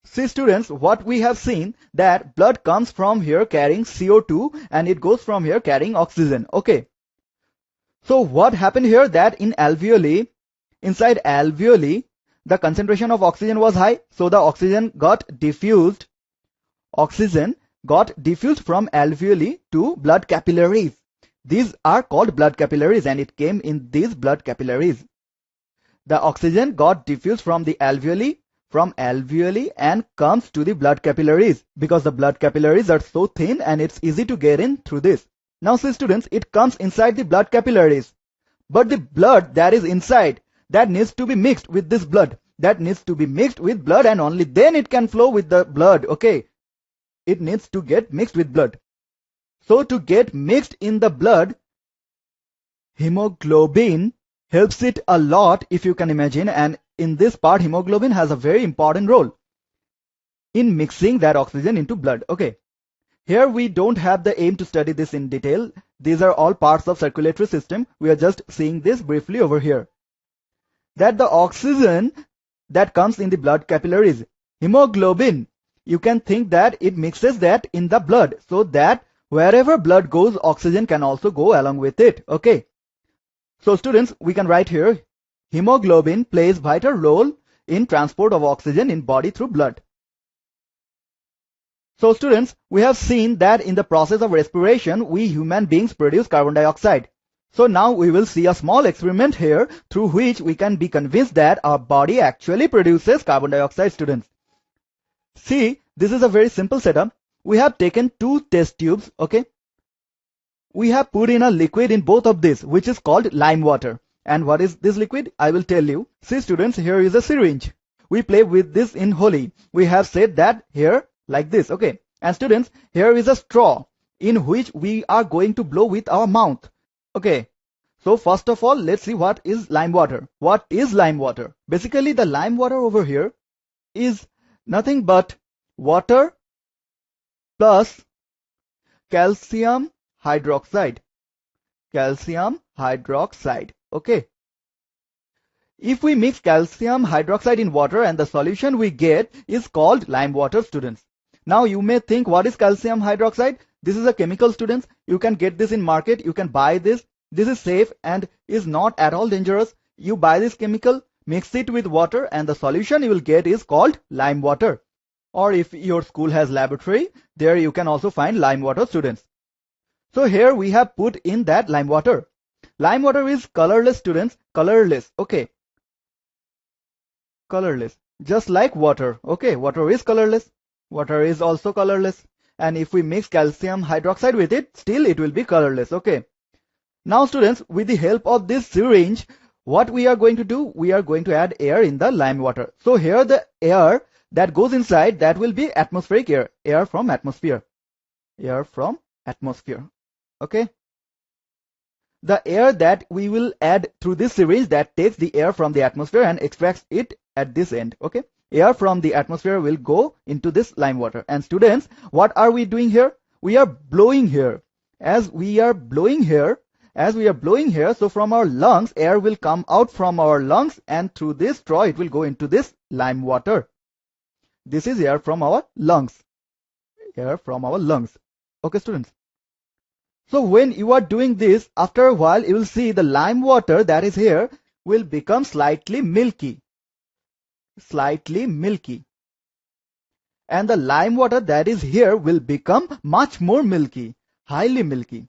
See, students, what we have seen that blood comes from here carrying CO2 and it goes from here carrying oxygen. Okay. So what happened here, that in alveoli, inside alveoli, the concentration of oxygen was high. So the oxygen got diffused. Oxygen got diffused from alveoli to blood capillaries. These are called blood capillaries and it came in these blood capillaries. The oxygen got diffused from the alveoli and comes to the blood capillaries because the blood capillaries are so thin and it's easy to get in through this. Now see, students, it comes inside the blood capillaries. But the blood that is inside, that needs to be mixed with this blood. That needs to be mixed with blood and only then it can flow with the blood. Okay. It needs to get mixed with blood. So to get mixed in the blood, hemoglobin helps it a lot, if you can imagine, and in this part hemoglobin has a very important role in mixing that oxygen into blood. Okay. Here we don't have the aim to study this in detail. These are all parts of circulatory system. We are just seeing this briefly over here. That the oxygen that comes in the blood capillaries, hemoglobin, you can think that it mixes that in the blood so that wherever blood goes, oxygen can also go along with it. Okay. So students, we can write here, hemoglobin plays vital role in transport of oxygen in body through blood. So students, we have seen that in the process of respiration, we human beings produce carbon dioxide. So now we will see a small experiment here through which we can be convinced that our body actually produces carbon dioxide, students. See, this is a very simple setup. We have taken two test tubes, okay. We have put in a liquid in both of these, which is called lime water. And what is this liquid? I will tell you. See, students, here is a syringe. We play with this in Holi. We have said that here like this, okay. And students, here is a straw in which we are going to blow with our mouth. Okay. So first of all, let's see what is lime water. What is lime water? Basically, the lime water over here is nothing but water plus calcium hydroxide. Calcium hydroxide. Okay. If we mix calcium hydroxide in water and the solution we get is called lime water, students. Now you may think, what is calcium hydroxide? This is a chemical, students. You can get this in market. You can buy this. This is safe and is not at all dangerous. You buy this chemical, mix it with water, and the solution you will get is called lime water. Or if your school has laboratory, there you can also find lime water, students. So here we have put in that lime water. Lime water is colorless, students. Colorless. Okay. Colorless. Just like water. Okay. Water is colorless. Water is also colorless. And if we mix calcium hydroxide with it, still it will be colorless. Okay. Now students, with the help of this syringe, what we are going to do, we are going to add air in the lime water. So here the air that goes inside, that will be atmospheric air. Air from atmosphere. Air from atmosphere. Okay. The air that we will add through this syringe, that takes the air from the atmosphere and extracts it at this end. Okay. air from the atmosphere will go into this lime water. And students, what are we doing here? We are blowing here. As we are blowing here, so from our lungs, air will come out from our lungs, and through this straw, it will go into this lime water. This is air from our lungs. Air from our lungs. Okay, students. So when you are doing this, after a while, you will see the lime water that is here will become slightly milky. Slightly milky. And the lime water that is here will become much more milky. Highly milky.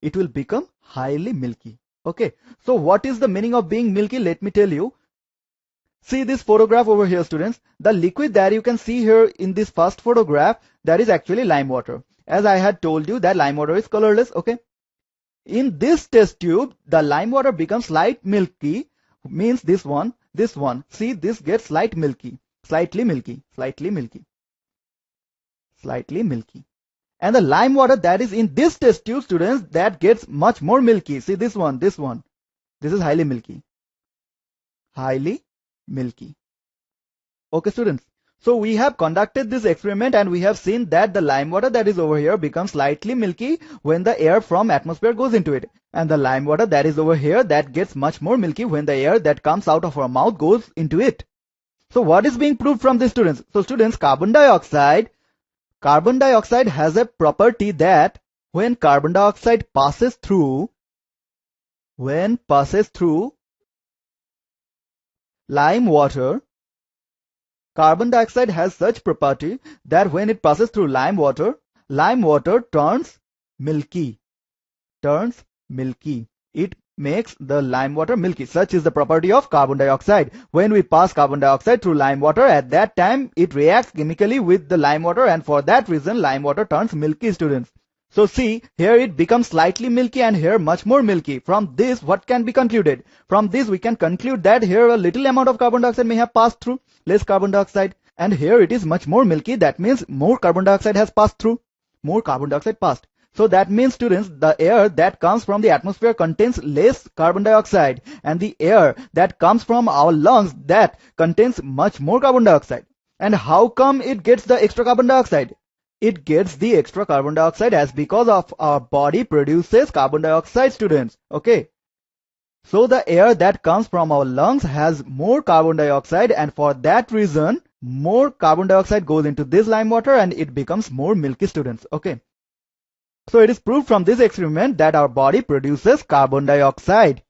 It will become highly milky. Okay. So what is the meaning of being milky? Let me tell you. See this photograph over here, students. The liquid that you can see here in this first photograph, that is actually lime water. As I had told you that lime water is colorless. Okay. In this test tube, the lime water becomes light milky. Means this one. See, this gets light milky. Slightly milky. Slightly milky. Slightly milky. And the lime water that is in this test tube, students, that gets much more milky. See this one. This is highly milky. Highly milky. Okay, students. So we have conducted this experiment and we have seen that the lime water that is over here becomes slightly milky when the air from atmosphere goes into it. And the lime water that is over here, that gets much more milky when the air that comes out of our mouth goes into it. So what is being proved from this, students? So students, carbon dioxide has a property that when carbon dioxide passes through lime water, carbon dioxide has such property that when it passes through lime water turns milky. It makes the lime water milky. Such is the property of carbon dioxide. When we pass carbon dioxide through lime water, at that time it reacts chemically with the lime water, and for that reason lime water turns milky, students. So see, here it becomes slightly milky and here much more milky. From this, what can be concluded? From this we can conclude that here a little amount of carbon dioxide may have passed through, less carbon dioxide, and here it is much more milky. That means more carbon dioxide has passed through. More carbon dioxide passed. So that means, students, the air that comes from the atmosphere contains less carbon dioxide, and the air that comes from our lungs, that contains much more carbon dioxide. And how come it gets the extra carbon dioxide? It gets the extra carbon dioxide as because of our body produces carbon dioxide, students. Okay. So the air that comes from our lungs has more carbon dioxide, and for that reason more carbon dioxide goes into this lime water and it becomes more milky, students. Okay. So it is proved from this experiment that our body produces carbon dioxide.